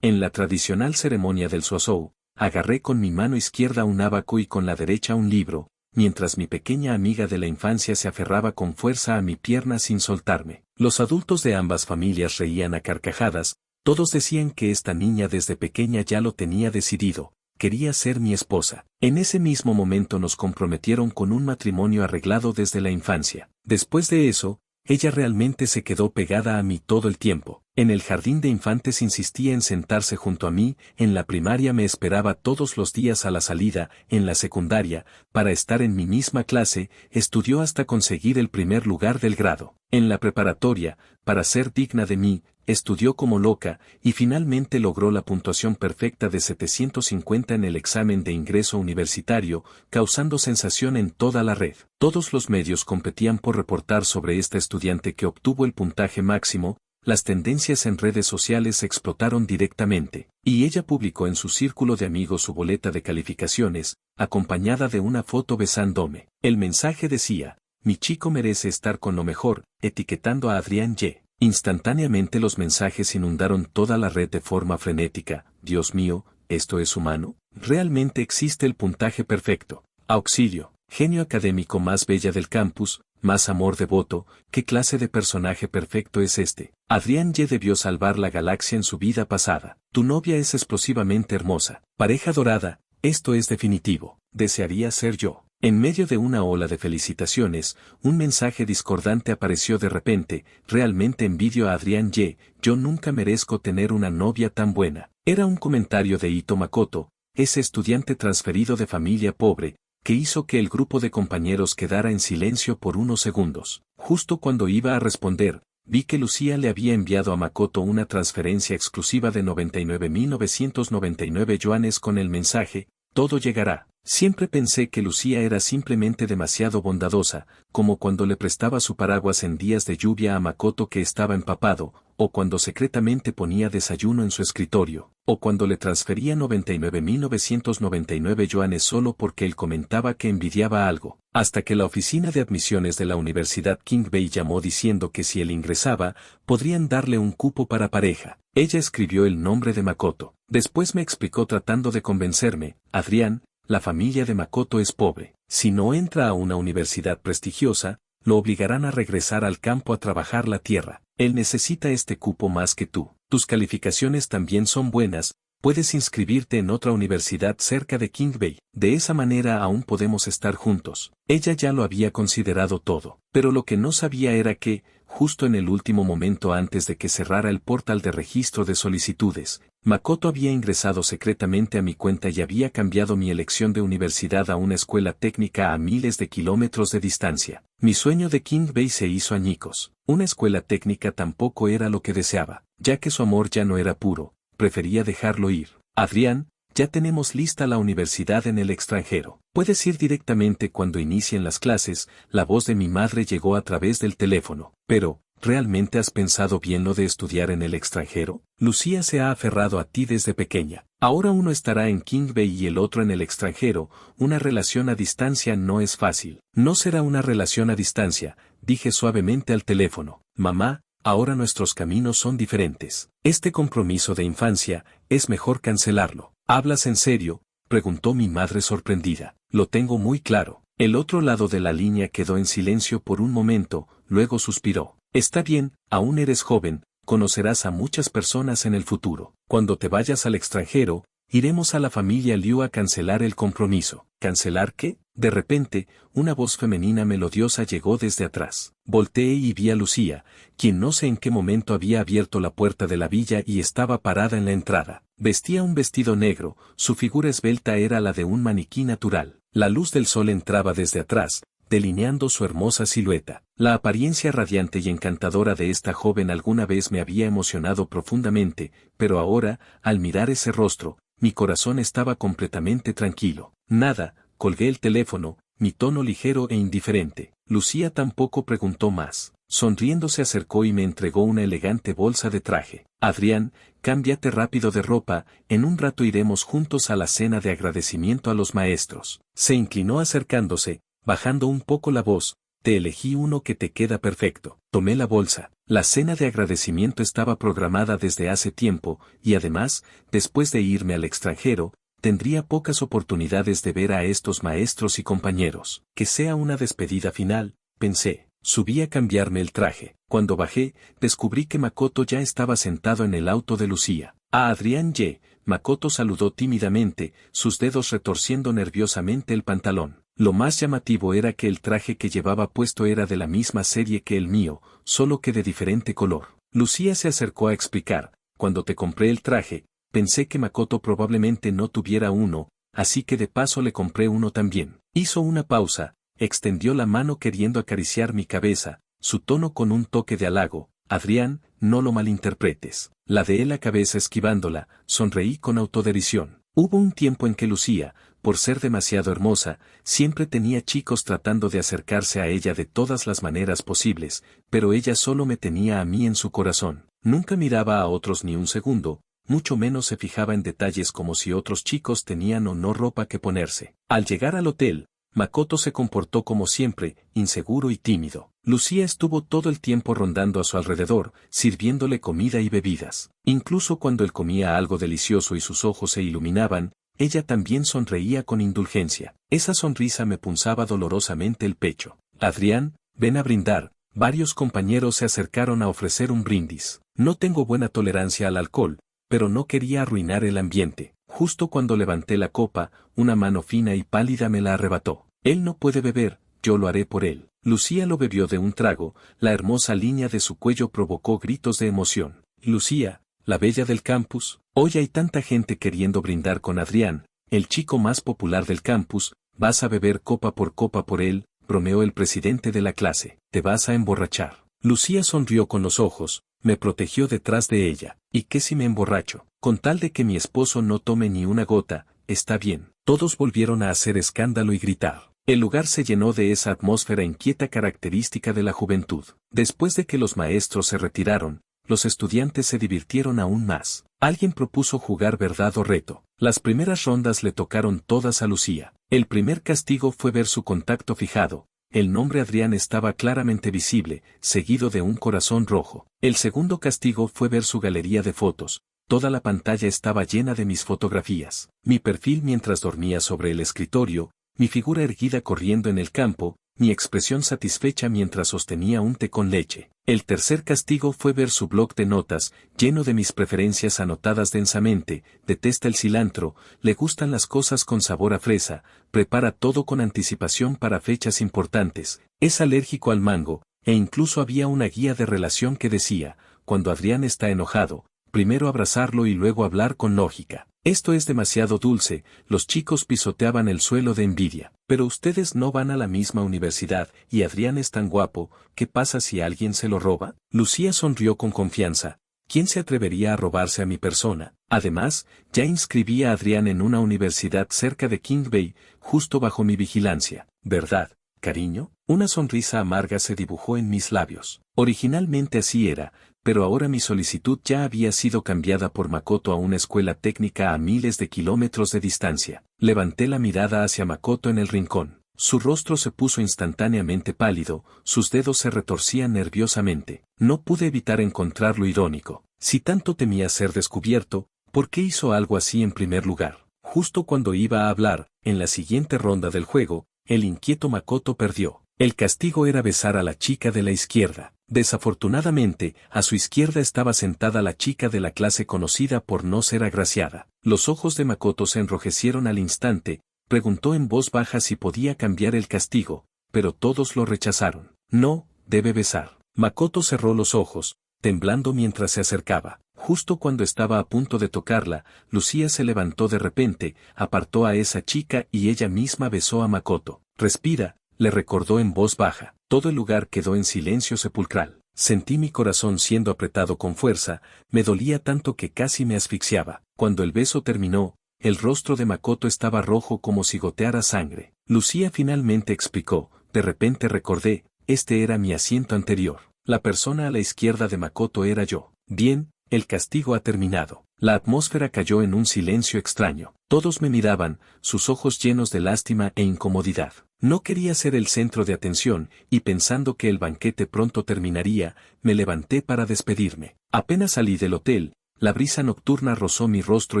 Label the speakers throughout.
Speaker 1: En la tradicional ceremonia del Suazou, agarré con mi mano izquierda un ábaco y con la derecha un libro, mientras mi pequeña amiga de la infancia se aferraba con fuerza a mi pierna sin soltarme. Los adultos de ambas familias reían a carcajadas, todos decían que esta niña desde pequeña ya lo tenía decidido, quería ser mi esposa. En ese mismo momento nos comprometieron con un matrimonio arreglado desde la infancia. Después de eso, ella realmente se quedó pegada a mí todo el tiempo. En el jardín de infantes insistía en sentarse junto a mí, en la primaria me esperaba todos los días a la salida, en la secundaria, para estar en mi misma clase, estudió hasta conseguir el primer lugar del grado. En la preparatoria, para ser digna de mí, estudió como loca, y finalmente logró la puntuación perfecta de 750 en el examen de ingreso universitario, causando sensación en toda la red. Todos los medios competían por reportar sobre esta estudiante que obtuvo el puntaje máximo, las tendencias en redes sociales explotaron directamente, y ella publicó en su círculo de amigos su boleta de calificaciones, acompañada de una foto besándome. El mensaje decía, mi chico merece estar con lo mejor, etiquetando a Adrián Y. Instantáneamente los mensajes inundaron toda la red de forma frenética. Dios mío, ¿esto es humano? ¿Realmente existe el puntaje perfecto? Auxilio, genio académico más bella del campus, más amor devoto, ¿qué clase de personaje perfecto es este? Adrián Y debió salvar la galaxia en su vida pasada. Tu novia es explosivamente hermosa. Pareja dorada, esto es definitivo. Desearía ser yo. En medio de una ola de felicitaciones, un mensaje discordante apareció de repente, realmente envidio a Adrián Y, yo nunca merezco tener una novia tan buena. Era un comentario de Ito Makoto, ese estudiante transferido de familia pobre, que hizo que el grupo de compañeros quedara en silencio por unos segundos. Justo cuando iba a responder, vi que Lucía le había enviado a Makoto una transferencia exclusiva de 99.999 yuanes con el mensaje, todo llegará. Siempre pensé que Lucía era simplemente demasiado bondadosa, como cuando le prestaba su paraguas en días de lluvia a Makoto que estaba empapado, o cuando secretamente ponía desayuno en su escritorio, o cuando le transfería 99.999 yuanes solo porque él comentaba que envidiaba algo, hasta que la oficina de admisiones de la Universidad Kingbei llamó diciendo que si él ingresaba, podrían darle un cupo para pareja. Ella escribió el nombre de Makoto. Después me explicó tratando de convencerme, Adrián, la familia de Makoto es pobre. Si no entra a una universidad prestigiosa, lo obligarán a regresar al campo a trabajar la tierra. Él necesita este cupo más que tú. Tus calificaciones también son buenas, puedes inscribirte en otra universidad cerca de Kingbei. De esa manera aún podemos estar juntos. Ella ya lo había considerado todo. Pero lo que no sabía era que, justo en el último momento antes de que cerrara el portal de registro de solicitudes, Makoto había ingresado secretamente a mi cuenta y había cambiado mi elección de universidad a una escuela técnica a miles de kilómetros de distancia. Mi sueño de Kingbei se hizo añicos. Una escuela técnica tampoco era lo que deseaba, ya que su amor ya no era puro, prefería dejarlo ir. Adrián, ya tenemos lista la universidad en el extranjero. Puedes ir directamente cuando inicien las clases. La voz de mi madre llegó a través del teléfono. Pero, ¿realmente has pensado bien lo de estudiar en el extranjero? Lucía se ha aferrado a ti desde pequeña. Ahora uno estará en Kingbei y el otro en el extranjero. Una relación a distancia no es fácil. No será una relación a distancia, dije suavemente al teléfono. Mamá, ahora nuestros caminos son diferentes. Este compromiso de infancia, es mejor cancelarlo. ¿Hablas en serio?, preguntó mi madre sorprendida. Lo tengo muy claro. El otro lado de la línea quedó en silencio por un momento, luego suspiró. Está bien, aún eres joven, conocerás a muchas personas en el futuro. Cuando te vayas al extranjero, iremos a la familia Liu a cancelar el compromiso. ¿Cancelar qué? De repente, una voz femenina melodiosa llegó desde atrás. Volteé y vi a Lucía, quien no sé en qué momento había abierto la puerta de la villa y estaba parada en la entrada. Vestía un vestido negro, su figura esbelta era la de un maniquí natural. La luz del sol entraba desde atrás, delineando su hermosa silueta. La apariencia radiante y encantadora de esta joven alguna vez me había emocionado profundamente, pero ahora, al mirar ese rostro, mi corazón estaba completamente tranquilo. Nada, colgué el teléfono, mi tono ligero e indiferente. Lucía tampoco preguntó más. Sonriendo se acercó y me entregó una elegante bolsa de traje. Adrián, cámbiate rápido de ropa, en un rato iremos juntos a la cena de agradecimiento a los maestros. Se inclinó acercándose, bajando un poco la voz, te elegí uno que te queda perfecto. Tomé la bolsa. La cena de agradecimiento estaba programada desde hace tiempo, y además, después de irme al extranjero, tendría pocas oportunidades de ver a estos maestros y compañeros. Que sea una despedida final, pensé. Subí a cambiarme el traje. Cuando bajé, descubrí que Makoto ya estaba sentado en el auto de Lucía. A Adrián Y. Makoto saludó tímidamente, sus dedos retorciendo nerviosamente el pantalón. Lo más llamativo era que el traje que llevaba puesto era de la misma serie que el mío, solo que de diferente color. Lucía se acercó a explicar: cuando te compré el traje, pensé que Makoto probablemente no tuviera uno, así que de paso le compré uno también. Hizo una pausa, extendió la mano queriendo acariciar mi cabeza, su tono con un toque de halago. Adrián, no lo malinterpretes. Ladeé la cabeza esquivándola, sonreí con autoderición. Hubo un tiempo en que Lucía, por ser demasiado hermosa, siempre tenía chicos tratando de acercarse a ella de todas las maneras posibles, pero ella solo me tenía a mí en su corazón. Nunca miraba a otros ni un segundo, mucho menos se fijaba en detalles como si otros chicos tenían o no ropa que ponerse. Al llegar al hotel, Makoto se comportó como siempre, inseguro y tímido. Lucía estuvo todo el tiempo rondando a su alrededor, sirviéndole comida y bebidas. Incluso cuando él comía algo delicioso y sus ojos se iluminaban, ella también sonreía con indulgencia. Esa sonrisa me punzaba dolorosamente el pecho. Adrián, ven a brindar. Varios compañeros se acercaron a ofrecer un brindis. No tengo buena tolerancia al alcohol, pero no quería arruinar el ambiente. Justo cuando levanté la copa, una mano fina y pálida me la arrebató. Él no puede beber, yo lo haré por él. Lucía lo bebió de un trago, la hermosa línea de su cuello provocó gritos de emoción. Lucía, la bella del campus, hoy hay tanta gente queriendo brindar con Adrián, el chico más popular del campus, vas a beber copa por él, bromeó el presidente de la clase, te vas a emborrachar. Lucía sonrió con los ojos, me protegió detrás de ella. ¿Y qué si me emborracho? Con tal de que mi esposo no tome ni una gota, está bien. Todos volvieron a hacer escándalo y gritar. El lugar se llenó de esa atmósfera inquieta característica de la juventud. Después de que los maestros se retiraron, los estudiantes se divirtieron aún más. Alguien propuso jugar verdad o reto. Las primeras rondas le tocaron todas a Lucía. El primer castigo fue ver su contacto fijado. El nombre Adrián estaba claramente visible, seguido de un corazón rojo. El segundo castigo fue ver su galería de fotos. Toda la pantalla estaba llena de mis fotografías. Mi perfil mientras dormía sobre el escritorio, mi figura erguida corriendo en el campo, mi expresión satisfecha mientras sostenía un té con leche. El tercer castigo fue ver su bloc de notas, lleno de mis preferencias anotadas densamente: detesta el cilantro, le gustan las cosas con sabor a fresa, prepara todo con anticipación para fechas importantes, es alérgico al mango, e incluso había una guía de relación que decía: cuando Adrián está enojado, primero abrazarlo y luego hablar con lógica. Esto es demasiado dulce, los chicos pisoteaban el suelo de envidia. Pero ustedes no van a la misma universidad, y Adrián es tan guapo, ¿qué pasa si alguien se lo roba? Lucía sonrió con confianza. ¿Quién se atrevería a robarse a mi persona? Además, ya inscribí a Adrián en una universidad cerca de King Bay, justo bajo mi vigilancia. ¿Verdad, cariño? Una sonrisa amarga se dibujó en mis labios. Originalmente así era, pero ahora mi solicitud ya había sido cambiada por Makoto a una escuela técnica a miles de kilómetros de distancia. Levanté la mirada hacia Makoto en el rincón. Su rostro se puso instantáneamente pálido, sus dedos se retorcían nerviosamente. No pude evitar encontrarlo irónico. Si tanto temía ser descubierto, ¿por qué hizo algo así en primer lugar? Justo cuando iba a hablar, en la siguiente ronda del juego, el inquieto Makoto perdió. El castigo era besar a la chica de la izquierda. Desafortunadamente, a su izquierda estaba sentada la chica de la clase conocida por no ser agraciada. Los ojos de Makoto se enrojecieron al instante, preguntó en voz baja si podía cambiar el castigo, pero todos lo rechazaron. No, debe besar. Makoto cerró los ojos, temblando mientras se acercaba. Justo cuando estaba a punto de tocarla, Lucía se levantó de repente, apartó a esa chica y ella misma besó a Makoto. Respira, le recordó en voz baja. Todo el lugar quedó en silencio sepulcral. Sentí mi corazón siendo apretado con fuerza, me dolía tanto que casi me asfixiaba. Cuando el beso terminó, el rostro de Makoto estaba rojo como si goteara sangre. Lucía finalmente explicó: de repente recordé, este era mi asiento anterior. La persona a la izquierda de Makoto era yo. Bien, el castigo ha terminado. La atmósfera cayó en un silencio extraño. Todos me miraban, sus ojos llenos de lástima e incomodidad. No quería ser el centro de atención, y pensando que el banquete pronto terminaría, me levanté para despedirme. Apenas salí del hotel, la brisa nocturna rozó mi rostro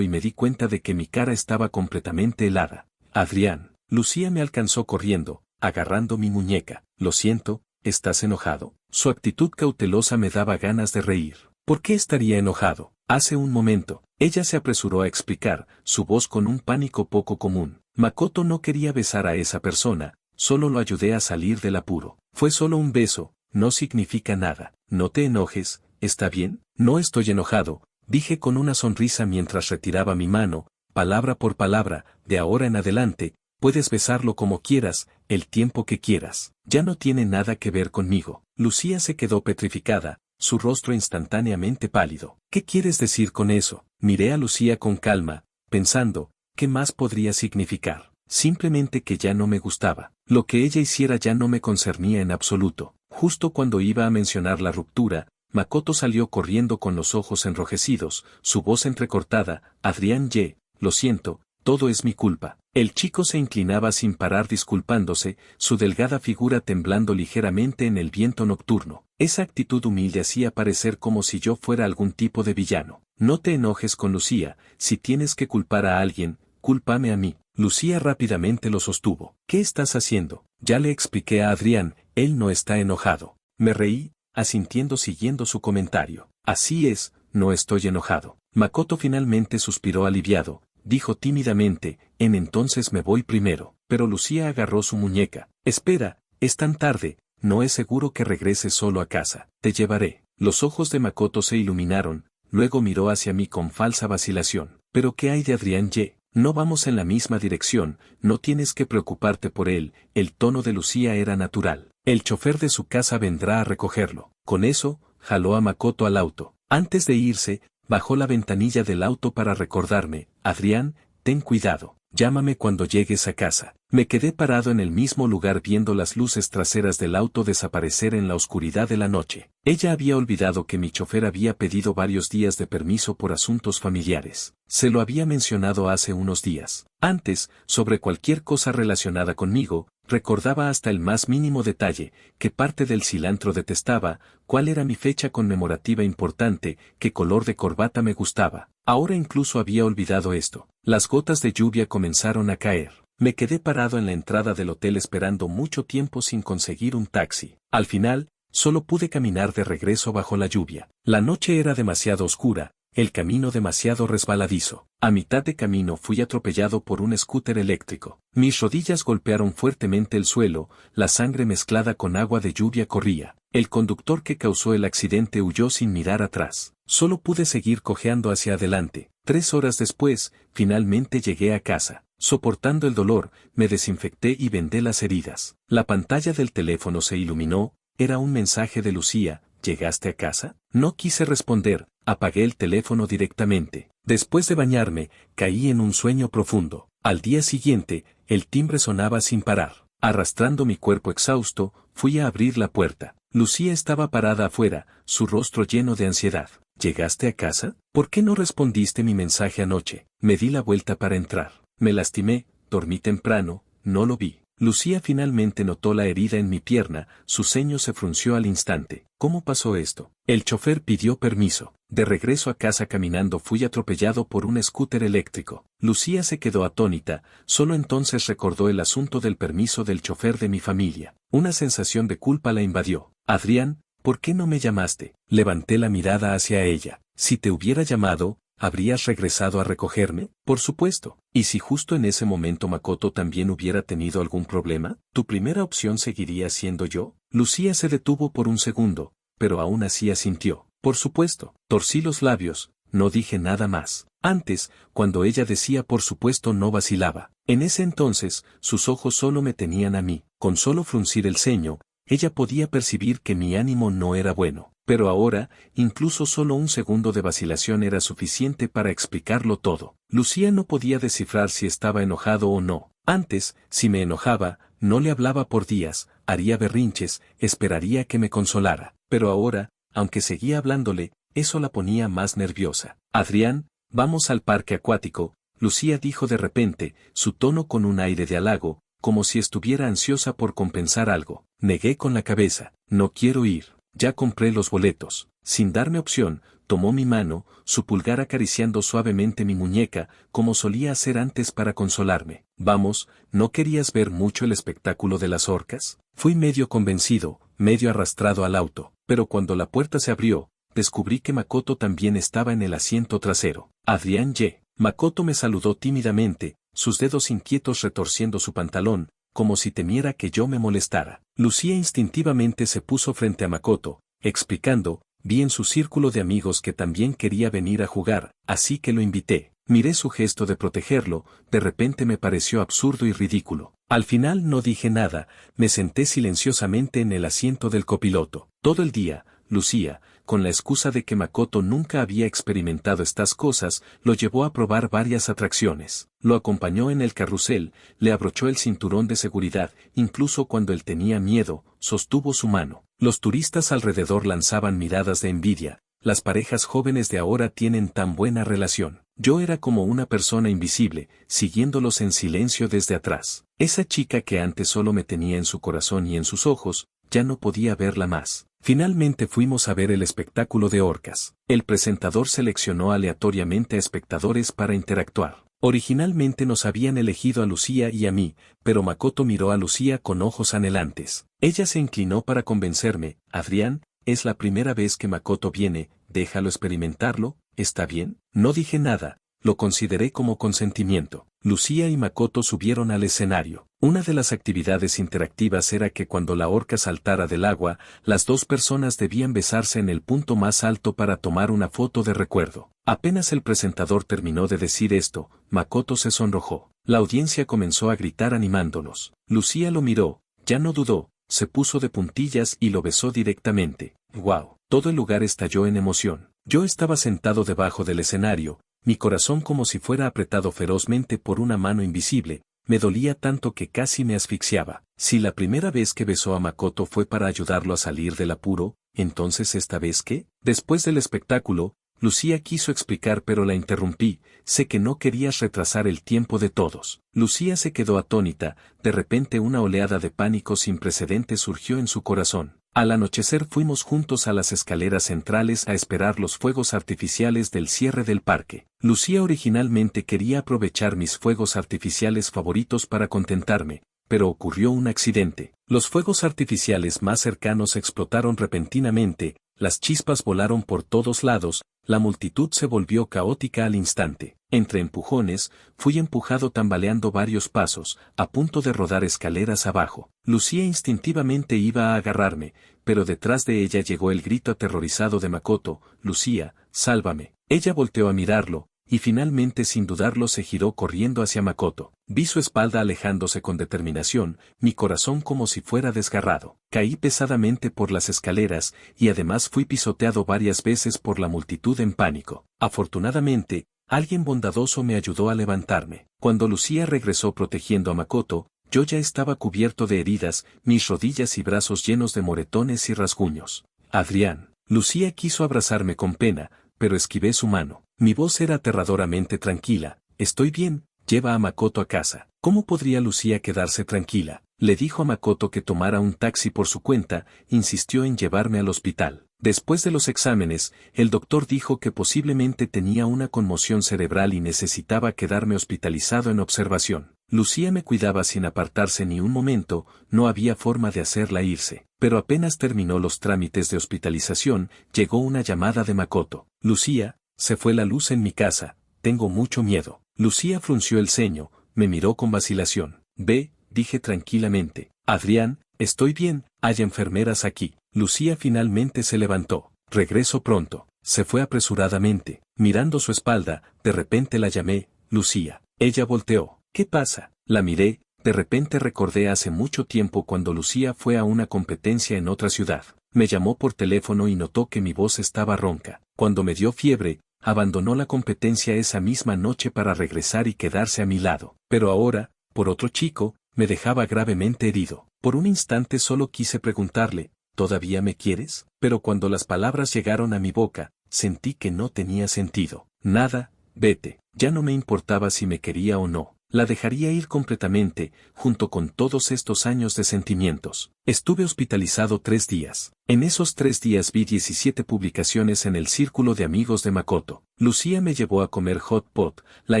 Speaker 1: y me di cuenta de que mi cara estaba completamente helada. Adrián. Lucía me alcanzó corriendo, agarrando mi muñeca. Lo siento, ¿estás enojado? Su actitud cautelosa me daba ganas de reír. ¿Por qué estaría enojado? Hace un momento, ella se apresuró a explicar, su voz con un pánico poco común. Makoto no quería besar a esa persona, solo lo ayudé a salir del apuro. Fue solo un beso, no significa nada. No te enojes, ¿está bien? No estoy enojado, dije con una sonrisa mientras retiraba mi mano, palabra por palabra, de ahora en adelante, puedes besarlo como quieras, el tiempo que quieras. Ya no tiene nada que ver conmigo. Lucía se quedó petrificada, su rostro instantáneamente pálido. ¿Qué quieres decir con eso? Miré a Lucía con calma, pensando, ¿qué más podría significar? Simplemente que ya no me gustaba. Lo que ella hiciera ya no me concernía en absoluto. Justo cuando iba a mencionar la ruptura, Makoto salió corriendo con los ojos enrojecidos, su voz entrecortada, Adrián lo siento, todo es mi culpa. El chico se inclinaba sin parar disculpándose, su delgada figura temblando ligeramente en el viento nocturno. Esa actitud humilde hacía parecer como si yo fuera algún tipo de villano. No te enojes con Lucía, si tienes que culpar a alguien, cúlpame a mí. Lucía rápidamente lo sostuvo. ¿Qué estás haciendo? Ya le expliqué a Adrián, él no está enojado. Me reí, asintiendo siguiendo su comentario. Así es, no estoy enojado. Makoto finalmente suspiró aliviado, dijo tímidamente, entonces me voy primero. Pero Lucía agarró su muñeca. Espera, es tan tarde, no es seguro que regreses solo a casa. Te llevaré. Los ojos de Makoto se iluminaron, luego miró hacia mí con falsa vacilación. ¿Pero qué hay de Adrián Ye? No vamos en la misma dirección, no tienes que preocuparte por él. El tono de Lucía era natural. El chofer de su casa vendrá a recogerlo. Con eso, jaló a Makoto al auto. Antes de irse, bajó la ventanilla del auto para recordarme, Adrián, ten cuidado, llámame cuando llegues a casa. Me quedé parado en el mismo lugar viendo las luces traseras del auto desaparecer en la oscuridad de la noche. Ella había olvidado que mi chofer había pedido varios días de permiso por asuntos familiares. Se lo había mencionado hace unos días. Antes, sobre cualquier cosa relacionada conmigo, recordaba hasta el más mínimo detalle, qué parte del cilantro detestaba, cuál era mi fecha conmemorativa importante, qué color de corbata me gustaba. Ahora incluso había olvidado esto. Las gotas de lluvia comenzaron a caer. Me quedé parado en la entrada del hotel esperando mucho tiempo sin conseguir un taxi. Al final, solo pude caminar de regreso bajo la lluvia. La noche era demasiado oscura, el camino demasiado resbaladizo. A mitad de camino fui atropellado por un scooter eléctrico. Mis rodillas golpearon fuertemente el suelo, la sangre mezclada con agua de lluvia corría. El conductor que causó el accidente huyó sin mirar atrás. Solo pude seguir cojeando hacia adelante. 3 horas después, finalmente llegué a casa. Soportando el dolor, me desinfecté y vendé las heridas. La pantalla del teléfono se iluminó, era un mensaje de Lucía, ¿llegaste a casa? No quise responder, apagué el teléfono directamente. Después de bañarme, caí en un sueño profundo. Al día siguiente, el timbre sonaba sin parar. Arrastrando mi cuerpo exhausto, fui a abrir la puerta. Lucía estaba parada afuera, su rostro lleno de ansiedad. ¿Llegaste a casa? ¿Por qué no respondiste mi mensaje anoche? Me di la vuelta para entrar. Me lastimé, dormí temprano, no lo vi. Lucía finalmente notó la herida en mi pierna, su ceño se frunció al instante. ¿Cómo pasó esto? El chofer pidió permiso. De regreso a casa caminando fui atropellado por un scooter eléctrico. Lucía se quedó atónita, solo entonces recordó el asunto del permiso del chofer de mi familia. Una sensación de culpa la invadió. Adrián, ¿por qué no me llamaste? Levanté la mirada hacia ella. Si te hubiera llamado, ¿habrías regresado a recogerme? Por supuesto. ¿Y si justo en ese momento Makoto también hubiera tenido algún problema? ¿Tu primera opción seguiría siendo yo? Lucía se detuvo por un segundo, pero aún así asintió. Por supuesto. Torcí los labios, no dije nada más. Antes, cuando ella decía por supuesto no vacilaba. En ese entonces, sus ojos solo me tenían a mí. Con solo fruncir el ceño, ella podía percibir que mi ánimo no era bueno. Pero ahora, incluso solo un segundo de vacilación era suficiente para explicarlo todo. Lucía no podía descifrar si estaba enojado o no. Antes, si me enojaba, no le hablaba por días, haría berrinches, esperaría que me consolara. Pero ahora, aunque seguía hablándole, eso la ponía más nerviosa. Adrián, Vamos al parque acuático, Lucía dijo de repente, su tono con un aire de halago, como si estuviera ansiosa por compensar algo. Negué con la cabeza, no quiero ir, ya compré los boletos. Sin darme opción, tomó mi mano, su pulgar acariciando suavemente mi muñeca, como solía hacer antes para consolarme. Vamos, ¿no querías ver mucho el espectáculo de las orcas? Fui medio convencido, medio arrastrado al auto, pero cuando la puerta se abrió, descubrí que Makoto también estaba en el asiento trasero. Adrián Y. Makoto me saludó tímidamente, sus dedos inquietos retorciendo su pantalón, como si temiera que yo me molestara. Lucía instintivamente se puso frente a Makoto, explicando, vi en su círculo de amigos que también quería venir a jugar, así que lo invité. Miré su gesto de protegerlo, de repente me pareció absurdo y ridículo. Al final no dije nada, me senté silenciosamente en el asiento del copiloto. Todo el día, Lucía, con la excusa de que Makoto nunca había experimentado estas cosas, lo llevó a probar varias atracciones. Lo acompañó en el carrusel, le abrochó el cinturón de seguridad, incluso cuando él tenía miedo, sostuvo su mano. Los turistas alrededor lanzaban miradas de envidia. Las parejas jóvenes de ahora tienen tan buena relación. Yo era como una persona invisible, siguiéndolos en silencio desde atrás. Esa chica que antes solo me tenía en su corazón y en sus ojos, ya no podía verla más. Finalmente fuimos a ver el espectáculo de orcas. El presentador seleccionó aleatoriamente a espectadores para interactuar. Originalmente nos habían elegido a Lucía y a mí, pero Makoto miró a Lucía con ojos anhelantes. Ella se inclinó para convencerme, Adrián, es la primera vez que Makoto viene, déjalo experimentarlo, ¿está bien? No dije nada, lo consideré como consentimiento. Lucía y Makoto subieron al escenario. Una de las actividades interactivas era que cuando la orca saltara del agua, las dos personas debían besarse en el punto más alto para tomar una foto de recuerdo. Apenas el presentador terminó de decir esto, Makoto se sonrojó. La audiencia comenzó a gritar animándolos. Lucía lo miró, ya no dudó, se puso de puntillas y lo besó directamente. ¡Wow! Todo el lugar estalló en emoción. Yo estaba sentado debajo del escenario, mi corazón como si fuera apretado ferozmente por una mano invisible, me dolía tanto que casi me asfixiaba. Si la primera vez que besó a Makoto fue para ayudarlo a salir del apuro, entonces ¿esta vez qué? Después del espectáculo, Lucía quiso explicar pero la interrumpí, sé que no querías retrasar el tiempo de todos. Lucía se quedó atónita, de repente una oleada de pánico sin precedentes surgió en su corazón. Al anochecer fuimos juntos a las escaleras centrales a esperar los fuegos artificiales del cierre del parque. Lucía originalmente quería aprovechar mis fuegos artificiales favoritos para contentarme, pero ocurrió un accidente. Los fuegos artificiales más cercanos explotaron repentinamente, las chispas volaron por todos lados, la multitud se volvió caótica al instante. Entre empujones, fui empujado tambaleando varios pasos, a punto de rodar escaleras abajo. Lucía instintivamente iba a agarrarme, pero detrás de ella llegó el grito aterrorizado de Makoto, Lucía, sálvame. Ella volteó a mirarlo, y finalmente sin dudarlo se giró corriendo hacia Makoto. Vi su espalda alejándose con determinación, mi corazón como si fuera desgarrado. Caí pesadamente por las escaleras, y además fui pisoteado varias veces por la multitud en pánico. Afortunadamente, alguien bondadoso me ayudó a levantarme. Cuando Lucía regresó protegiendo a Makoto, yo ya estaba cubierto de heridas, mis rodillas y brazos llenos de moretones y rasguños. Adrián. Lucía quiso abrazarme con pena, pero esquivé su mano. Mi voz era aterradoramente tranquila. Estoy bien, lleva a Makoto a casa. ¿Cómo podría Lucía quedarse tranquila? Le dijo a Makoto que tomara un taxi por su cuenta, insistió en llevarme al hospital. Después de los exámenes, el doctor dijo que posiblemente tenía una conmoción cerebral y necesitaba quedarme hospitalizado en observación. Lucía me cuidaba sin apartarse ni un momento, no había forma de hacerla irse. Pero apenas terminó los trámites de hospitalización, llegó una llamada de Makoto. Lucía, se fue la luz en mi casa, tengo mucho miedo. Lucía frunció el ceño, me miró con vacilación. Ve, dije tranquilamente. Adrián, estoy bien, hay enfermeras aquí. Lucía finalmente se levantó. Regreso pronto. Se fue apresuradamente. Mirando su espalda, de repente la llamé, Lucía. Ella volteó. ¿Qué pasa? La miré, de repente recordé hace mucho tiempo cuando Lucía fue a una competencia en otra ciudad. Me llamó por teléfono y notó que mi voz estaba ronca. Cuando me dio fiebre, abandonó la competencia esa misma noche para regresar y quedarse a mi lado. Pero ahora, por otro chico, me dejaba gravemente herido. Por un instante solo quise preguntarle, ¿todavía me quieres? Pero cuando las palabras llegaron a mi boca, sentí que no tenía sentido. Nada, vete. Ya no me importaba si me quería o no. La dejaría ir completamente, junto con todos estos años de sentimientos. Estuve hospitalizado 3 días. En esos 3 días vi 17 publicaciones en el círculo de amigos de Makoto. Lucía me llevó a comer hot pot. La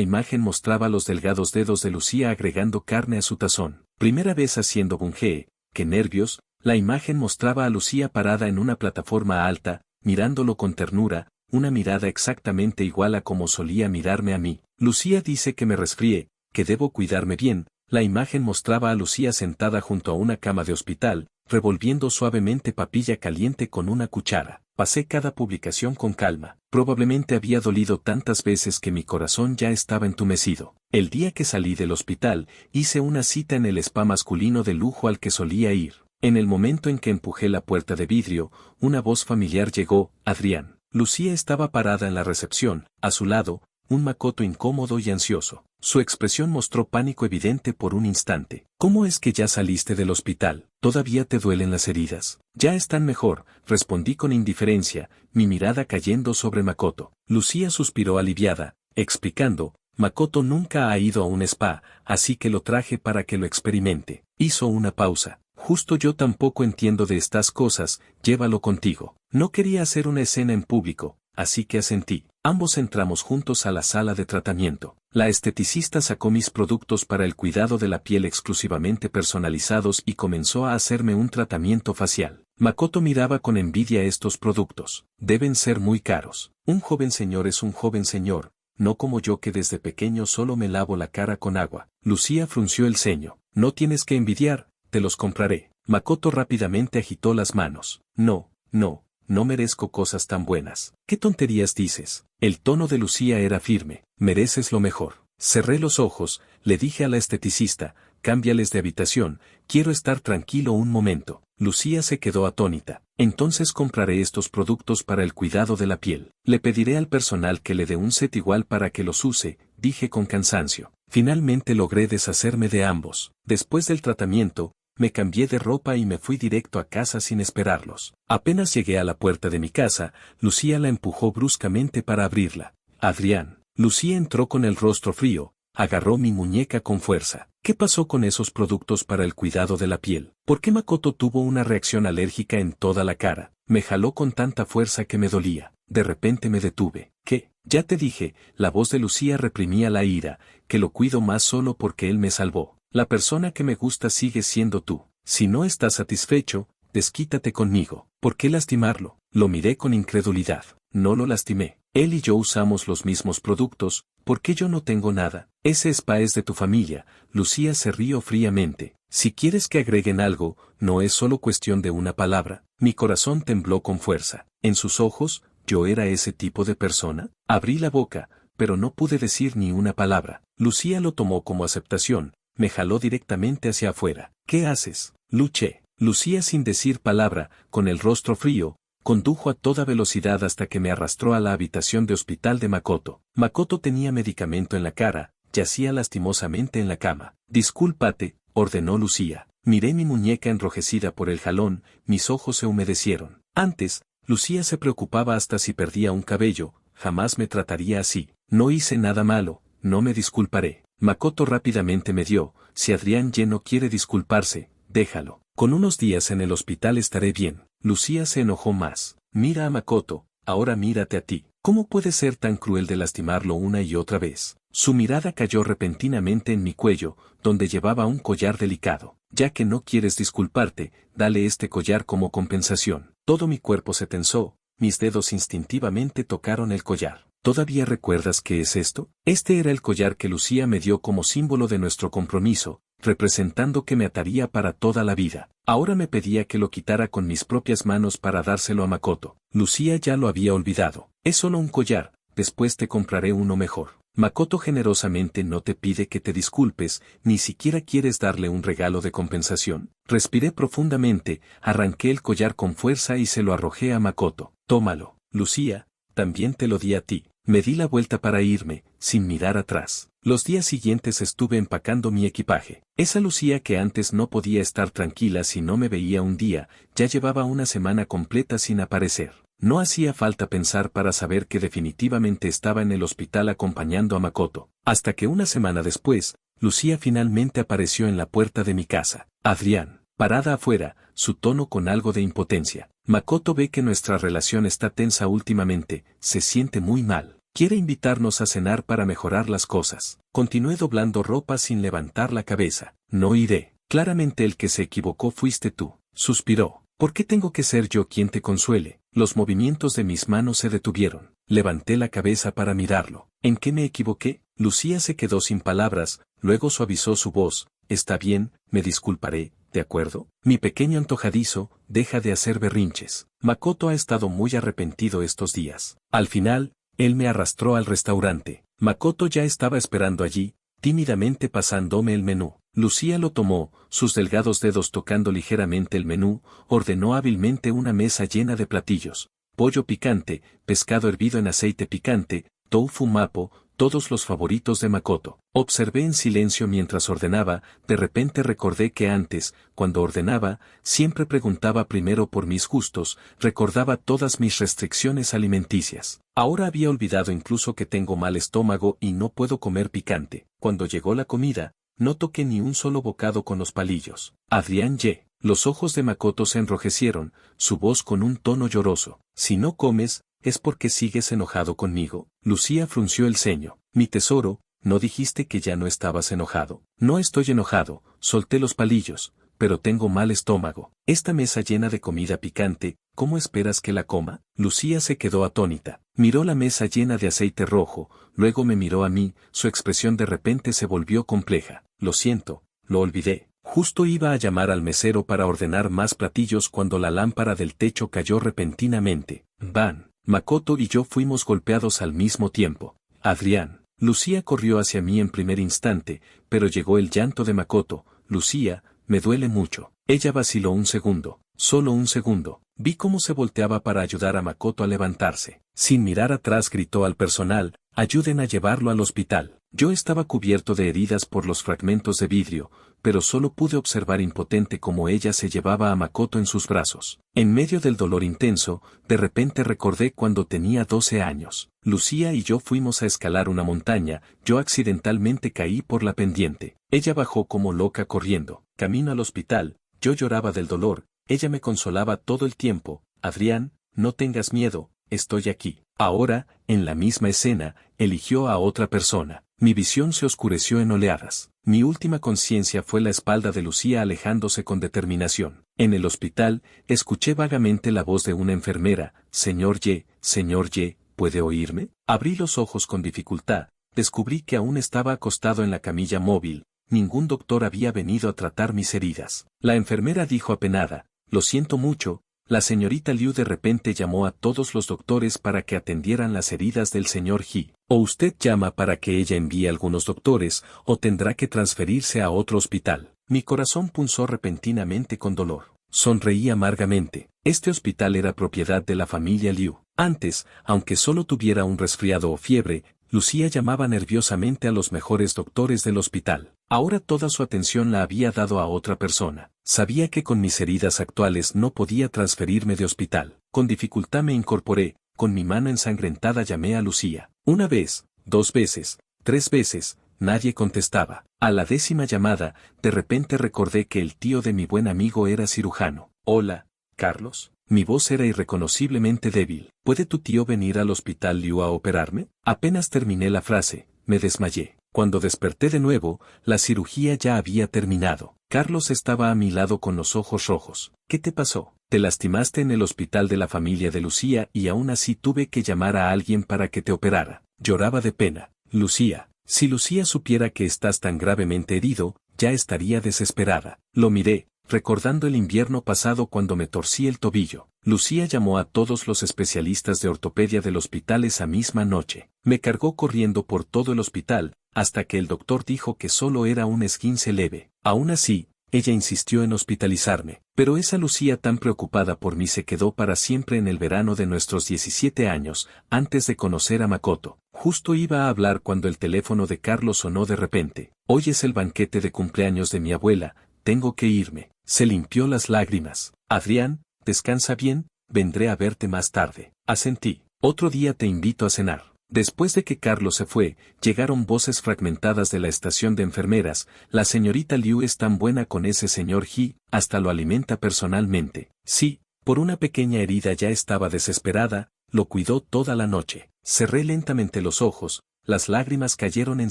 Speaker 1: imagen mostraba los delgados dedos de Lucía agregando carne a su tazón. Primera vez haciendo bungee. ¡Qué nervios! La imagen mostraba a Lucía parada en una plataforma alta, mirándolo con ternura, una mirada exactamente igual a como solía mirarme a mí. Lucía dice que me resfrié, que debo cuidarme bien. La imagen mostraba a Lucía sentada junto a una cama de hospital, revolviendo suavemente papilla caliente con una cuchara. Pasé cada publicación con calma. Probablemente había dolido tantas veces que mi corazón ya estaba entumecido. El día que salí del hospital, hice una cita en el spa masculino de lujo al que solía ir. En el momento en que empujé la puerta de vidrio, una voz familiar llegó: Adrián. Lucía estaba parada en la recepción, a su lado, un Makoto incómodo y ansioso. Su expresión mostró pánico evidente por un instante. ¿Cómo es que ya saliste del hospital? ¿Todavía te duelen las heridas? Ya están mejor, respondí con indiferencia, mi mirada cayendo sobre Makoto. Lucía suspiró aliviada, explicando: Makoto nunca ha ido a un spa, así que lo traje para que lo experimente. Hizo una pausa. Justo yo tampoco entiendo de estas cosas, llévalo contigo. No quería hacer una escena en público, así que asentí. Ambos entramos juntos a la sala de tratamiento. La esteticista sacó mis productos para el cuidado de la piel exclusivamente personalizados y comenzó a hacerme un tratamiento facial. Makoto miraba con envidia estos productos. Deben ser muy caros. Un joven señor es un joven señor, no como yo que desde pequeño solo me lavo la cara con agua. Lucía frunció el ceño. No tienes que envidiar, te los compraré. Makoto rápidamente agitó las manos. No merezco cosas tan buenas. ¿Qué tonterías dices? El tono de Lucía era firme. Mereces lo mejor. Cerré los ojos, le dije a la esteticista: cámbiales de habitación, quiero estar tranquilo un momento. Lucía se quedó atónita. Entonces compraré estos productos para el cuidado de la piel. Le pediré al personal que le dé un set igual para que los use, dije con cansancio. Finalmente logré deshacerme de ambos. Después del tratamiento, me cambié de ropa y me fui directo a casa sin esperarlos. Apenas llegué a la puerta de mi casa, Lucía la empujó bruscamente para abrirla. Adrián. Lucía entró con el rostro frío, agarró mi muñeca con fuerza. ¿Qué pasó con esos productos para el cuidado de la piel? ¿Por qué Makoto tuvo una reacción alérgica en toda la cara? Me jaló con tanta fuerza que me dolía. De repente me detuve. ¿Qué? Ya te dije, la voz de Lucía reprimía la ira, que lo cuido más solo porque él me salvó. La persona que me gusta sigue siendo tú. Si no estás satisfecho, desquítate conmigo. ¿Por qué lastimarlo? Lo miré con incredulidad. No lo lastimé. Él y yo usamos los mismos productos, ¿por qué yo no tengo nada? Ese spa es de tu familia. Lucía se rió fríamente. Si quieres que agreguen algo, no es solo cuestión de una palabra. Mi corazón tembló con fuerza. En sus ojos, ¿yo era ese tipo de persona? Abrí la boca, pero no pude decir ni una palabra. Lucía lo tomó como aceptación. Me jaló directamente hacia afuera. ¿Qué haces? Luché. Lucía, sin decir palabra, con el rostro frío, condujo a toda velocidad hasta que me arrastró a la habitación de hospital de Makoto. Makoto tenía medicamento en la cara, yacía lastimosamente en la cama. Discúlpate, ordenó Lucía. Miré mi muñeca enrojecida por el jalón, mis ojos se humedecieron. Antes, Lucía se preocupaba hasta si perdía un cabello, jamás me trataría así. No hice nada malo, no me disculparé. Makoto rápidamente me dio: si Adrián ya no quiere disculparse, déjalo. Con unos días en el hospital estaré bien. Lucía se enojó más. Mira a Makoto, ahora mírate a ti. ¿Cómo puedes ser tan cruel de lastimarlo una y otra vez? Su mirada cayó repentinamente en mi cuello, donde llevaba un collar delicado. Ya que no quieres disculparte, dale este collar como compensación. Todo mi cuerpo se tensó, mis dedos instintivamente tocaron el collar. ¿Todavía recuerdas qué es esto? Este era el collar que Lucía me dio como símbolo de nuestro compromiso, representando que me ataría para toda la vida. Ahora me pedía que lo quitara con mis propias manos para dárselo a Makoto. Lucía ya lo había olvidado. Es solo un collar, después te compraré uno mejor. Makoto generosamente no te pide que te disculpes, ni siquiera quieres darle un regalo de compensación. Respiré profundamente, arranqué el collar con fuerza y se lo arrojé a Makoto. Tómalo, Lucía, también te lo di a ti. Me di la vuelta para irme, sin mirar atrás. Los días siguientes estuve empacando mi equipaje. Esa Lucía que antes no podía estar tranquila si no me veía un día, ya llevaba una semana completa sin aparecer. No hacía falta pensar para saber que definitivamente estaba en el hospital acompañando a Makoto, hasta que una semana después, Lucía finalmente apareció en la puerta de mi casa. Adrián, parada afuera, su tono con algo de impotencia. Makoto ve que nuestra relación está tensa últimamente, se siente muy mal. Quiere invitarnos a cenar para mejorar las cosas. Continué doblando ropa sin levantar la cabeza. No iré. Claramente el que se equivocó fuiste tú. Suspiró. ¿Por qué tengo que ser yo quien te consuele? Los movimientos de mis manos se detuvieron. Levanté la cabeza para mirarlo. ¿En qué me equivoqué? Lucía se quedó sin palabras, luego suavizó su voz. Está bien, me disculparé, ¿de acuerdo? Mi pequeño antojadizo, deja de hacer berrinches. Makoto ha estado muy arrepentido estos días. Al final, él me arrastró al restaurante. Makoto ya estaba esperando allí, tímidamente pasándome el menú. Lucía lo tomó, sus delgados dedos tocando ligeramente el menú, ordenó hábilmente una mesa llena de platillos. Pollo picante, pescado hervido en aceite picante, tofu mapo, todos los favoritos de Makoto. Observé en silencio mientras ordenaba, de repente recordé que antes, cuando ordenaba, siempre preguntaba primero por mis gustos, recordaba todas mis restricciones alimenticias. Ahora había olvidado incluso que tengo mal estómago y no puedo comer picante. Cuando llegó la comida, no toqué ni un solo bocado con los palillos. Adrián Y. Los ojos de Makoto se enrojecieron, su voz con un tono lloroso. Si no comes, ¿es porque sigues enojado conmigo? Lucía frunció el ceño. Mi tesoro, ¿no dijiste que ya no estabas enojado? No estoy enojado, solté los palillos, pero tengo mal estómago. Esta mesa llena de comida picante, ¿cómo esperas que la coma? Lucía se quedó atónita. Miró la mesa llena de aceite rojo, luego me miró a mí, su expresión de repente se volvió compleja. Lo siento, lo olvidé. Justo iba a llamar al mesero para ordenar más platillos cuando la lámpara del techo cayó repentinamente. ¡Bam! Makoto y yo fuimos golpeados al mismo tiempo. Adrián. Lucía corrió hacia mí en primer instante, pero llegó el llanto de Makoto. Lucía, me duele mucho. Ella vaciló un segundo, solo un segundo. Vi cómo se volteaba para ayudar a Makoto a levantarse. Sin mirar atrás gritó al personal, ayuden a llevarlo al hospital. Yo estaba cubierto de heridas por los fragmentos de vidrio, pero solo pude observar impotente cómo ella se llevaba a Makoto en sus brazos. En medio del dolor intenso, de repente recordé cuando tenía 12 años. Lucía y yo fuimos a escalar una montaña, yo accidentalmente caí por la pendiente. Ella bajó como loca corriendo. Camino al hospital, yo lloraba del dolor, ella me consolaba todo el tiempo. Adrián, no tengas miedo, estoy aquí. Ahora, en la misma escena, eligió a otra persona. Mi visión se oscureció en oleadas. Mi última conciencia fue la espalda de Lucía alejándose con determinación. En el hospital, escuché vagamente la voz de una enfermera. Señor Y, ¿puede oírme? Abrí los ojos con dificultad. Descubrí que aún estaba acostado en la camilla móvil. Ningún doctor había venido a tratar mis heridas. La enfermera dijo apenada, lo siento mucho. La señorita Liu de repente llamó a todos los doctores para que atendieran las heridas del señor He. O usted llama para que ella envíe algunos doctores, o tendrá que transferirse a otro hospital. Mi corazón punzó repentinamente con dolor. Sonreí amargamente. Este hospital era propiedad de la familia Liu. Antes, aunque solo tuviera un resfriado o fiebre, Lucía llamaba nerviosamente a los mejores doctores del hospital. Ahora toda su atención la había dado a otra persona. Sabía que con mis heridas actuales no podía transferirme de hospital. Con dificultad me incorporé, con mi mano ensangrentada llamé a Lucía. Una vez, 2 veces, 3 veces, nadie contestaba. A la 10ª llamada, de repente recordé que el tío de mi buen amigo era cirujano. Hola, Carlos. Mi voz era irreconociblemente débil. ¿Puede tu tío venir al hospital Liu a operarme? Apenas terminé la frase, me desmayé. Cuando desperté de nuevo, la cirugía ya había terminado. Carlos estaba a mi lado con los ojos rojos. ¿Qué te pasó? Te lastimaste en el hospital de la familia de Lucía y aún así tuve que llamar a alguien para que te operara. Lloraba de pena. Lucía, si Lucía supiera que estás tan gravemente herido, ya estaría desesperada. Lo miré, recordando el invierno pasado cuando me torcí el tobillo. Lucía llamó a todos los especialistas de ortopedia del hospital esa misma noche. Me cargó corriendo por todo el hospital, hasta que el doctor dijo que solo era un esguince leve. Aún así, ella insistió en hospitalizarme. Pero esa Lucía tan preocupada por mí se quedó para siempre en el verano de nuestros 17 años, antes de conocer a Makoto. Justo iba a hablar cuando el teléfono de Carlos sonó de repente. Hoy es el banquete de cumpleaños de mi abuela, tengo que irme. Se limpió las lágrimas. Adrián, descansa bien, vendré a verte más tarde. Asentí. Otro día te invito a cenar. Después de que Carlos se fue, llegaron voces fragmentadas de la estación de enfermeras. La señorita Liu es tan buena con ese señor He, hasta lo alimenta personalmente. Sí, por una pequeña herida ya estaba desesperada, lo cuidó toda la noche. Cerré lentamente los ojos, las lágrimas cayeron en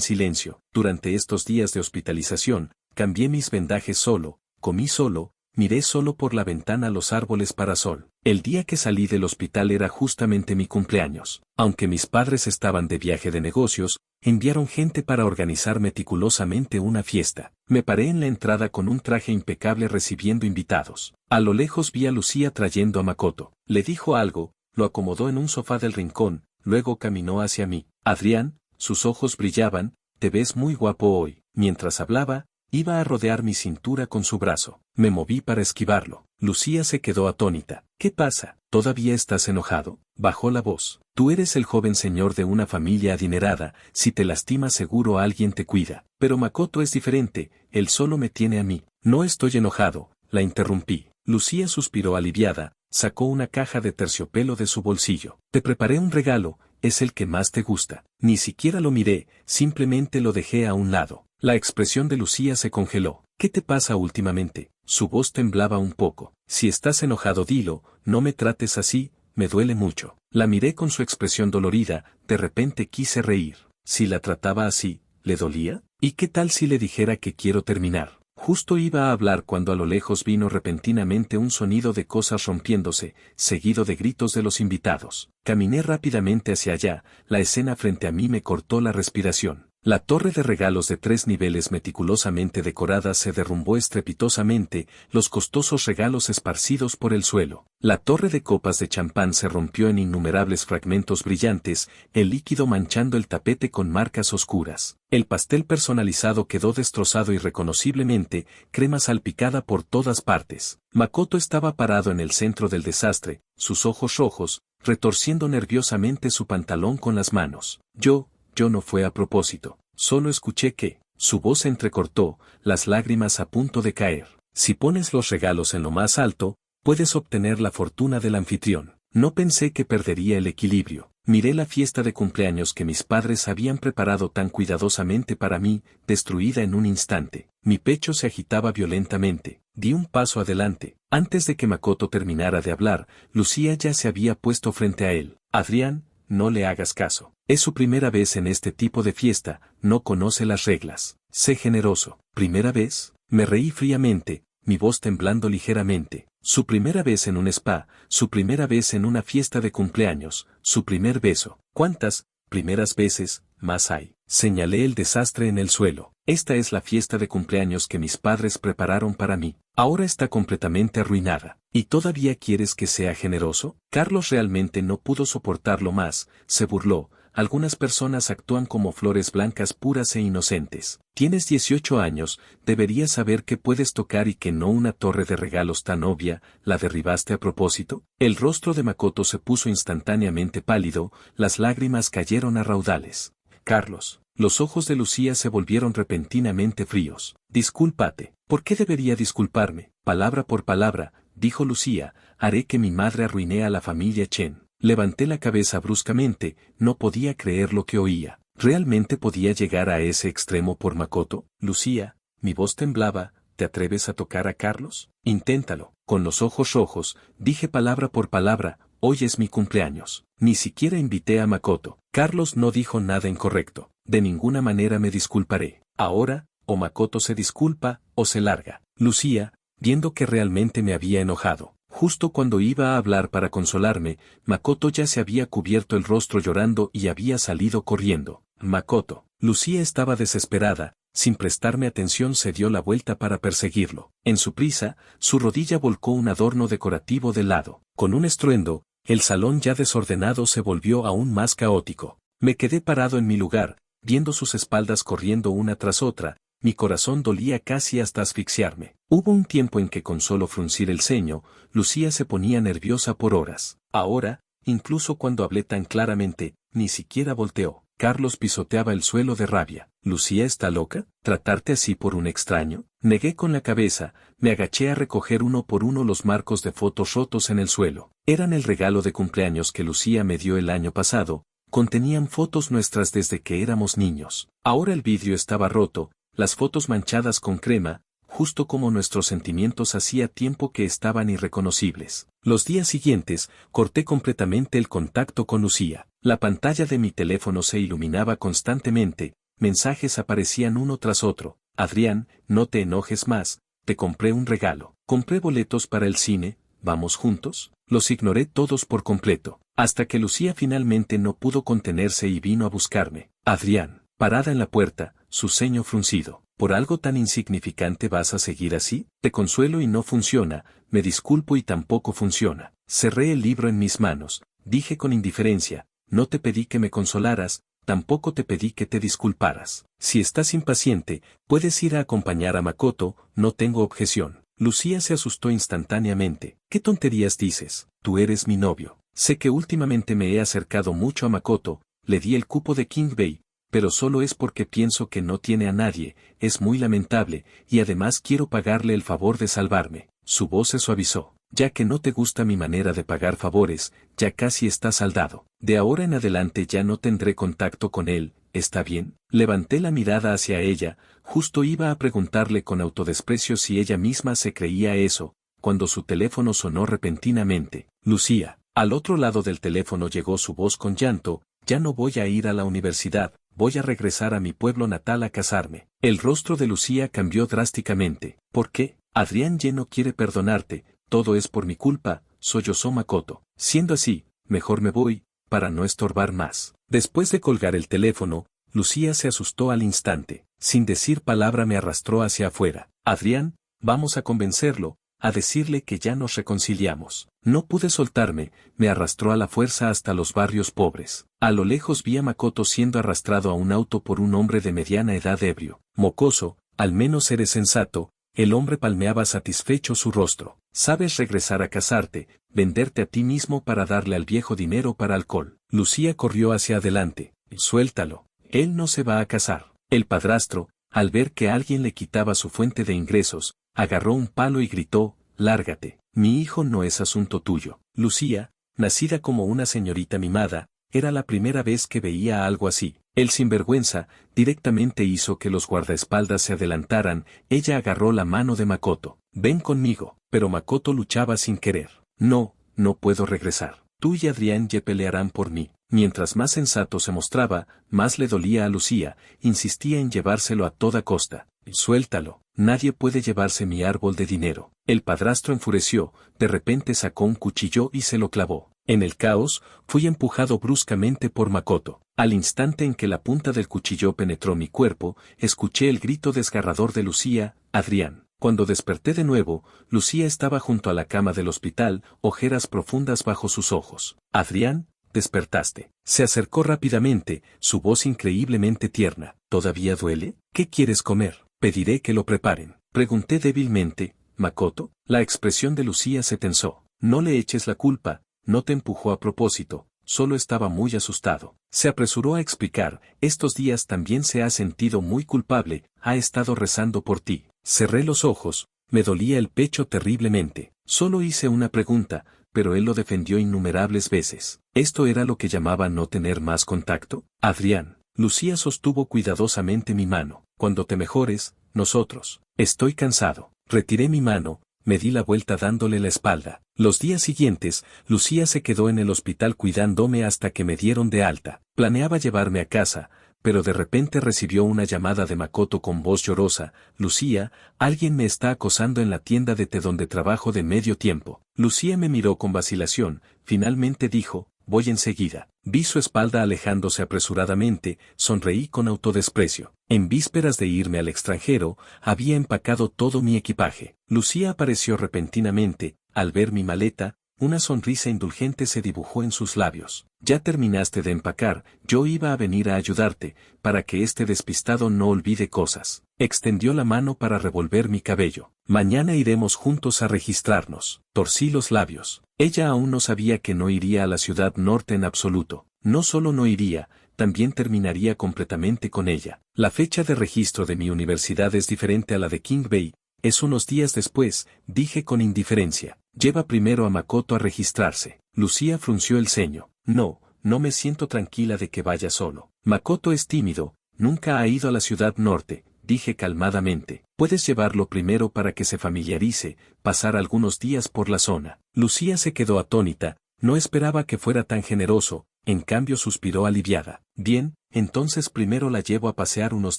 Speaker 1: silencio. Durante estos días de hospitalización, cambié mis vendajes solo, comí solo, miré solo por la ventana los árboles para sol. El día que salí del hospital era justamente mi cumpleaños. Aunque mis padres estaban de viaje de negocios, enviaron gente para organizar meticulosamente una fiesta. Me paré en la entrada con un traje impecable recibiendo invitados. A lo lejos vi a Lucía trayendo a Makoto. Le dijo algo, lo acomodó en un sofá del rincón, luego caminó hacia mí. Adrián, sus ojos brillaban, te ves muy guapo hoy. Mientras hablaba, iba a rodear mi cintura con su brazo. Me moví para esquivarlo. Lucía se quedó atónita. ¿Qué pasa? ¿Todavía estás enojado? Bajó la voz. Tú eres el joven señor de una familia adinerada, si te lastimas seguro alguien te cuida. Pero Makoto es diferente, él solo me tiene a mí. No estoy enojado, la interrumpí. Lucía suspiró aliviada, sacó una caja de terciopelo de su bolsillo. Te preparé un regalo, es el que más te gusta. Ni siquiera lo miré, simplemente lo dejé a un lado. La expresión de Lucía se congeló. ¿Qué te pasa últimamente? Su voz temblaba un poco. Si estás enojado dilo, no me trates así, me duele mucho. La miré con su expresión dolorida, de repente quise reír. Si la trataba así, ¿le dolía? ¿Y qué tal si le dijera que quiero terminar? Justo iba a hablar cuando a lo lejos vino repentinamente un sonido de cosas rompiéndose, seguido de gritos de los invitados. Caminé rápidamente hacia allá, la escena frente a mí me cortó la respiración. La torre de regalos de 3 niveles meticulosamente decorada se derrumbó estrepitosamente, los costosos regalos esparcidos por el suelo. La torre de copas de champán se rompió en innumerables fragmentos brillantes, el líquido manchando el tapete con marcas oscuras. El pastel personalizado quedó destrozado irreconociblemente, crema salpicada por todas partes. Makoto estaba parado en el centro del desastre, sus ojos rojos, retorciendo nerviosamente su pantalón con las manos. Yo no fue a propósito, solo escuché que, su voz se entrecortó, las lágrimas a punto de caer. Si pones los regalos en lo más alto, puedes obtener la fortuna del anfitrión. No pensé que perdería el equilibrio. Miré la fiesta de cumpleaños que mis padres habían preparado tan cuidadosamente para mí, destruida en un instante. Mi pecho se agitaba violentamente. Di un paso adelante. Antes de que Makoto terminara de hablar, Lucía ya se había puesto frente a él. Adrián, no le hagas caso. Es su primera vez en este tipo de fiesta, no conoce las reglas. Sé generoso. ¿Primera vez? Me reí fríamente, mi voz temblando ligeramente. Su primera vez en un spa, su primera vez en una fiesta de cumpleaños, su primer beso. ¿Cuántas primeras veces más hay? Señalé el desastre en el suelo. Esta es la fiesta de cumpleaños que mis padres prepararon para mí. Ahora está completamente arruinada. ¿Y todavía quieres que sea generoso? Carlos realmente no pudo soportarlo más, se burló. Algunas personas actúan como flores blancas puras e inocentes. Tienes 18 años, deberías saber que puedes tocar y que no una torre de regalos tan obvia, ¿la derribaste a propósito? El rostro de Makoto se puso instantáneamente pálido, las lágrimas cayeron a raudales. Carlos, los ojos de Lucía se volvieron repentinamente fríos. Discúlpate. ¿Por qué debería disculparme? Palabra por palabra, dijo Lucía, haré que mi madre arruine a la familia Chen. Levanté la cabeza bruscamente, no podía creer lo que oía. ¿Realmente podía llegar a ese extremo por Makoto? Lucía, mi voz temblaba, ¿te atreves a tocar a Carlos? Inténtalo. Con los ojos rojos, dije palabra por palabra, hoy es mi cumpleaños. Ni siquiera invité a Makoto. Carlos no dijo nada incorrecto. De ninguna manera me disculparé. Ahora, o Makoto se disculpa, o se larga. Lucía, viendo que realmente me había enojado. Justo cuando iba a hablar para consolarme, Makoto ya se había cubierto el rostro llorando y había salido corriendo. Makoto. Lucía estaba desesperada, sin prestarme atención se dio la vuelta para perseguirlo. En su prisa, su rodilla volcó un adorno decorativo de lado. Con un estruendo, el salón ya desordenado se volvió aún más caótico. Me quedé parado en mi lugar, viendo sus espaldas corriendo una tras otra. Mi corazón dolía casi hasta asfixiarme. Hubo un tiempo en que con solo fruncir el ceño, Lucía se ponía nerviosa por horas. Ahora, incluso cuando hablé tan claramente, ni siquiera volteó. Carlos pisoteaba el suelo de rabia. ¿Lucía está loca? ¿Tratarte así por un extraño? Negué con la cabeza, me agaché a recoger uno por uno los marcos de fotos rotos en el suelo. Eran el regalo de cumpleaños que Lucía me dio el año pasado, contenían fotos nuestras desde que éramos niños. Ahora el vidrio estaba roto, las fotos manchadas con crema, justo como nuestros sentimientos hacía tiempo que estaban irreconocibles. Los días siguientes, corté completamente el contacto con Lucía. La pantalla de mi teléfono se iluminaba constantemente, mensajes aparecían uno tras otro. Adrián, no te enojes más, te compré un regalo. Compré boletos para el cine, ¿vamos juntos? Los ignoré todos por completo, hasta que Lucía finalmente no pudo contenerse y vino a buscarme. Adrián, parada en la puerta, su ceño fruncido. ¿Por algo tan insignificante vas a seguir así? Te consuelo y no funciona, me disculpo y tampoco funciona. Cerré el libro en mis manos, dije con indiferencia, no te pedí que me consolaras, tampoco te pedí que te disculparas. Si estás impaciente, puedes ir a acompañar a Makoto, no tengo objeción. Lucía se asustó instantáneamente. ¿Qué tonterías dices? Tú eres mi novio. Sé que últimamente me he acercado mucho a Makoto, le di el cupo de Kingbei, pero solo es porque pienso que no tiene a nadie, es muy lamentable, y además quiero pagarle el favor de salvarme. Su voz se suavizó. Ya que no te gusta mi manera de pagar favores, ya casi está saldado. De ahora en adelante ya no tendré contacto con él, ¿está bien? Levanté la mirada hacia ella, justo iba a preguntarle con autodesprecio si ella misma se creía eso, cuando su teléfono sonó repentinamente. Lucía. Al otro lado del teléfono llegó su voz con llanto, ya no voy a ir a la universidad, voy a regresar a mi pueblo natal a casarme. El rostro de Lucía cambió drásticamente. ¿Por qué? Adrián ya no quiere perdonarte, todo es por mi culpa, sollozó Makoto. Siendo así, mejor me voy, para no estorbar más. Después de colgar el teléfono, Lucía se asustó al instante. Sin decir palabra me arrastró hacia afuera. Adrián, vamos a convencerlo, a decirle que ya nos reconciliamos. No pude soltarme, me arrastró a la fuerza hasta los barrios pobres. A lo lejos vi a Makoto siendo arrastrado a un auto por un hombre de mediana edad ebrio. Mocoso, al menos eres sensato. El hombre palmeaba satisfecho su rostro. Sabes regresar a casarte, venderte a ti mismo para darle al viejo dinero para alcohol. Lucía corrió hacia adelante. Suéltalo. Él no se va a casar. El padrastro, al ver que alguien le quitaba su fuente de ingresos, agarró un palo y gritó, lárgate. Mi hijo no es asunto tuyo. Lucía, nacida como una señorita mimada, era la primera vez que veía algo así. El sinvergüenza, directamente hizo que los guardaespaldas se adelantaran, ella agarró la mano de Makoto. Ven conmigo, pero Makoto luchaba sin querer. No, no puedo regresar. Tú y Adrián ya pelearán por mí. Mientras más sensato se mostraba, más le dolía a Lucía, insistía en llevárselo a toda costa. Suéltalo, nadie puede llevarse mi árbol de dinero. El padrastro enfureció, de repente sacó un cuchillo y se lo clavó. En el caos, fui empujado bruscamente por Makoto. Al instante en que la punta del cuchillo penetró mi cuerpo, escuché el grito desgarrador de Lucía, Adrián. Cuando desperté de nuevo, Lucía estaba junto a la cama del hospital, ojeras profundas bajo sus ojos. Adrián, despertaste. Se acercó rápidamente, su voz increíblemente tierna. ¿Todavía duele? ¿Qué quieres comer? Pediré que lo preparen. Pregunté débilmente, ¿Makoto? La expresión de Lucía se tensó. No le eches la culpa, no te empujó a propósito, solo estaba muy asustado. Se apresuró a explicar, estos días también se ha sentido muy culpable, ha estado rezando por ti. Cerré los ojos, me dolía el pecho terriblemente. Solo hice una pregunta, pero él lo defendió innumerables veces. ¿Esto era lo que llamaba no tener más contacto? Adrián. Lucía sostuvo cuidadosamente mi mano. Cuando te mejores, nosotros. Estoy cansado. Retiré mi mano, me di la vuelta dándole la espalda. Los días siguientes, Lucía se quedó en el hospital cuidándome hasta que me dieron de alta. Planeaba llevarme a casa, pero de repente recibió una llamada de Makoto con voz llorosa. Lucía, alguien me está acosando en la tienda de té donde trabajo de medio tiempo. Lucía me miró con vacilación, finalmente dijo, voy enseguida. Vi su espalda alejándose apresuradamente, sonreí con autodesprecio. En vísperas de irme al extranjero, había empacado todo mi equipaje. Lucía apareció repentinamente, al ver mi maleta, una sonrisa indulgente se dibujó en sus labios. Ya terminaste de empacar, yo iba a venir a ayudarte, para que este despistado no olvide cosas. Extendió la mano para revolver mi cabello. Mañana iremos juntos a registrarnos. Torcí los labios. Ella aún no sabía que no iría a la ciudad norte en absoluto. No solo no iría, también terminaría completamente con ella. La fecha de registro de mi universidad es diferente a la de King Bay, es unos días después, dije con indiferencia. Lleva primero a Makoto a registrarse. Lucía frunció el ceño. No me siento tranquila de que vaya solo. Makoto es tímido, nunca ha ido a la ciudad norte, dije calmadamente. Puedes llevarlo primero para que se familiarice, pasar algunos días por la zona. Lucía se quedó atónita, no esperaba que fuera tan generoso, en cambio suspiró aliviada. Bien, entonces primero la llevo a pasear unos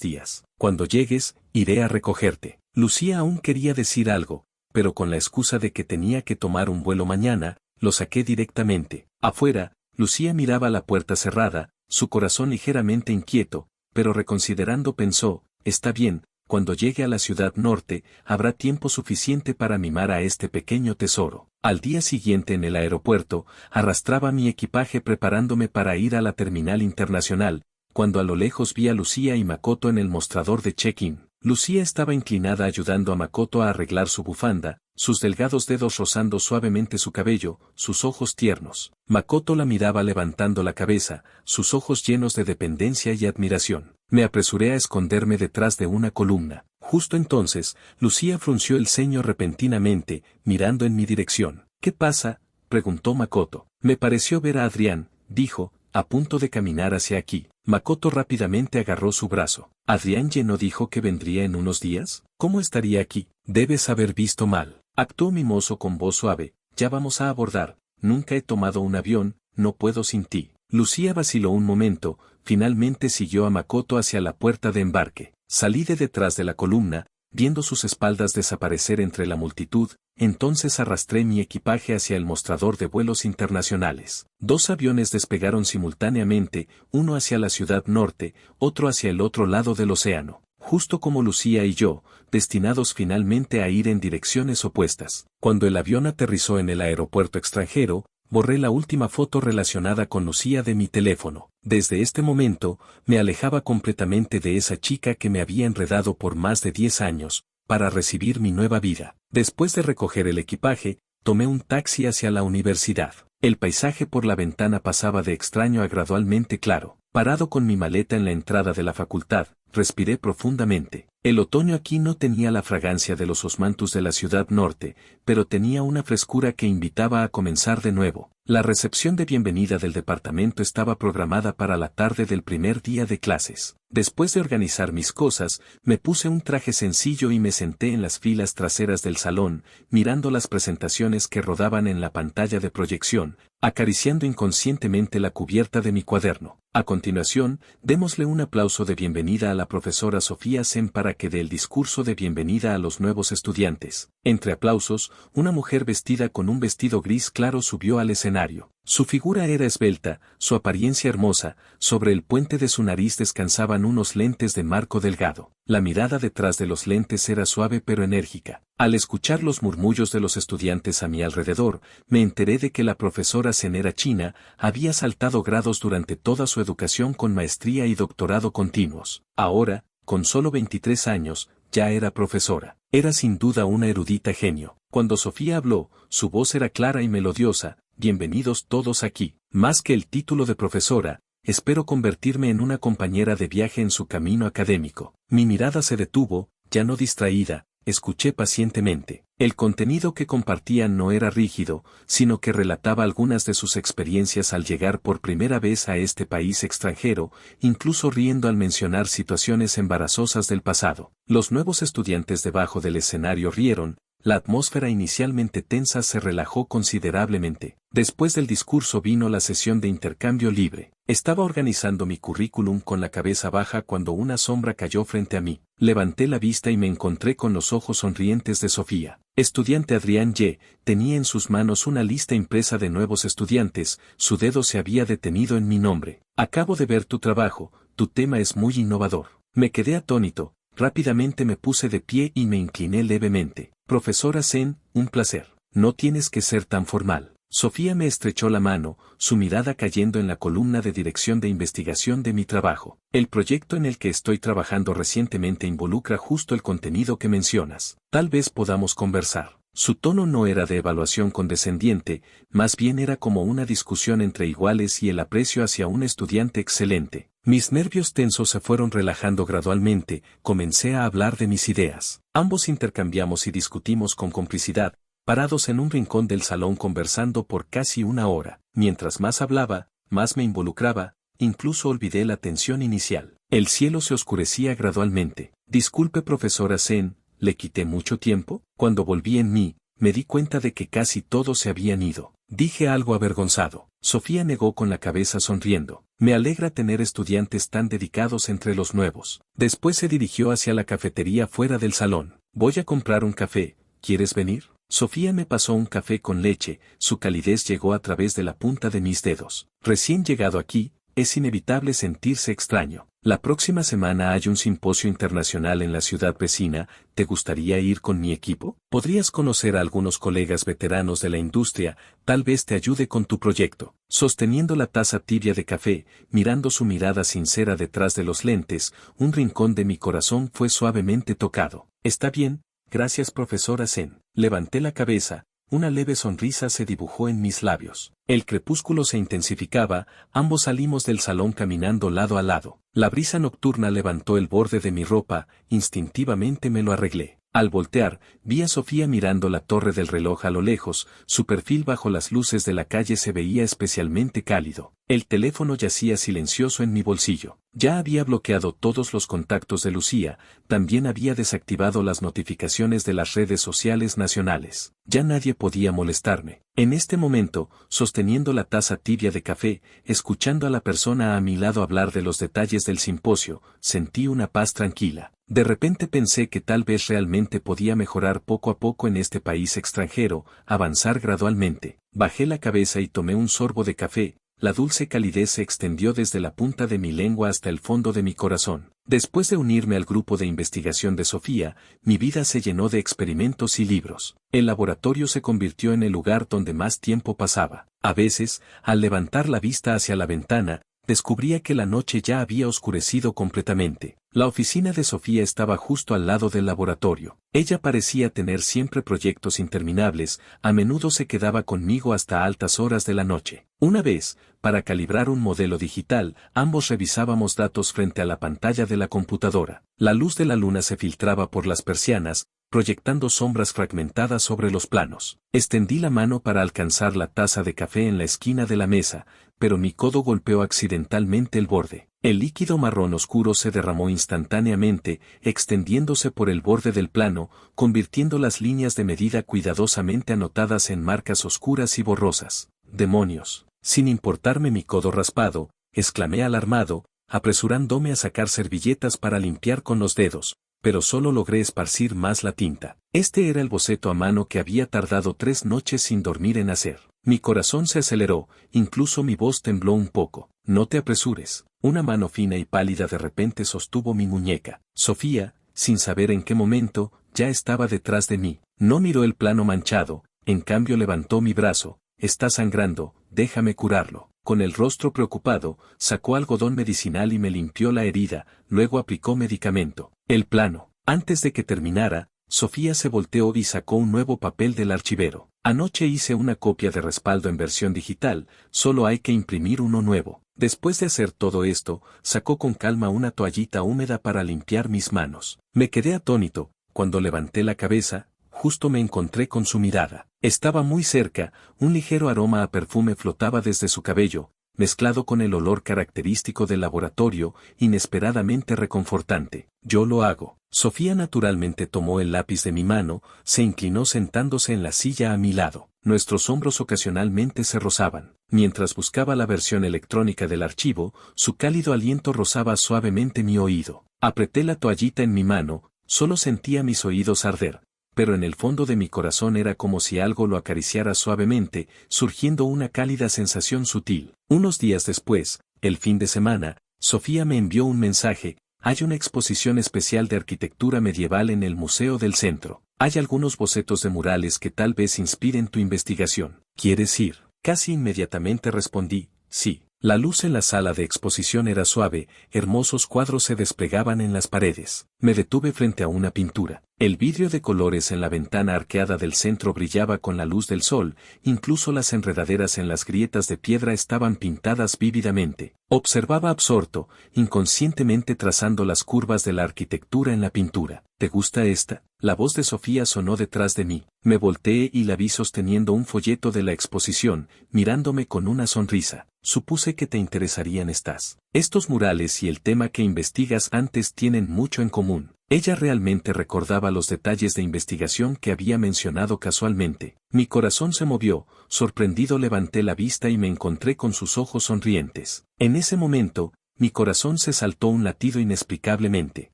Speaker 1: días. Cuando llegues, iré a recogerte. Lucía aún quería decir algo, pero con la excusa de que tenía que tomar un vuelo mañana, lo saqué directamente. Afuera, Lucía miraba la puerta cerrada, su corazón ligeramente inquieto, pero reconsiderando pensó, está bien, cuando llegue a la ciudad norte, habrá tiempo suficiente para mimar a este pequeño tesoro. Al día siguiente en el aeropuerto, arrastraba mi equipaje preparándome para ir a la terminal internacional, cuando a lo lejos vi a Lucía y Makoto en el mostrador de check-in. Lucía estaba inclinada ayudando a Makoto a arreglar su bufanda, sus delgados dedos rozando suavemente su cabello, sus ojos tiernos. Makoto la miraba levantando la cabeza, sus ojos llenos de dependencia y admiración. Me apresuré a esconderme detrás de una columna. Justo entonces, Lucía frunció el ceño repentinamente, mirando en mi dirección. ¿Qué pasa?, preguntó Makoto. Me pareció ver a Adrián, dijo, a punto de caminar hacia aquí. Makoto rápidamente agarró su brazo. ¿Adrián no dijo que vendría en unos días? ¿Cómo estaría aquí? Debes haber visto mal. Actuó mimoso con voz suave. Ya vamos a abordar. Nunca he tomado un avión, no puedo sin ti. Lucía vaciló un momento, finalmente siguió a Makoto hacia la puerta de embarque. Salí de detrás de la columna, viendo sus espaldas desaparecer entre la multitud, entonces arrastré mi equipaje hacia el mostrador de vuelos internacionales. 2 aviones despegaron simultáneamente, uno hacia la ciudad norte, otro hacia el otro lado del océano, justo como Lucía y yo, destinados finalmente a ir en direcciones opuestas. Cuando el avión aterrizó en el aeropuerto extranjero, borré la última foto relacionada con Lucía de mi teléfono. Desde este momento, me alejaba completamente de esa chica que me había enredado por más de 10 años, para recibir mi nueva vida. Después de recoger el equipaje, tomé un taxi hacia la universidad. El paisaje por la ventana pasaba de extraño a gradualmente claro. Parado con mi maleta en la entrada de la facultad, respiré profundamente. El otoño aquí no tenía la fragancia de los osmanthus de la ciudad norte, pero tenía una frescura que invitaba a comenzar de nuevo. La recepción de bienvenida del departamento estaba programada para la tarde del primer día de clases. Después de organizar mis cosas, me puse un traje sencillo y me senté en las filas traseras del salón, mirando las presentaciones que rodaban en la pantalla de proyección, acariciando inconscientemente la cubierta de mi cuaderno. A continuación, démosle un aplauso de bienvenida a la profesora Sofía Sen para que dé el discurso de bienvenida a los nuevos estudiantes. Entre aplausos, una mujer vestida con un vestido gris claro subió al escenario. Su figura era esbelta, su apariencia hermosa, sobre el puente de su nariz descansaban unos lentes de marco delgado. La mirada detrás de los lentes era suave pero enérgica. Al escuchar los murmullos de los estudiantes a mi alrededor, me enteré de que la profesora Sen era china, había saltado grados durante toda su educación con maestría y doctorado continuos. Ahora, con solo 23 años, ya era profesora. Era sin duda una erudita genio. Cuando Sofía habló, su voz era clara y melodiosa. Bienvenidos todos aquí. Más que el título de profesora, espero convertirme en una compañera de viaje en su camino académico. Mi mirada se detuvo, ya no distraída, escuché pacientemente. El contenido que compartían no era rígido, sino que relataba algunas de sus experiencias al llegar por primera vez a este país extranjero, incluso riendo al mencionar situaciones embarazosas del pasado. Los nuevos estudiantes debajo del escenario rieron. La atmósfera inicialmente tensa se relajó considerablemente. Después del discurso vino la sesión de intercambio libre. Estaba organizando mi currículum con la cabeza baja cuando una sombra cayó frente a mí. Levanté la vista y me encontré con los ojos sonrientes de Sofía. Estudiante Adrián Y. tenía en sus manos una lista impresa de nuevos estudiantes, su dedo se había detenido en mi nombre. Acabo de ver tu trabajo, tu tema es muy innovador. Me quedé atónito. Rápidamente me puse de pie y me incliné levemente. Profesora Sen, un placer. No tienes que ser tan formal. Sofía me estrechó la mano, su mirada cayendo en la columna de dirección de investigación de mi trabajo. El proyecto en el que estoy trabajando recientemente involucra justo el contenido que mencionas. Tal vez podamos conversar. Su tono no era de evaluación condescendiente, más bien era como una discusión entre iguales y el aprecio hacia un estudiante excelente. Mis nervios tensos se fueron relajando gradualmente, comencé a hablar de mis ideas. Ambos intercambiamos y discutimos con complicidad, parados en un rincón del salón conversando por casi una hora. Mientras más hablaba, más me involucraba, incluso olvidé la tensión inicial. El cielo se oscurecía gradualmente. Disculpe, profesora Zen, ¿le quité mucho tiempo? Cuando volví en mí, me di cuenta de que casi todos se habían ido. Dije algo avergonzado. Sofía negó con la cabeza sonriendo. Me alegra tener estudiantes tan dedicados entre los nuevos. Después se dirigió hacia la cafetería fuera del salón. Voy a comprar un café, ¿quieres venir? Sofía me pasó un café con leche, su calidez llegó a través de la punta de mis dedos. Recién llegado aquí, es inevitable sentirse extraño. La próxima semana hay un simposio internacional en la ciudad vecina, ¿te gustaría ir con mi equipo? Podrías conocer a algunos colegas veteranos de la industria, tal vez te ayude con tu proyecto. Sosteniendo la taza tibia de café, mirando su mirada sincera detrás de los lentes, un rincón de mi corazón fue suavemente tocado. Está bien, gracias profesora Zen. Levanté la cabeza. Una leve sonrisa se dibujó en mis labios. El crepúsculo se intensificaba, ambos salimos del salón caminando lado a lado. La brisa nocturna levantó el borde de mi ropa, instintivamente me lo arreglé. Al voltear, vi a Sofía mirando la torre del reloj a lo lejos, su perfil bajo las luces de la calle se veía especialmente cálido. El teléfono yacía silencioso en mi bolsillo. Ya había bloqueado todos los contactos de Lucía, también había desactivado las notificaciones de las redes sociales nacionales. Ya nadie podía molestarme. En este momento, sosteniendo la taza tibia de café, escuchando a la persona a mi lado hablar de los detalles del simposio, sentí una paz tranquila. De repente pensé que tal vez realmente podía mejorar poco a poco en este país extranjero, avanzar gradualmente. Bajé la cabeza y tomé un sorbo de café. La dulce calidez se extendió desde la punta de mi lengua hasta el fondo de mi corazón. Después de unirme al grupo de investigación de Sofía, mi vida se llenó de experimentos y libros. El laboratorio se convirtió en el lugar donde más tiempo pasaba. A veces, al levantar la vista hacia la ventana, descubría que la noche ya había oscurecido completamente. La oficina de Sofía estaba justo al lado del laboratorio. Ella parecía tener siempre proyectos interminables, a menudo se quedaba conmigo hasta altas horas de la noche. Una vez, para calibrar un modelo digital, ambos revisábamos datos frente a la pantalla de la computadora. La luz de la luna se filtraba por las persianas, proyectando sombras fragmentadas sobre los planos. Extendí la mano para alcanzar la taza de café en la esquina de la mesa, pero mi codo golpeó accidentalmente el borde. El líquido marrón oscuro se derramó instantáneamente, extendiéndose por el borde del plano, convirtiendo las líneas de medida cuidadosamente anotadas en marcas oscuras y borrosas. ¡Demonios! Sin importarme mi codo raspado, exclamé alarmado, apresurándome a sacar servilletas para limpiar con los dedos, pero solo logré esparcir más la tinta. Este era el boceto a mano que había tardado 3 noches sin dormir en hacer. Mi corazón se aceleró, incluso mi voz tembló un poco. No te apresures. Una mano fina y pálida de repente sostuvo mi muñeca. Sofía, sin saber en qué momento, ya estaba detrás de mí. No miró el plano manchado, en cambio levantó mi brazo. Está sangrando, déjame curarlo. Con el rostro preocupado, sacó algodón medicinal y me limpió la herida, luego aplicó medicamento. El plano. Antes de que terminara, Sofía se volteó y sacó un nuevo papel del archivero. Anoche hice una copia de respaldo en versión digital, solo hay que imprimir uno nuevo. Después de hacer todo esto, sacó con calma una toallita húmeda para limpiar mis manos. Me quedé atónito, cuando levanté la cabeza, justo me encontré con su mirada. Estaba muy cerca, un ligero aroma a perfume flotaba desde su cabello, mezclado con el olor característico del laboratorio, inesperadamente reconfortante. Yo lo hago. Sofía naturalmente tomó el lápiz de mi mano, se inclinó sentándose en la silla a mi lado. Nuestros hombros ocasionalmente se rozaban. Mientras buscaba la versión electrónica del archivo, su cálido aliento rozaba suavemente mi oído. Apreté la toallita en mi mano, solo sentía mis oídos arder, pero en el fondo de mi corazón era como si algo lo acariciara suavemente, surgiendo una cálida sensación sutil. Unos días después, el fin de semana, Sofía me envió un mensaje. Hay una exposición especial de arquitectura medieval en el Museo del Centro. Hay algunos bocetos de murales que tal vez inspiren tu investigación. ¿Quieres ir? Casi inmediatamente respondí, sí. La luz en la sala de exposición era suave, hermosos cuadros se desplegaban en las paredes. Me detuve frente a una pintura. El vidrio de colores en la ventana arqueada del centro brillaba con la luz del sol, incluso las enredaderas en las grietas de piedra estaban pintadas vívidamente. Observaba absorto, inconscientemente trazando las curvas de la arquitectura en la pintura. ¿Te gusta esta? La voz de Sofía sonó detrás de mí. Me volteé y la vi sosteniendo un folleto de la exposición, mirándome con una sonrisa. Supuse que te interesarían estas. Estos murales y el tema que investigas antes tienen mucho en común. Ella realmente recordaba los detalles de investigación que había mencionado casualmente. Mi corazón se movió, sorprendido levanté la vista y me encontré con sus ojos sonrientes. En ese momento, mi corazón se saltó un latido inexplicablemente.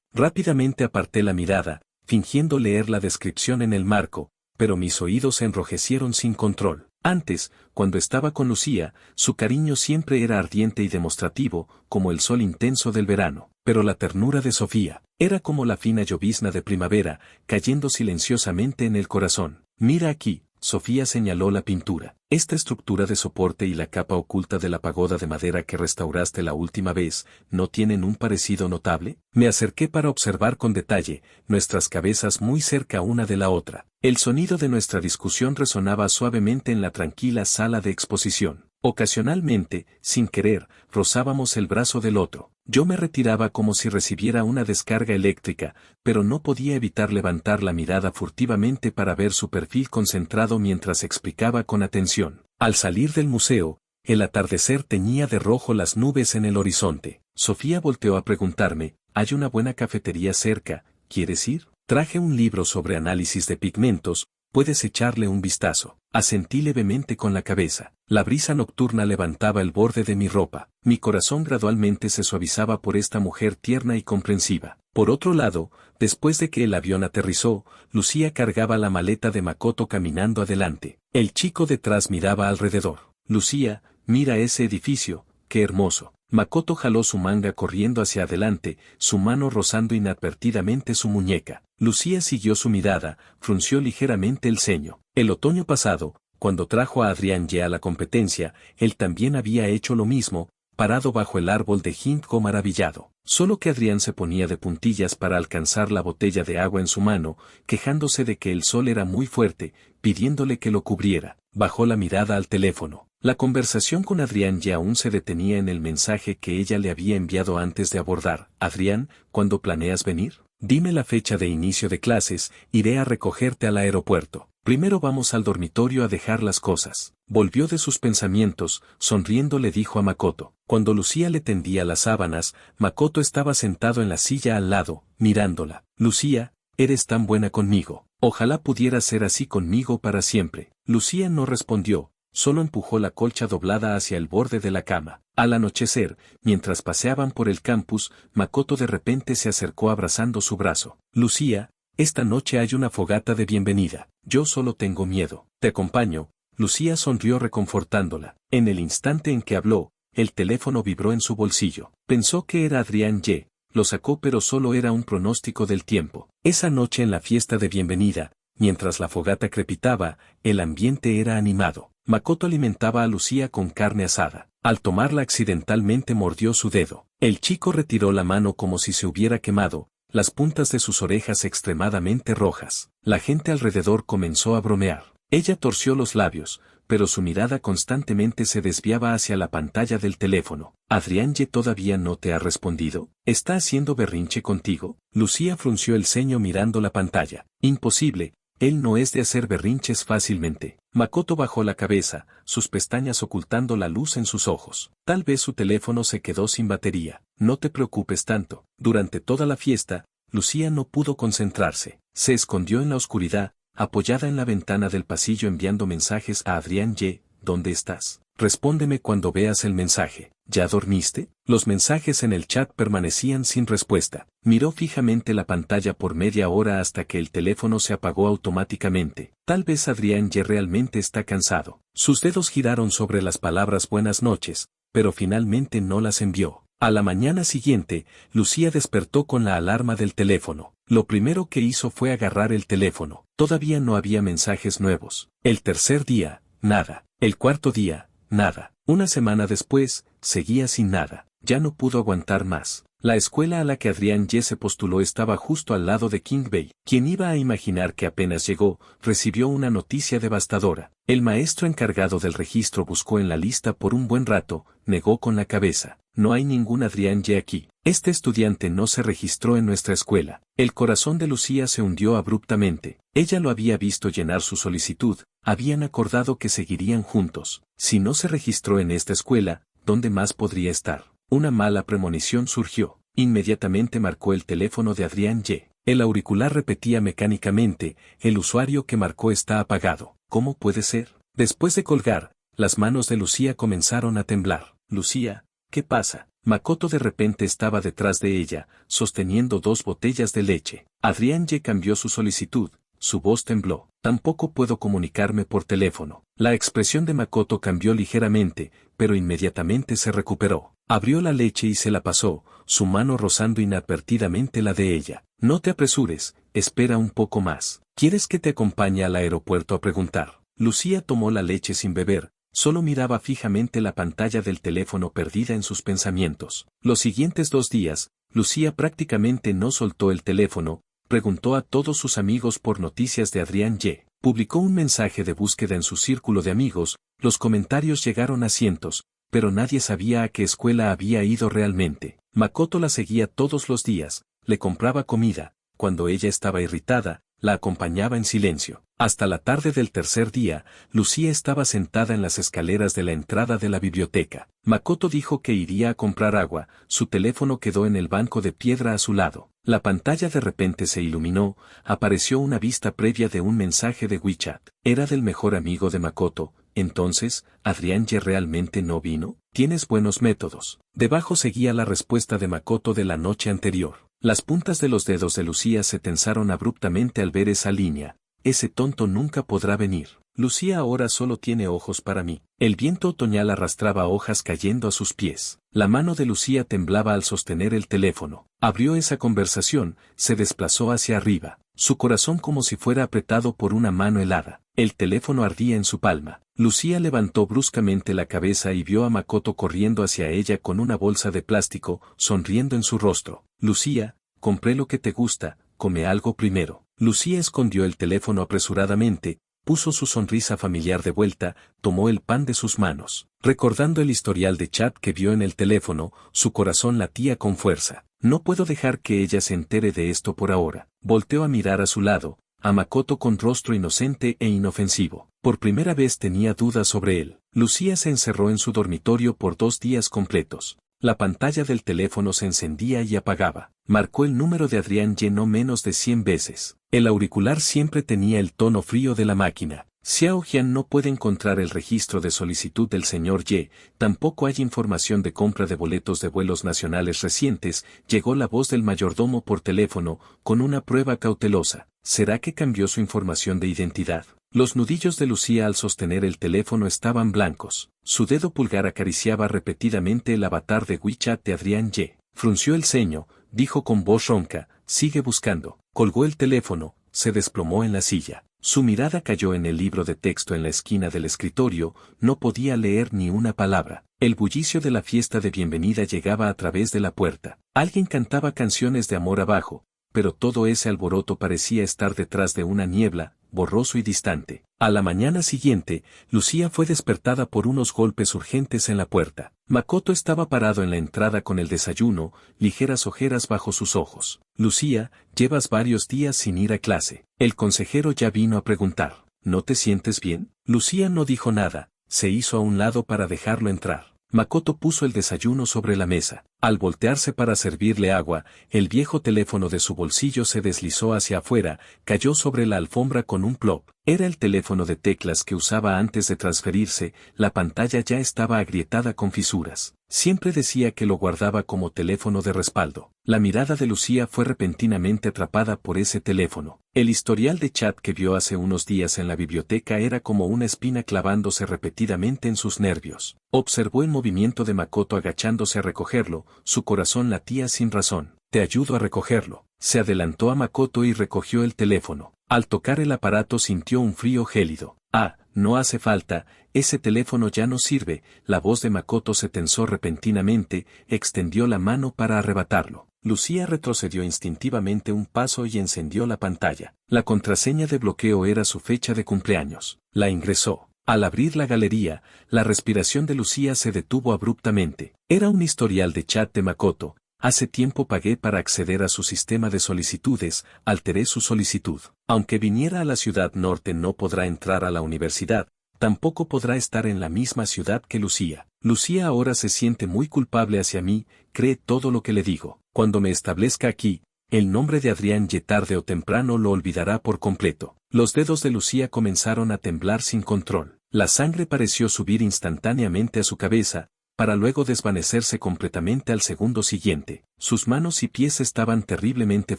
Speaker 1: Rápidamente aparté la mirada, fingiendo leer la descripción en el marco, pero mis oídos se enrojecieron sin control. Antes, cuando estaba con Lucía, su cariño siempre era ardiente y demostrativo, como el sol intenso del verano, pero la ternura de Sofía era como la fina llovizna de primavera, cayendo silenciosamente en el corazón. Mira aquí, Sofía señaló la pintura. Esta estructura de soporte y la capa oculta de la pagoda de madera que restauraste la última vez, ¿no tienen un parecido notable? Me acerqué para observar con detalle, nuestras cabezas muy cerca una de la otra. El sonido de nuestra discusión resonaba suavemente en la tranquila sala de exposición. Ocasionalmente, sin querer, rozábamos el brazo del otro. Yo me retiraba como si recibiera una descarga eléctrica, pero no podía evitar levantar la mirada furtivamente para ver su perfil concentrado mientras explicaba con atención. Al salir del museo, el atardecer teñía de rojo las nubes en el horizonte. Sofía volteó a preguntarme, ¿hay una buena cafetería cerca? ¿Quieres ir? Traje un libro sobre análisis de pigmentos, puedes echarle un vistazo. Asentí levemente con la cabeza. La brisa nocturna levantaba el borde de mi ropa. Mi corazón gradualmente se suavizaba por esta mujer tierna y comprensiva. Por otro lado, después de que el avión aterrizó, Lucía cargaba la maleta de Makoto caminando adelante. El chico detrás miraba alrededor. Lucía, mira ese edificio, qué hermoso. Makoto jaló su manga corriendo hacia adelante, su mano rozando inadvertidamente su muñeca. Lucía siguió su mirada, frunció ligeramente el ceño. El otoño pasado, cuando trajo a Adrián Ye a la competencia, él también había hecho lo mismo, parado bajo el árbol de ginkgo maravillado. Solo que Adrián se ponía de puntillas para alcanzar la botella de agua en su mano, quejándose de que el sol era muy fuerte, pidiéndole que lo cubriera. Bajó la mirada al teléfono. La conversación con Adrián Ye aún se detenía en el mensaje que ella le había enviado antes de abordar. Adrián, ¿cuándo planeas venir? Dime la fecha de inicio de clases, iré a recogerte al aeropuerto. Primero vamos al dormitorio a dejar las cosas. Volvió de sus pensamientos, sonriendo le dijo a Makoto. Cuando Lucía le tendía las sábanas, Makoto estaba sentado en la silla al lado, mirándola. Lucía, eres tan buena conmigo. Ojalá pudieras ser así conmigo para siempre. Lucía no respondió, solo empujó la colcha doblada hacia el borde de la cama. Al anochecer, mientras paseaban por el campus, Makoto de repente se acercó abrazando su brazo. Lucía, esta noche hay una fogata de bienvenida. Yo solo tengo miedo. ¿Te acompaño? Lucía sonrió reconfortándola. En el instante en que habló, el teléfono vibró en su bolsillo. Pensó que era Adrián Ye, lo sacó pero solo era un pronóstico del tiempo. Esa noche en la fiesta de bienvenida, mientras la fogata crepitaba, el ambiente era animado. Makoto alimentaba a Lucía con carne asada. Al tomarla accidentalmente mordió su dedo. El chico retiró la mano como si se hubiera quemado, las puntas de sus orejas extremadamente rojas. La gente alrededor comenzó a bromear. Ella torció los labios, pero su mirada constantemente se desviaba hacia la pantalla del teléfono. ¿Adrián Ye todavía no te ha respondido? ¿Está haciendo berrinche contigo? Lucía frunció el ceño mirando la pantalla. Imposible, él no es de hacer berrinches fácilmente. Makoto bajó la cabeza, sus pestañas ocultando la luz en sus ojos. Tal vez su teléfono se quedó sin batería. No te preocupes tanto. Durante toda la fiesta, Lucía no pudo concentrarse. Se escondió en la oscuridad, apoyada en la ventana del pasillo enviando mensajes a Adrián Ye. ¿Dónde estás? Respóndeme cuando veas el mensaje. ¿Ya dormiste? Los mensajes en el chat permanecían sin respuesta. Miró fijamente la pantalla por media hora hasta que el teléfono se apagó automáticamente. Tal vez Adrián Ye realmente está cansado. Sus dedos giraron sobre las palabras buenas noches, pero finalmente no las envió. A la mañana siguiente, Lucía despertó con la alarma del teléfono. Lo primero que hizo fue agarrar el teléfono. Todavía no había mensajes nuevos. El tercer día, nada. El cuarto día, nada. Una semana después, seguía sin nada. Ya no pudo aguantar más. La escuela a la que Adrián Ye se postuló estaba justo al lado de King Bay. Quien iba a imaginar que apenas llegó, recibió una noticia devastadora. El maestro encargado del registro buscó en la lista por un buen rato, negó con la cabeza. No hay ningún Adrián Ye aquí. Este estudiante no se registró en nuestra escuela. El corazón de Lucía se hundió abruptamente. Ella lo había visto llenar su solicitud, habían acordado que seguirían juntos. Si no se registró en esta escuela, ¿dónde más podría estar? Una mala premonición surgió. Inmediatamente marcó el teléfono de Adrián Ye. El auricular repetía mecánicamente, el usuario que marcó está apagado. ¿Cómo puede ser? Después de colgar, las manos de Lucía comenzaron a temblar. Lucía, ¿qué pasa? Makoto de repente estaba detrás de ella, sosteniendo 2 botellas de leche. Adrián Ye cambió su solicitud, su voz tembló. Tampoco puedo comunicarme por teléfono. La expresión de Makoto cambió ligeramente, pero inmediatamente se recuperó. Abrió la leche y se la pasó, su mano rozando inadvertidamente la de ella. No te apresures, espera un poco más. ¿Quieres que te acompañe al aeropuerto a preguntar? Lucía tomó la leche sin beber, solo miraba fijamente la pantalla del teléfono perdida en sus pensamientos. Los siguientes 2 días, Lucía prácticamente no soltó el teléfono, preguntó a todos sus amigos por noticias de Adrián Ye, publicó un mensaje de búsqueda en su círculo de amigos, los comentarios llegaron a cientos, pero nadie sabía a qué escuela había ido realmente. Makoto la seguía todos los días, le compraba comida, cuando ella estaba irritada, la acompañaba en silencio. Hasta la tarde del tercer día, Lucía estaba sentada en las escaleras de la entrada de la biblioteca. Makoto dijo que iría a comprar agua, su teléfono quedó en el banco de piedra a su lado. La pantalla de repente se iluminó, apareció una vista previa de un mensaje de WeChat. Era del mejor amigo de Makoto. Entonces, ¿Adrián Ye realmente no vino? Tienes buenos métodos. Debajo seguía la respuesta de Makoto de la noche anterior. Las puntas de los dedos de Lucía se tensaron abruptamente al ver esa línea. Ese tonto nunca podrá venir. Lucía ahora solo tiene ojos para mí. El viento otoñal arrastraba hojas cayendo a sus pies. La mano de Lucía temblaba al sostener el teléfono. Abrió esa conversación, se desplazó hacia arriba. Su corazón como si fuera apretado por una mano helada. El teléfono ardía en su palma. Lucía levantó bruscamente la cabeza y vio a Makoto corriendo hacia ella con una bolsa de plástico, sonriendo en su rostro. Lucía, compré lo que te gusta, come algo primero. Lucía escondió el teléfono apresuradamente, puso su sonrisa familiar de vuelta, tomó el pan de sus manos. Recordando el historial de chat que vio en el teléfono, su corazón latía con fuerza. No puedo dejar que ella se entere de esto por ahora. Volteó a mirar a su lado, a Makoto con rostro inocente e inofensivo. Por primera vez tenía dudas sobre él. Lucía se encerró en su dormitorio por 2 días completos. La pantalla del teléfono se encendía y apagaba. Marcó el número de Adrián Ye no menos de 100 veces. El auricular siempre tenía el tono frío de la máquina. Xiao Jian no puede encontrar el registro de solicitud del señor Ye, tampoco hay información de compra de boletos de vuelos nacionales recientes. Llegó la voz del mayordomo por teléfono, con una prueba cautelosa. ¿Será que cambió su información de identidad? Los nudillos de Lucía al sostener el teléfono estaban blancos. Su dedo pulgar acariciaba repetidamente el avatar de WeChat de Adrián Ye. Frunció el ceño, dijo con voz ronca, sigue buscando. Colgó el teléfono, se desplomó en la silla. Su mirada cayó en el libro de texto en la esquina del escritorio, no podía leer ni una palabra. El bullicio de la fiesta de bienvenida llegaba a través de la puerta. Alguien cantaba canciones de amor abajo, pero todo ese alboroto parecía estar detrás de una niebla, borroso y distante. A la mañana siguiente, Lucía fue despertada por unos golpes urgentes en la puerta. Makoto estaba parado en la entrada con el desayuno, ligeras ojeras bajo sus ojos. Lucía, llevas varios días sin ir a clase. El consejero ya vino a preguntar. ¿No te sientes bien? Lucía no dijo nada, se hizo a un lado para dejarlo entrar. Makoto puso el desayuno sobre la mesa. Al voltearse para servirle agua, el viejo teléfono de su bolsillo se deslizó hacia afuera, cayó sobre la alfombra con un plop. Era el teléfono de teclas que usaba antes de transferirse, la pantalla ya estaba agrietada con fisuras. Siempre decía que lo guardaba como teléfono de respaldo. La mirada de Lucía fue repentinamente atrapada por ese teléfono. El historial de chat que vio hace unos días en la biblioteca era como una espina clavándose repetidamente en sus nervios. Observó el movimiento de Makoto agachándose a recogerlo, su corazón latía sin razón. Te ayudo a recogerlo. Se adelantó a Makoto y recogió el teléfono. Al tocar el aparato sintió un frío gélido. Ah, no hace falta, ese teléfono ya no sirve. La voz de Makoto se tensó repentinamente, extendió la mano para arrebatarlo. Lucía retrocedió instintivamente un paso y encendió la pantalla. La contraseña de bloqueo era su fecha de cumpleaños. La ingresó. Al abrir la galería, la respiración de Lucía se detuvo abruptamente. Era un historial de chat de Makoto. Hace tiempo pagué para acceder a su sistema de solicitudes, alteré su solicitud. Aunque viniera a la ciudad norte no podrá entrar a la universidad, tampoco podrá estar en la misma ciudad que Lucía. Lucía ahora se siente muy culpable hacia mí, cree todo lo que le digo. Cuando me establezca aquí, el nombre de Adrián Ye tarde o temprano lo olvidará por completo. Los dedos de Lucía comenzaron a temblar sin control. La sangre pareció subir instantáneamente a su cabeza, para luego desvanecerse completamente al segundo siguiente. Sus manos y pies estaban terriblemente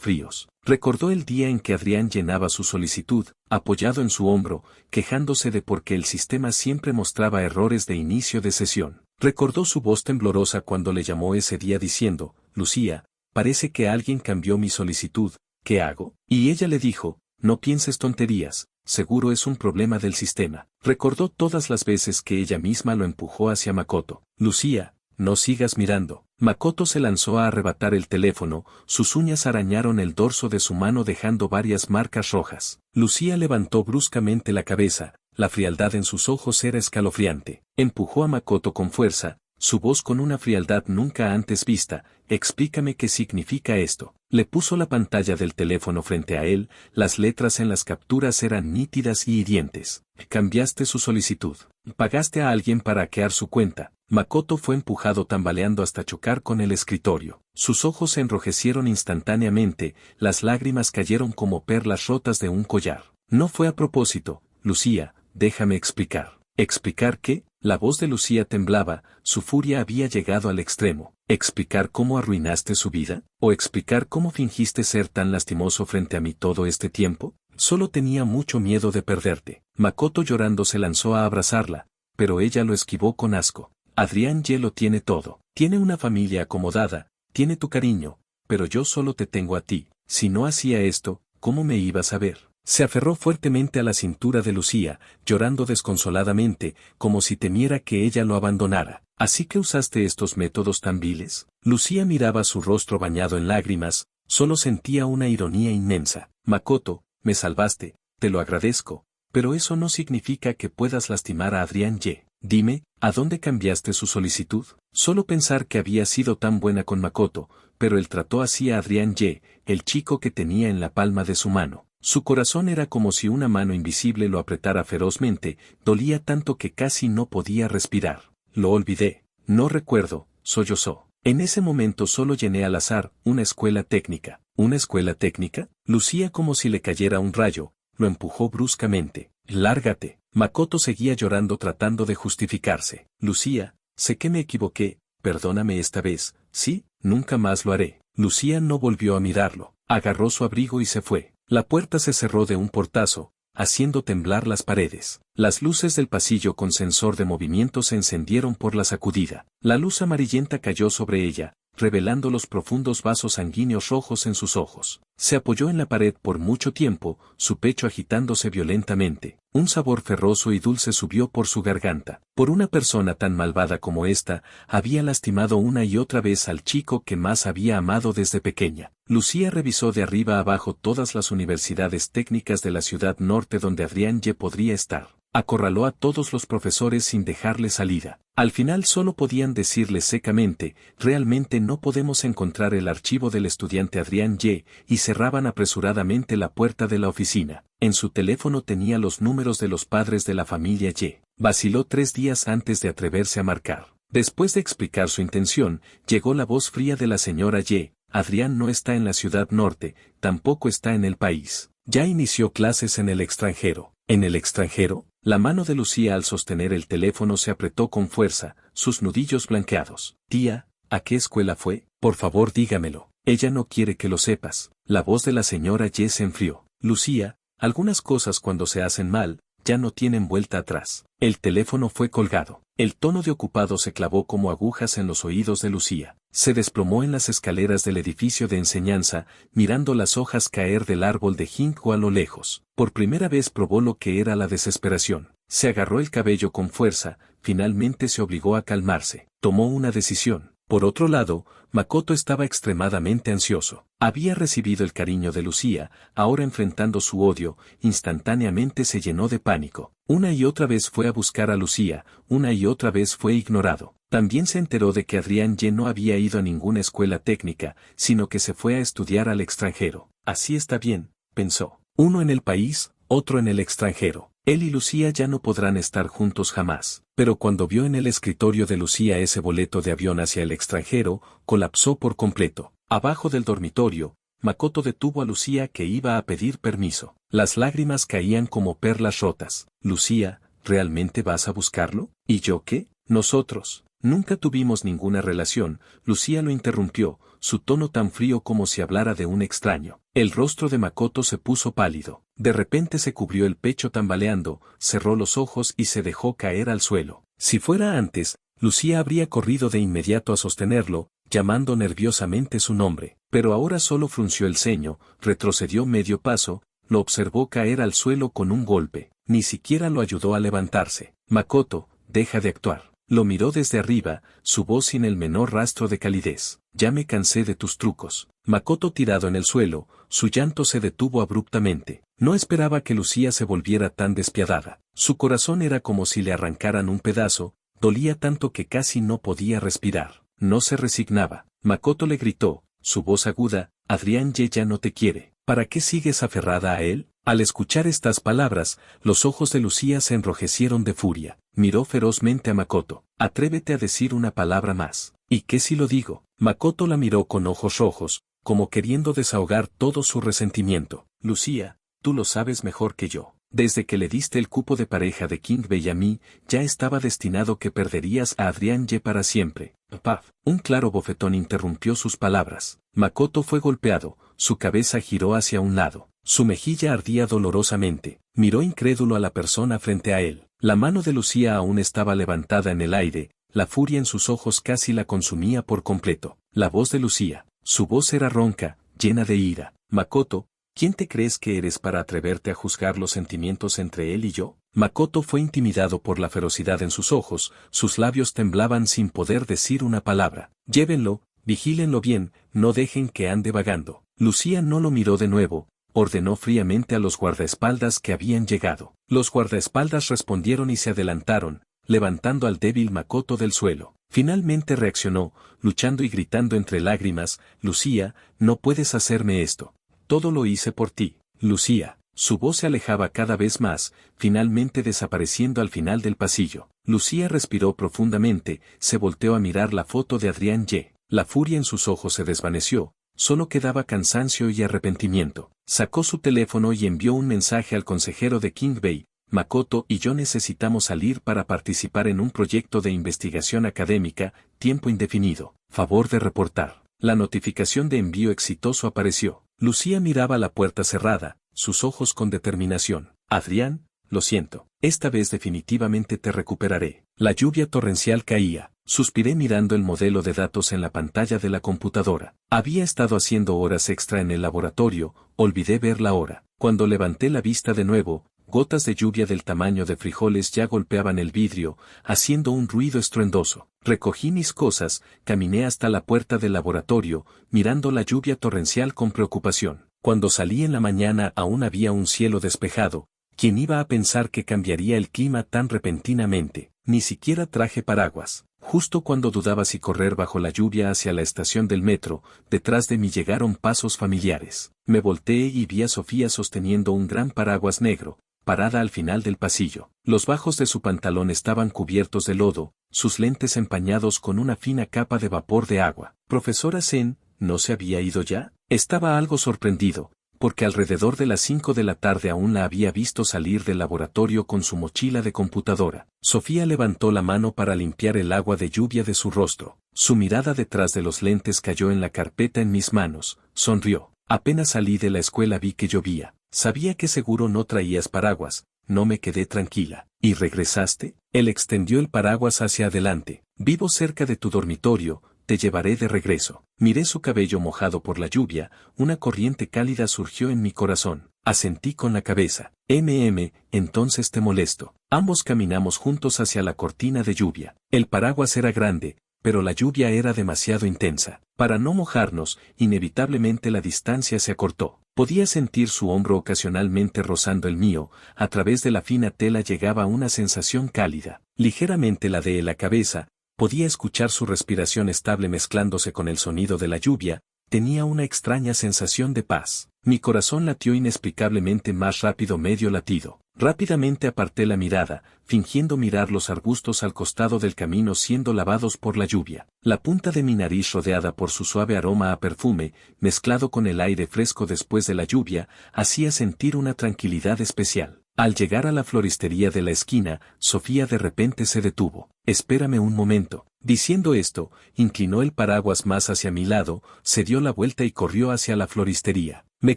Speaker 1: fríos. Recordó el día en que Adrián llenaba su solicitud, apoyado en su hombro, quejándose de por qué el sistema siempre mostraba errores de inicio de sesión. Recordó su voz temblorosa cuando le llamó ese día diciendo, Lucía, parece que alguien cambió mi solicitud, ¿qué hago? Y ella le dijo, no pienses tonterías, seguro es un problema del sistema. Recordó todas las veces que ella misma lo empujó hacia Makoto. Lucía, no sigas mirando. Makoto se lanzó a arrebatar el teléfono, sus uñas arañaron el dorso de su mano dejando varias marcas rojas. Lucía levantó bruscamente la cabeza, la frialdad en sus ojos era escalofriante. Empujó a Makoto con fuerza, su voz con una frialdad nunca antes vista, explícame qué significa esto. Le puso la pantalla del teléfono frente a él, las letras en las capturas eran nítidas y hirientes. Cambiaste su solicitud. Pagaste a alguien para hackear su cuenta. Makoto fue empujado tambaleando hasta chocar con el escritorio. Sus ojos se enrojecieron instantáneamente, las lágrimas cayeron como perlas rotas de un collar. No fue a propósito, Lucía, déjame explicar. ¿Explicar qué? La voz de Lucía temblaba, su furia había llegado al extremo. ¿Explicar cómo arruinaste su vida? ¿O explicar cómo fingiste ser tan lastimoso frente a mí todo este tiempo? Solo tenía mucho miedo de perderte. Makoto llorando se lanzó a abrazarla, pero ella lo esquivó con asco. Adrián Ye lo tiene todo. Tiene una familia acomodada, tiene tu cariño, pero yo solo te tengo a ti. Si no hacía esto, ¿cómo me ibas a ver? Se aferró fuertemente a la cintura de Lucía, llorando desconsoladamente, como si temiera que ella lo abandonara. ¿Así que usaste estos métodos tan viles? Lucía miraba su rostro bañado en lágrimas, solo sentía una ironía inmensa. Makoto, me salvaste, te lo agradezco, pero eso no significa que puedas lastimar a Adrián Ye. Dime, ¿a dónde cambiaste su solicitud? Solo pensar que había sido tan buena con Makoto, pero él trató así a Adrián Ye, el chico que tenía en la palma de su mano. Su corazón era como si una mano invisible lo apretara ferozmente, dolía tanto que casi no podía respirar. Lo olvidé, no recuerdo, sollozó. En ese momento solo llené al azar una escuela técnica. ¿Una escuela técnica? Lucía como si le cayera un rayo, lo empujó bruscamente. Lárgate. Makoto seguía llorando tratando de justificarse. Lucía, sé que me equivoqué, perdóname esta vez, sí, nunca más lo haré. Lucía no volvió a mirarlo, agarró su abrigo y se fue. La puerta se cerró de un portazo, haciendo temblar las paredes. Las luces del pasillo con sensor de movimiento se encendieron por la sacudida. La luz amarillenta cayó sobre ella, revelando los profundos vasos sanguíneos rojos en sus ojos. Se apoyó en la pared por mucho tiempo, su pecho agitándose violentamente. Un sabor ferroso y dulce subió por su garganta. Por una persona tan malvada como esta, había lastimado una y otra vez al chico que más había amado desde pequeña. Lucía revisó de arriba a abajo todas las universidades técnicas de la ciudad norte donde Adrián Ye podría estar. Acorraló a todos los profesores sin dejarle salida. Al final solo podían decirle secamente, realmente no podemos encontrar el archivo del estudiante Adrián Ye, y cerraban apresuradamente la puerta de la oficina. En su teléfono tenía los números de los padres de la familia Ye. Vaciló 3 días antes de atreverse a marcar. Después de explicar su intención, llegó la voz fría de la señora Ye. Adrián no está en la ciudad norte, tampoco está en el país. Ya inició clases en el extranjero. ¿En el extranjero? La mano de Lucía al sostener el teléfono se apretó con fuerza, sus nudillos blanqueados. Tía, ¿a qué escuela fue? Por favor dígamelo. Ella no quiere que lo sepas. La voz de la señora Ye se enfrió. Lucía, algunas cosas cuando se hacen mal, ya no tienen vuelta atrás. El teléfono fue colgado. El tono de ocupado se clavó como agujas en los oídos de Lucía. Se desplomó en las escaleras del edificio de enseñanza, mirando las hojas caer del árbol de ginkgo a lo lejos. Por primera vez probó lo que era la desesperación. Se agarró el cabello con fuerza, finalmente se obligó a calmarse. Tomó una decisión. Por otro lado, Makoto estaba extremadamente ansioso. Había recibido el cariño de Lucía, ahora enfrentando su odio, instantáneamente se llenó de pánico. Una y otra vez fue a buscar a Lucía, una y otra vez fue ignorado. También se enteró de que Adrián Ye no había ido a ninguna escuela técnica, sino que se fue a estudiar al extranjero. Así está bien, pensó. Uno en el país, otro en el extranjero. Él y Lucía ya no podrán estar juntos jamás. Pero cuando vio en el escritorio de Lucía ese boleto de avión hacia el extranjero, colapsó por completo. Abajo del dormitorio, Makoto detuvo a Lucía que iba a pedir permiso. Las lágrimas caían como perlas rotas. Lucía, ¿realmente vas a buscarlo? ¿Y yo qué? Nosotros. Nunca tuvimos ninguna relación, Lucía lo interrumpió, su tono tan frío como si hablara de un extraño. El rostro de Makoto se puso pálido. De repente se cubrió el pecho tambaleando, cerró los ojos y se dejó caer al suelo. Si fuera antes, Lucía habría corrido de inmediato a sostenerlo, llamando nerviosamente su nombre. Pero ahora solo frunció el ceño, retrocedió medio paso, lo observó caer al suelo con un golpe. Ni siquiera lo ayudó a levantarse. Makoto, deja de actuar. Lo miró desde arriba, su voz sin el menor rastro de calidez. Ya me cansé de tus trucos. Makoto tirado en el suelo, su llanto se detuvo abruptamente. No esperaba que Lucía se volviera tan despiadada. Su corazón era como si le arrancaran un pedazo, dolía tanto que casi no podía respirar. No se resignaba. Makoto le gritó, su voz aguda, Adrián Ye ya no te quiere. ¿Para qué sigues aferrada a él? Al escuchar estas palabras, los ojos de Lucía se enrojecieron de furia. Miró ferozmente a Makoto. Atrévete a decir una palabra más. ¿Y qué si lo digo? Makoto la miró con ojos rojos, como queriendo desahogar todo su resentimiento. Lucía, tú lo sabes mejor que yo. Desde que le diste el cupo de pareja de King Bei a mí, ya estaba destinado que perderías a Adrián Ye para siempre. Paf. Un claro bofetón interrumpió sus palabras. Makoto fue golpeado, su cabeza giró hacia un lado. Su mejilla ardía dolorosamente. Miró incrédulo a la persona frente a él. La mano de Lucía aún estaba levantada en el aire, la furia en sus ojos casi la consumía por completo. La voz de Lucía, su voz era ronca, llena de ira. Makoto, ¿quién te crees que eres para atreverte a juzgar los sentimientos entre él y yo? Makoto fue intimidado por la ferocidad en sus ojos, sus labios temblaban sin poder decir una palabra. Llévenlo, vigílenlo bien, no dejen que ande vagando. Lucía no lo miró de nuevo. Ordenó fríamente a los guardaespaldas que habían llegado. Los guardaespaldas respondieron y se adelantaron, levantando al débil Makoto del suelo. Finalmente reaccionó, luchando y gritando entre lágrimas, Lucía, no puedes hacerme esto. Todo lo hice por ti. Lucía. Su voz se alejaba cada vez más, finalmente desapareciendo al final del pasillo. Lucía respiró profundamente, se volteó a mirar la foto de Adrián Ye. La furia en sus ojos se desvaneció. Solo quedaba cansancio y arrepentimiento. Sacó su teléfono y envió un mensaje al consejero de King Bei. Makoto y yo necesitamos salir para participar en un proyecto de investigación académica, tiempo indefinido. Favor de reportar. La notificación de envío exitoso apareció. Lucía miraba la puerta cerrada, sus ojos con determinación. Adrián, lo siento. Esta vez definitivamente te recuperaré. La lluvia torrencial caía. Suspiré mirando el modelo de datos en la pantalla de la computadora. Había estado haciendo horas extra en el laboratorio, olvidé ver la hora. Cuando levanté la vista de nuevo, gotas de lluvia del tamaño de frijoles ya golpeaban el vidrio, haciendo un ruido estruendoso. Recogí mis cosas, caminé hasta la puerta del laboratorio, mirando la lluvia torrencial con preocupación. Cuando salí en la mañana aún había un cielo despejado. ¿Quién iba a pensar que cambiaría el clima tan repentinamente? Ni siquiera traje paraguas. Justo cuando dudaba si correr bajo la lluvia hacia la estación del metro, detrás de mí llegaron pasos familiares. Me volteé y vi a Sofía sosteniendo un gran paraguas negro, parada al final del pasillo. Los bajos de su pantalón estaban cubiertos de lodo, sus lentes empañados con una fina capa de vapor de agua. Profesora Zen, ¿no se había ido ya? Estaba algo sorprendido, porque alrededor de las 5 de la tarde aún la había visto salir del laboratorio con su mochila de computadora. Sofía levantó la mano para limpiar el agua de lluvia de su rostro. Su mirada detrás de los lentes cayó en la carpeta en mis manos, sonrió. Apenas salí de la escuela vi que llovía. Sabía que seguro no traías paraguas, no me quedé tranquila. ¿Y regresaste? Él extendió el paraguas hacia adelante. Vivo cerca de tu dormitorio, te llevaré de regreso. Miré su cabello mojado por la lluvia, una corriente cálida surgió en mi corazón. Asentí con la cabeza. Entonces te molesto. Ambos caminamos juntos hacia la cortina de lluvia. El paraguas era grande, pero la lluvia era demasiado intensa. Para no mojarnos, inevitablemente la distancia se acortó. Podía sentir su hombro ocasionalmente rozando el mío, a través de la fina tela llegaba una sensación cálida, ligeramente la de la cabeza, podía escuchar su respiración estable mezclándose con el sonido de la lluvia, tenía una extraña sensación de paz. Mi corazón latió inexplicablemente más rápido medio latido. Rápidamente aparté la mirada, fingiendo mirar los arbustos al costado del camino siendo lavados por la lluvia. La punta de mi nariz rodeada por su suave aroma a perfume, mezclado con el aire fresco después de la lluvia, hacía sentir una tranquilidad especial. Al llegar a la floristería de la esquina, Sofía de repente se detuvo. Espérame un momento. Diciendo esto, inclinó el paraguas más hacia mi lado, se dio la vuelta y corrió hacia la floristería. Me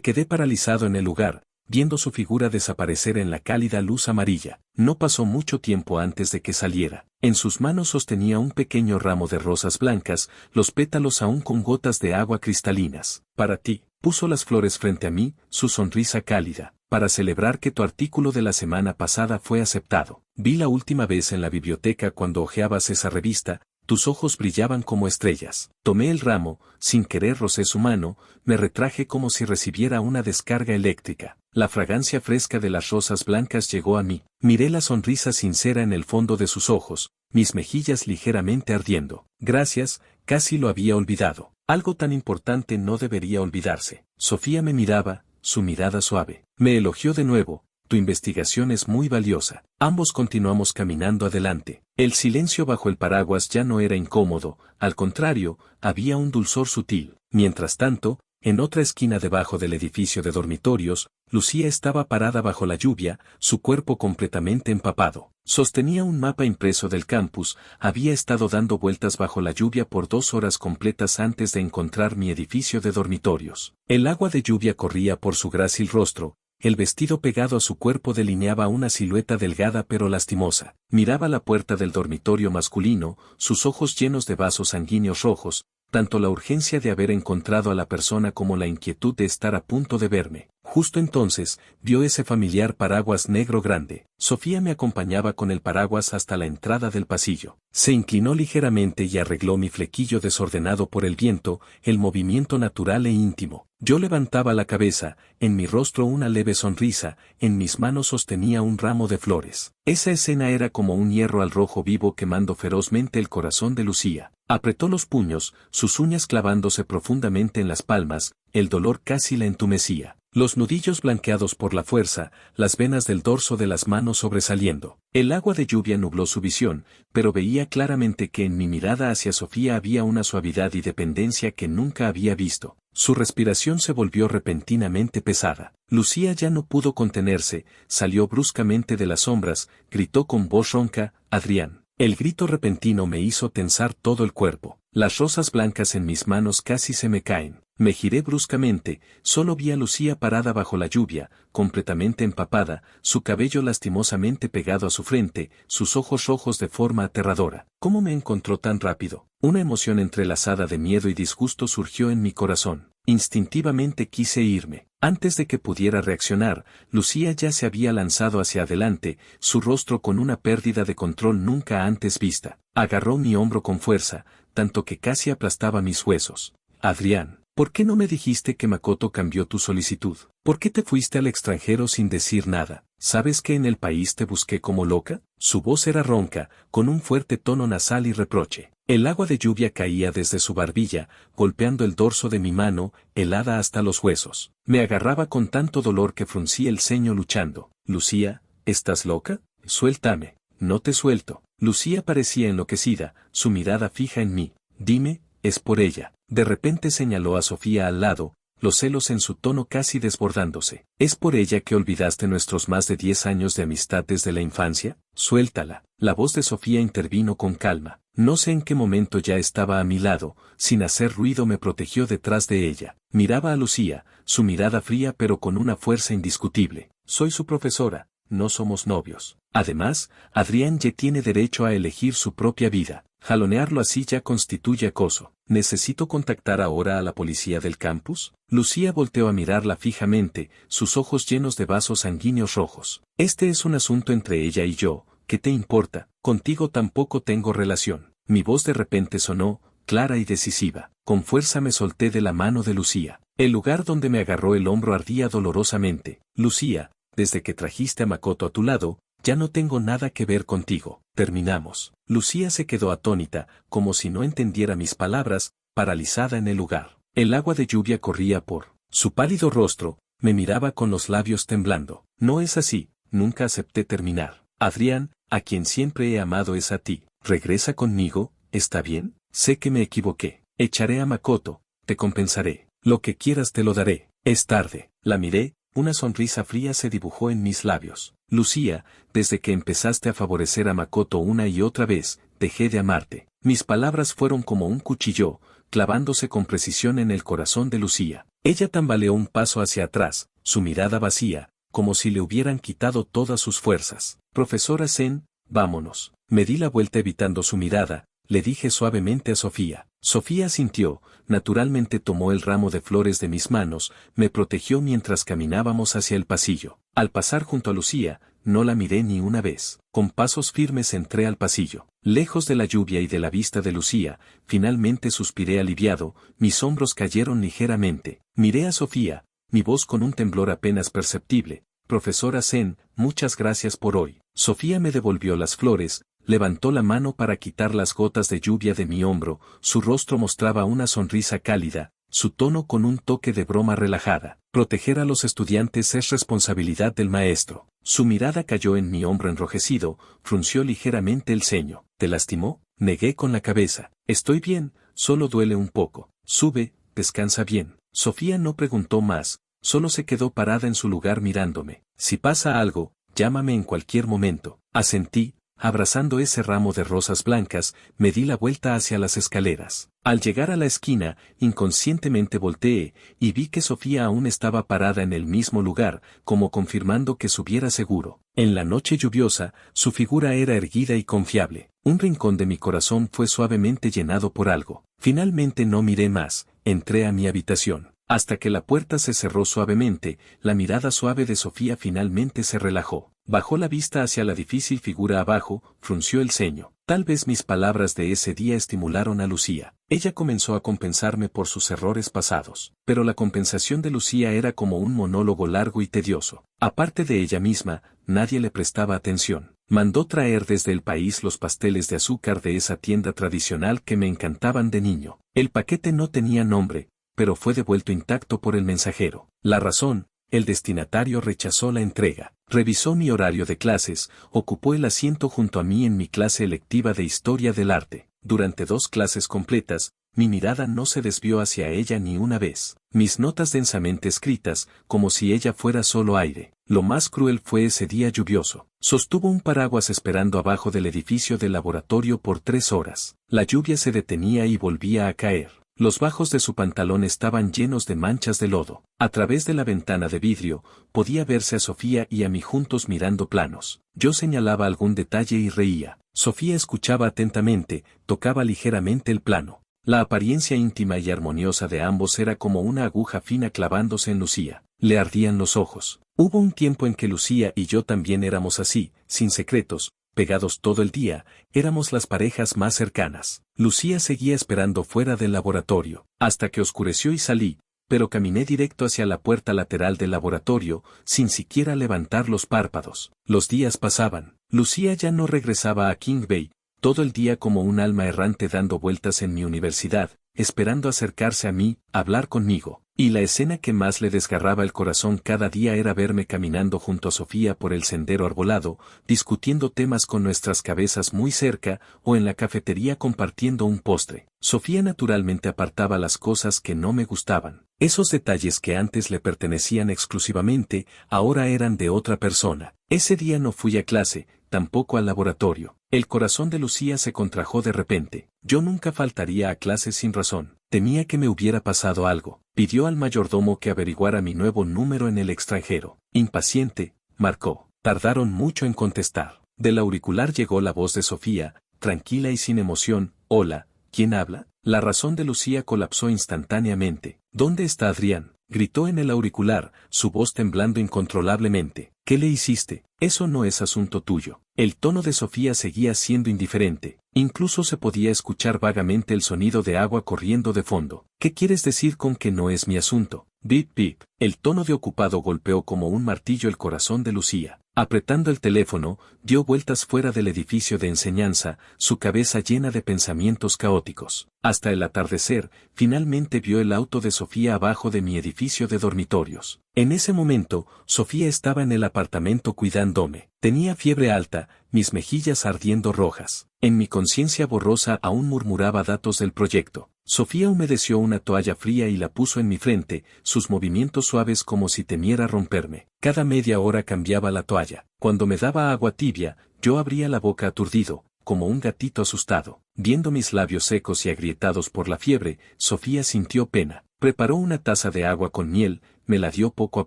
Speaker 1: quedé paralizado en el lugar, viendo su figura desaparecer en la cálida luz amarilla. No pasó mucho tiempo antes de que saliera. En sus manos sostenía un pequeño ramo de rosas blancas, los pétalos aún con gotas de agua cristalinas. Para ti, puso las flores frente a mí, su sonrisa cálida, para celebrar que tu artículo de la semana pasada fue aceptado. Vi la última vez en la biblioteca cuando hojeabas esa revista, tus ojos brillaban como estrellas. Tomé el ramo, sin querer rocé su mano, me retraje como si recibiera una descarga eléctrica. La fragancia fresca de las rosas blancas llegó a mí. Miré la sonrisa sincera en el fondo de sus ojos, mis mejillas ligeramente ardiendo. Gracias, casi lo había olvidado. Algo tan importante no debería olvidarse. Sofía me miraba, su mirada suave. Me elogió de nuevo. Tu investigación es muy valiosa. Ambos continuamos caminando adelante. El silencio bajo el paraguas ya no era incómodo, al contrario, había un dulzor sutil. Mientras tanto, en otra esquina debajo del edificio de dormitorios, Lucía estaba parada bajo la lluvia, su cuerpo completamente empapado. Sostenía un mapa impreso del campus, había estado dando vueltas bajo la lluvia por 2 horas completas antes de encontrar mi edificio de dormitorios. El agua de lluvia corría por su grácil rostro, el vestido pegado a su cuerpo delineaba una silueta delgada pero lastimosa. Miraba la puerta del dormitorio masculino, sus ojos llenos de vasos sanguíneos rojos, tanto la urgencia de haber encontrado a la persona como la inquietud de estar a punto de verme. Justo entonces, vio ese familiar paraguas negro grande. Sofía me acompañaba con el paraguas hasta la entrada del pasillo. Se inclinó ligeramente y arregló mi flequillo desordenado por el viento, el movimiento natural e íntimo. Yo levantaba la cabeza, en mi rostro una leve sonrisa, en mis manos sostenía un ramo de flores. Esa escena era como un hierro al rojo vivo quemando ferozmente el corazón de Lucía. Apretó los puños, sus uñas clavándose profundamente en las palmas, el dolor casi la entumecía. Los nudillos blanqueados por la fuerza, las venas del dorso de las manos sobresaliendo. El agua de lluvia nubló su visión, pero veía claramente que en mi mirada hacia Sofía había una suavidad y dependencia que nunca había visto. Su respiración se volvió repentinamente pesada. Lucía ya no pudo contenerse, salió bruscamente de las sombras, gritó con voz ronca, Adrián. El grito repentino me hizo tensar todo el cuerpo. Las rosas blancas en mis manos casi se me caen. Me giré bruscamente, solo vi a Lucía parada bajo la lluvia, completamente empapada, su cabello lastimosamente pegado a su frente, sus ojos rojos de forma aterradora. ¿Cómo me encontró tan rápido? Una emoción entrelazada de miedo y disgusto surgió en mi corazón. Instintivamente quise irme. Antes de que pudiera reaccionar, Lucía ya se había lanzado hacia adelante, su rostro con una pérdida de control nunca antes vista. Agarró mi hombro con fuerza, tanto que casi aplastaba mis huesos. Adrián, ¿por qué no me dijiste que Makoto cambió tu solicitud? ¿Por qué te fuiste al extranjero sin decir nada? ¿Sabes que en el país te busqué como loca? Su voz era ronca, con un fuerte tono nasal y reproche. El agua de lluvia caía desde su barbilla, golpeando el dorso de mi mano, helada hasta los huesos. Me agarraba con tanto dolor que fruncí el ceño luchando. Lucía, ¿estás loca? Suéltame. No te suelto. Lucía parecía enloquecida, su mirada fija en mí. Dime, es por ella. De repente señaló a Sofía al lado, los celos en su tono casi desbordándose. ¿Es por ella que olvidaste nuestros más de 10 años de amistad desde la infancia? Suéltala. La voz de Sofía intervino con calma. No sé en qué momento ya estaba a mi lado, sin hacer ruido me protegió detrás de ella. Miraba a Lucía, su mirada fría pero con una fuerza indiscutible. Soy su profesora, no somos novios. Además, Adrián ya tiene derecho a elegir su propia vida. Jalonearlo así ya constituye acoso. ¿Necesito contactar ahora a la policía del campus? Lucía volteó a mirarla fijamente, sus ojos llenos de vasos sanguíneos rojos. Este es un asunto entre ella y yo, ¿qué te importa? Contigo tampoco tengo relación. Mi voz de repente sonó, clara y decisiva. Con fuerza me solté de la mano de Lucía. El lugar donde me agarró el hombro ardía dolorosamente. Lucía, desde que trajiste a Makoto a tu lado, ya no tengo nada que ver contigo. Terminamos. Lucía se quedó atónita, como si no entendiera mis palabras, paralizada en el lugar. El agua de lluvia corría por su pálido rostro, me miraba con los labios temblando. No es así, nunca acepté terminar. Adrián, a quien siempre he amado es a ti. Regresa conmigo, ¿está bien? Sé que me equivoqué. Echaré a Makoto, te compensaré. Lo que quieras te lo daré. Es tarde. La miré, una sonrisa fría se dibujó en mis labios. Lucía, desde que empezaste a favorecer a Makoto una y otra vez, dejé de amarte. Mis palabras fueron como un cuchillo, clavándose con precisión en el corazón de Lucía. Ella tambaleó un paso hacia atrás, su mirada vacía, como si le hubieran quitado todas sus fuerzas. Profesora Zen, vámonos. Me di la vuelta evitando su mirada, le dije suavemente a Sofía. Sofía asintió, naturalmente tomó el ramo de flores de mis manos, me protegió mientras caminábamos hacia el pasillo. Al pasar junto a Lucía, no la miré ni una vez. Con pasos firmes entré al pasillo. Lejos de la lluvia y de la vista de Lucía, finalmente suspiré aliviado, mis hombros cayeron ligeramente. Miré a Sofía, mi voz con un temblor apenas perceptible. Profesora Zen, muchas gracias por hoy. Sofía me devolvió las flores, levantó la mano para quitar las gotas de lluvia de mi hombro, su rostro mostraba una sonrisa cálida, su tono con un toque de broma relajada. Proteger a los estudiantes es responsabilidad del maestro. Su mirada cayó en mi hombro enrojecido, frunció ligeramente el ceño. ¿Te lastimó? Negué con la cabeza. Estoy bien, solo duele un poco. Sube, descansa bien. Sofía no preguntó más, solo se quedó parada en su lugar mirándome. Si pasa algo, llámame en cualquier momento. Asentí. Abrazando ese ramo de rosas blancas, me di la vuelta hacia las escaleras. Al llegar a la esquina, inconscientemente volteé, y vi que Sofía aún estaba parada en el mismo lugar, como confirmando que subiera seguro. En la noche lluviosa, su figura era erguida y confiable. Un rincón de mi corazón fue suavemente llenado por algo. Finalmente no miré más, entré a mi habitación. Hasta que la puerta se cerró suavemente, la mirada suave de Sofía finalmente se relajó. Bajó la vista hacia la difícil figura abajo, frunció el ceño. Tal vez mis palabras de ese día estimularon a Lucía. Ella comenzó a compensarme por sus errores pasados. Pero la compensación de Lucía era como un monólogo largo y tedioso. Aparte de ella misma, nadie le prestaba atención. Mandó traer desde el país los pasteles de azúcar de esa tienda tradicional que me encantaban de niño. El paquete no tenía nombre, pero fue devuelto intacto por el mensajero. La razón, el destinatario rechazó la entrega. Revisó mi horario de clases, ocupó el asiento junto a mí en mi clase electiva de Historia del Arte. Durante 2 clases completas, mi mirada no se desvió hacia ella ni una vez. Mis notas densamente escritas, como si ella fuera solo aire. Lo más cruel fue ese día lluvioso. Sostuvo un paraguas esperando abajo del edificio del laboratorio por 3 horas. La lluvia se detenía y volvía a caer. Los bajos de su pantalón estaban llenos de manchas de lodo. A través de la ventana de vidrio, podía verse a Sofía y a mí juntos mirando planos. Yo señalaba algún detalle y reía. Sofía escuchaba atentamente, tocaba ligeramente el plano. La apariencia íntima y armoniosa de ambos era como una aguja fina clavándose en Lucía. Le ardían los ojos. Hubo un tiempo en que Lucía y yo también éramos así, sin secretos, pegados todo el día, éramos las parejas más cercanas. Lucía seguía esperando fuera del laboratorio, hasta que oscureció y salí, pero caminé directo hacia la puerta lateral del laboratorio, sin siquiera levantar los párpados. Los días pasaban. Lucía ya no regresaba a King Bay, todo el día como un alma errante dando vueltas en mi universidad, esperando acercarse a mí, hablar conmigo. Y la escena que más le desgarraba el corazón cada día era verme caminando junto a Sofía por el sendero arbolado, discutiendo temas con nuestras cabezas muy cerca, o en la cafetería compartiendo un postre. Sofía naturalmente apartaba las cosas que no me gustaban. Esos detalles que antes le pertenecían exclusivamente, ahora eran de otra persona. Ese día no fui a clase, tampoco al laboratorio. El corazón de Lucía se contrajo de repente. Yo nunca faltaría a clase sin razón. Temía que me hubiera pasado algo. Pidió al mayordomo que averiguara mi nuevo número en el extranjero. Impaciente, marcó. Tardaron mucho en contestar. Del auricular llegó la voz de Sofía, tranquila y sin emoción. Hola, ¿quién habla? La razón de Lucía colapsó instantáneamente. ¿Dónde está Adrián? Gritó en el auricular, su voz temblando incontrolablemente. ¿Qué le hiciste? Eso no es asunto tuyo. El tono de Sofía seguía siendo indiferente. Incluso se podía escuchar vagamente el sonido de agua corriendo de fondo. ¿Qué quieres decir con que no es mi asunto? Bip bip. El tono de ocupado golpeó como un martillo el corazón de Lucía. Apretando el teléfono, dio vueltas fuera del edificio de enseñanza, su cabeza llena de pensamientos caóticos. Hasta el atardecer, finalmente vio el auto de Sofía abajo de mi edificio de dormitorios. En ese momento, Sofía estaba en el apartamento cuidándome. Tenía fiebre alta, mis mejillas ardiendo rojas. En mi conciencia borrosa aún murmuraba datos del proyecto. Sofía humedeció una toalla fría y la puso en mi frente, sus movimientos suaves como si temiera romperme. Cada media hora cambiaba la toalla. Cuando me daba agua tibia, yo abría la boca aturdido, como un gatito asustado. Viendo mis labios secos y agrietados por la fiebre, Sofía sintió pena. Preparó una taza de agua con miel, me la dio poco a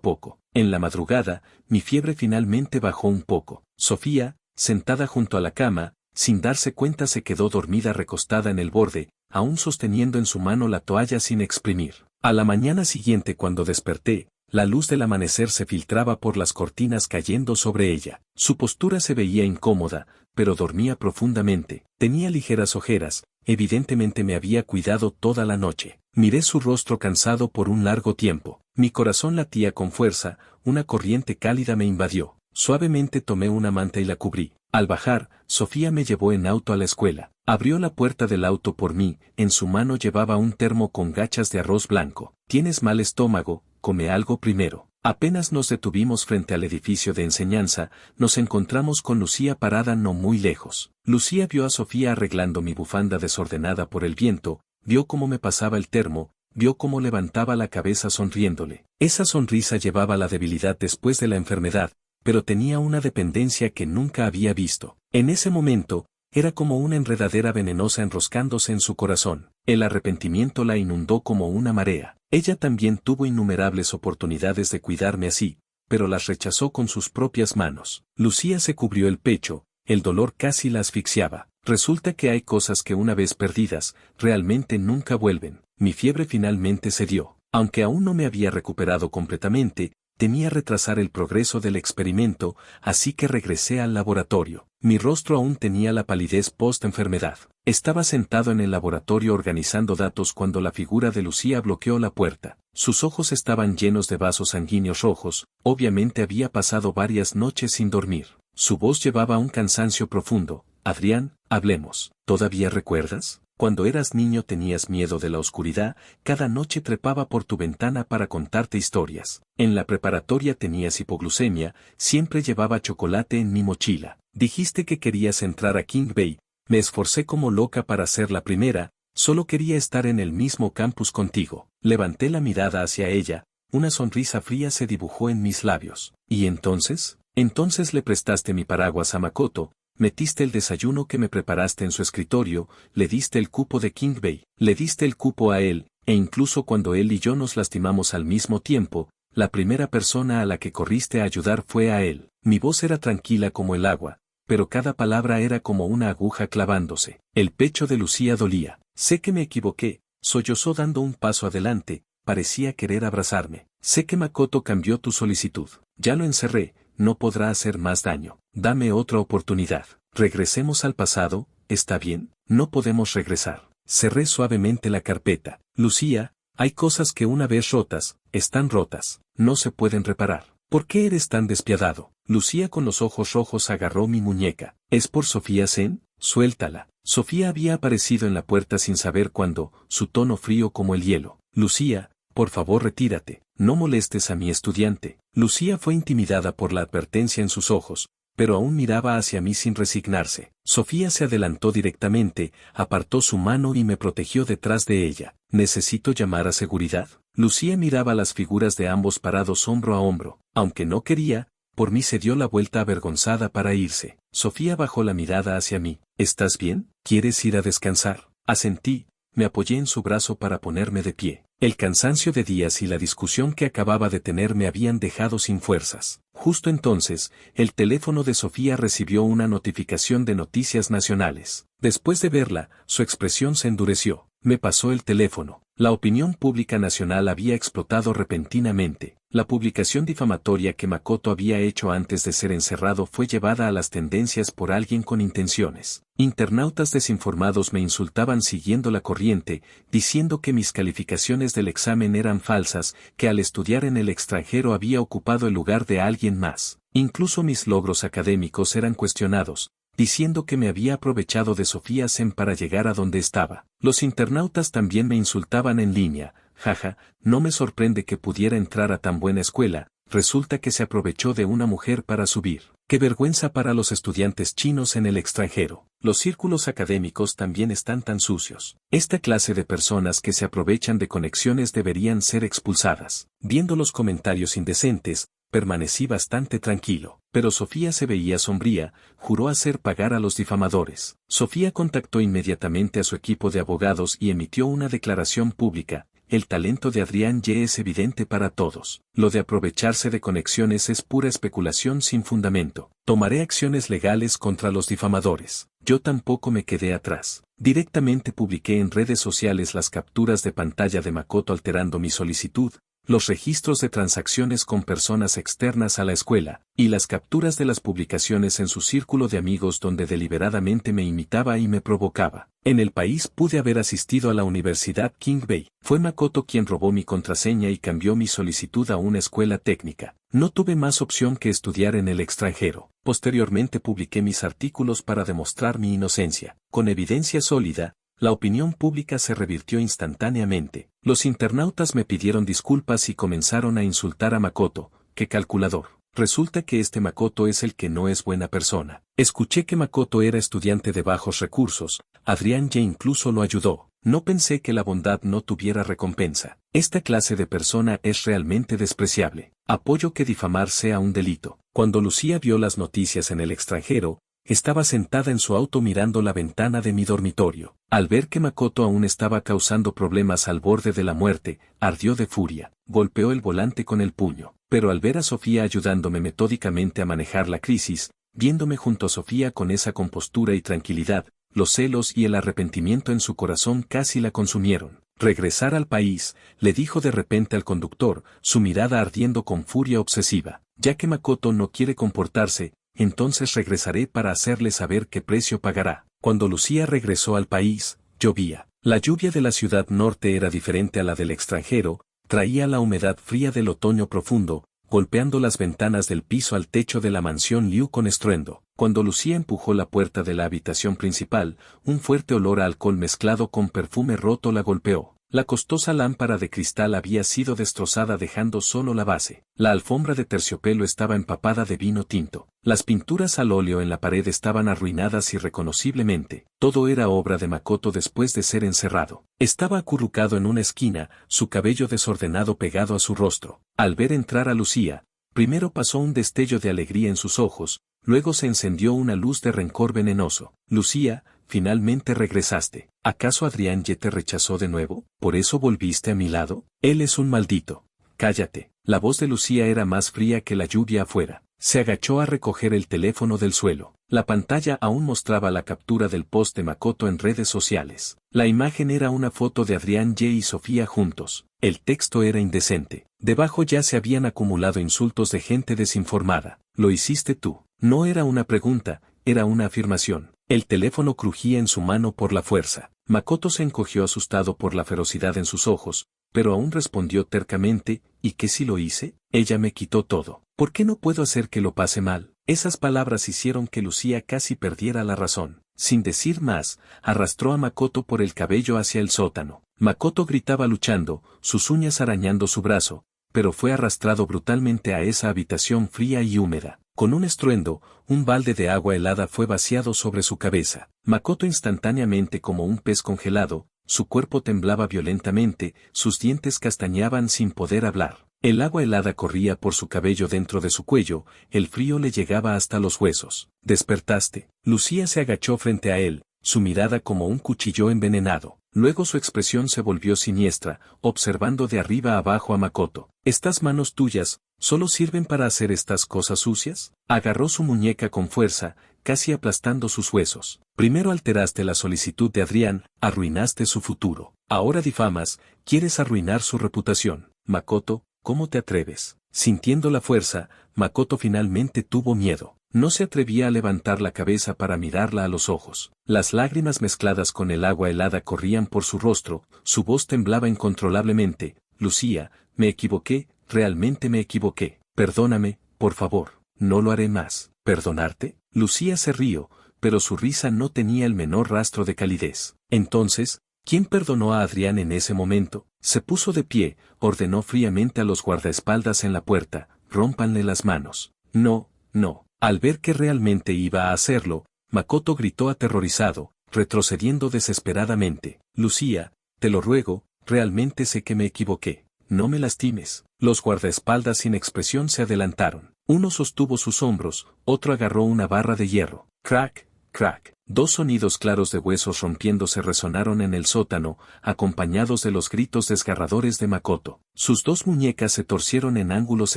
Speaker 1: poco. En la madrugada, mi fiebre finalmente bajó un poco. Sofía, sentada junto a la cama, sin darse cuenta se quedó dormida recostada en el borde, aún sosteniendo en su mano la toalla sin exprimir. A la mañana siguiente cuando desperté, la luz del amanecer se filtraba por las cortinas cayendo sobre ella. Su postura se veía incómoda, pero dormía profundamente. Tenía ligeras ojeras, evidentemente me había cuidado toda la noche. Miré su rostro cansado por un largo tiempo. Mi corazón latía con fuerza, una corriente cálida me invadió. Suavemente tomé una manta y la cubrí. Al bajar, Sofía me llevó en auto a la escuela. Abrió la puerta del auto por mí, en su mano llevaba un termo con gachas de arroz blanco. ¿Tienes mal estómago? Come algo primero. Apenas nos detuvimos frente al edificio de enseñanza, nos encontramos con Lucía parada no muy lejos. Lucía vio a Sofía arreglando mi bufanda desordenada por el viento, vio cómo me pasaba el termo, vio cómo levantaba la cabeza sonriéndole. Esa sonrisa llevaba la debilidad después de la enfermedad, pero tenía una dependencia que nunca había visto. En ese momento, era como una enredadera venenosa enroscándose en su corazón. El arrepentimiento la inundó como una marea. Ella también tuvo innumerables oportunidades de cuidarme así, pero las rechazó con sus propias manos. Lucía se cubrió el pecho, el dolor casi la asfixiaba. Resulta que hay cosas que una vez perdidas, realmente nunca vuelven. Mi fiebre finalmente cedió. Aunque aún no me había recuperado completamente, temía retrasar el progreso del experimento, así que regresé al laboratorio. Mi rostro aún tenía la palidez post-enfermedad. Estaba sentado en el laboratorio organizando datos cuando la figura de Lucía bloqueó la puerta. Sus ojos estaban llenos de vasos sanguíneos rojos, obviamente había pasado varias noches sin dormir. Su voz llevaba un cansancio profundo. Adrián, hablemos. ¿Todavía recuerdas? Cuando eras niño tenías miedo de la oscuridad, cada noche trepaba por tu ventana para contarte historias. En la preparatoria tenías hipoglucemia, siempre llevaba chocolate en mi mochila. Dijiste que querías entrar a King Bay, me esforcé como loca para ser la primera, solo quería estar en el mismo campus contigo. Levanté la mirada hacia ella, una sonrisa fría se dibujó en mis labios. ¿Y entonces? Entonces le prestaste mi paraguas a Makoto, metiste el desayuno que me preparaste en su escritorio, le diste el cupo de King Bay, le diste el cupo a él, e incluso cuando él y yo nos lastimamos al mismo tiempo, la primera persona a la que corriste a ayudar fue a él. Mi voz era tranquila como el agua, pero cada palabra era como una aguja clavándose. El pecho de Lucía dolía. Sé que me equivoqué, sollozó dando un paso adelante, parecía querer abrazarme. Sé que Makoto cambió tu solicitud. Ya lo encerré, no podrá hacer más daño. Dame otra oportunidad. Regresemos al pasado, ¿está bien? No podemos regresar. Cerré suavemente la carpeta. Lucía, hay cosas que una vez rotas, están rotas, no se pueden reparar. ¿Por qué eres tan despiadado? Lucía con los ojos rojos agarró mi muñeca. ¿Es por Sofía Sen? Suéltala. Sofía había aparecido en la puerta sin saber cuándo, su tono frío como el hielo. Lucía, por favor retírate, no molestes a mi estudiante. Lucía fue intimidada por la advertencia en sus ojos, pero aún miraba hacia mí sin resignarse. Sofía se adelantó directamente, apartó su mano y me protegió detrás de ella. ¿Necesito llamar a seguridad? Lucía miraba las figuras de ambos parados hombro a hombro. Aunque no quería, por mí se dio la vuelta avergonzada para irse. Sofía bajó la mirada hacia mí. ¿Estás bien? ¿Quieres ir a descansar? Asentí, me apoyé en su brazo para ponerme de pie. El cansancio de días y la discusión que acababa de tener me habían dejado sin fuerzas. Justo entonces, el teléfono de Sofía recibió una notificación de Noticias Nacionales. Después de verla, su expresión se endureció. Me pasó el teléfono. La opinión pública nacional había explotado repentinamente. La publicación difamatoria que Makoto había hecho antes de ser encerrado fue llevada a las tendencias por alguien con intenciones. Internautas desinformados me insultaban siguiendo la corriente, diciendo que mis calificaciones del examen eran falsas, que al estudiar en el extranjero había ocupado el lugar de alguien más. Incluso mis logros académicos eran cuestionados, diciendo que me había aprovechado de Sofía Zen para llegar a donde estaba. Los internautas también me insultaban en línea, jaja, no me sorprende que pudiera entrar a tan buena escuela, resulta que se aprovechó de una mujer para subir. Qué vergüenza para los estudiantes chinos en el extranjero. Los círculos académicos también están tan sucios. Esta clase de personas que se aprovechan de conexiones deberían ser expulsadas. Viendo los comentarios indecentes, permanecí bastante tranquilo, pero Sofía se veía sombría, juró hacer pagar a los difamadores. Sofía contactó inmediatamente a su equipo de abogados y emitió una declaración pública. El talento de Adrián Ye es evidente para todos. Lo de aprovecharse de conexiones es pura especulación sin fundamento. Tomaré acciones legales contra los difamadores. Yo tampoco me quedé atrás. Directamente publiqué en redes sociales las capturas de pantalla de Makoto alterando mi solicitud, los registros de transacciones con personas externas a la escuela, y las capturas de las publicaciones en su círculo de amigos donde deliberadamente me imitaba y me provocaba. En el país pude haber asistido a la Universidad Qingbei. Fue Makoto quien robó mi contraseña y cambió mi solicitud a una escuela técnica. No tuve más opción que estudiar en el extranjero. Posteriormente publiqué mis artículos para demostrar mi inocencia. Con evidencia sólida, la opinión pública se revirtió instantáneamente. Los internautas me pidieron disculpas y comenzaron a insultar a Makoto. ¡Qué calculador! Resulta que este Makoto es el que no es buena persona. Escuché que Makoto era estudiante de bajos recursos. Adrián Ye incluso lo ayudó. No pensé que la bondad no tuviera recompensa. Esta clase de persona es realmente despreciable. Apoyo que difamar sea un delito. Cuando Lucía vio las noticias en el extranjero, estaba sentada en su auto mirando la ventana de mi dormitorio. Al ver que Makoto aún estaba causando problemas al borde de la muerte, ardió de furia. Golpeó el volante con el puño. Pero al ver a Sofía ayudándome metódicamente a manejar la crisis, viéndome junto a Sofía con esa compostura y tranquilidad, los celos y el arrepentimiento en su corazón casi la consumieron. Regresar al país, le dijo de repente al conductor, su mirada ardiendo con furia obsesiva. Ya que Makoto no quiere comportarse, entonces regresaré para hacerle saber qué precio pagará. Cuando Lucía regresó al país, llovía. La lluvia de la ciudad norte era diferente a la del extranjero, traía la humedad fría del otoño profundo, golpeando las ventanas del piso al techo de la mansión Liu con estruendo. Cuando Lucía empujó la puerta de la habitación principal, un fuerte olor a alcohol mezclado con perfume roto la golpeó. La costosa lámpara de cristal había sido destrozada dejando solo la base. La alfombra de terciopelo estaba empapada de vino tinto. Las pinturas al óleo en la pared estaban arruinadas irreconociblemente. Todo era obra de Makoto después de ser encerrado. Estaba acurrucado en una esquina, su cabello desordenado pegado a su rostro. Al ver entrar a Lucía, primero pasó un destello de alegría en sus ojos, luego se encendió una luz de rencor venenoso. Lucía, finalmente regresaste. ¿Acaso Adrián Ye te rechazó de nuevo? ¿Por eso volviste a mi lado? Él es un maldito. Cállate. La voz de Lucía era más fría que la lluvia afuera. Se agachó a recoger el teléfono del suelo. La pantalla aún mostraba la captura del post de Makoto en redes sociales. La imagen era una foto de Adrián Ye y Sofía juntos. El texto era indecente. Debajo ya se habían acumulado insultos de gente desinformada. Lo hiciste tú. No era una pregunta, era una afirmación. El teléfono crujía en su mano por la fuerza. Makoto se encogió asustado por la ferocidad en sus ojos, pero aún respondió tercamente, ¿y qué si lo hice? Ella me quitó todo. ¿Por qué no puedo hacer que lo pase mal? Esas palabras hicieron que Lucía casi perdiera la razón. Sin decir más, arrastró a Makoto por el cabello hacia el sótano. Makoto gritaba luchando, sus uñas arañando su brazo, pero fue arrastrado brutalmente a esa habitación fría y húmeda. Con un estruendo, un balde de agua helada fue vaciado sobre su cabeza. Makoto instantáneamente como un pez congelado, su cuerpo temblaba violentamente, sus dientes castañaban sin poder hablar. El agua helada corría por su cabello dentro de su cuello, el frío le llegaba hasta los huesos. ¿Despertaste? Lucía se agachó frente a él, su mirada como un cuchillo envenenado. Luego su expresión se volvió siniestra, observando de arriba abajo a Makoto. ¿Estas manos tuyas solo sirven para hacer estas cosas sucias? Agarró su muñeca con fuerza, casi aplastando sus huesos. Primero alteraste la solicitud de Adrián, arruinaste su futuro. Ahora difamas, quieres arruinar su reputación. Makoto, ¿cómo te atreves? Sintiendo la fuerza, Makoto finalmente tuvo miedo. No se atrevía a levantar la cabeza para mirarla a los ojos. Las lágrimas mezcladas con el agua helada corrían por su rostro, su voz temblaba incontrolablemente. Lucía, me equivoqué, realmente me equivoqué. Perdóname, por favor, no lo haré más. ¿Perdonarte? Lucía se rió, pero su risa no tenía el menor rastro de calidez. Entonces, ¿quién perdonó a Adrián en ese momento? Se puso de pie, ordenó fríamente a los guardaespaldas en la puerta, rómpanle las manos. No, no. Al ver que realmente iba a hacerlo, Makoto gritó aterrorizado, retrocediendo desesperadamente. Lucía, te lo ruego, realmente sé que me equivoqué. No me lastimes. Los guardaespaldas sin expresión se adelantaron. Uno sostuvo sus hombros, otro agarró una barra de hierro. Crack, crack. Dos sonidos claros de huesos rompiéndose resonaron en el sótano, acompañados de los gritos desgarradores de Makoto. Sus dos muñecas se torcieron en ángulos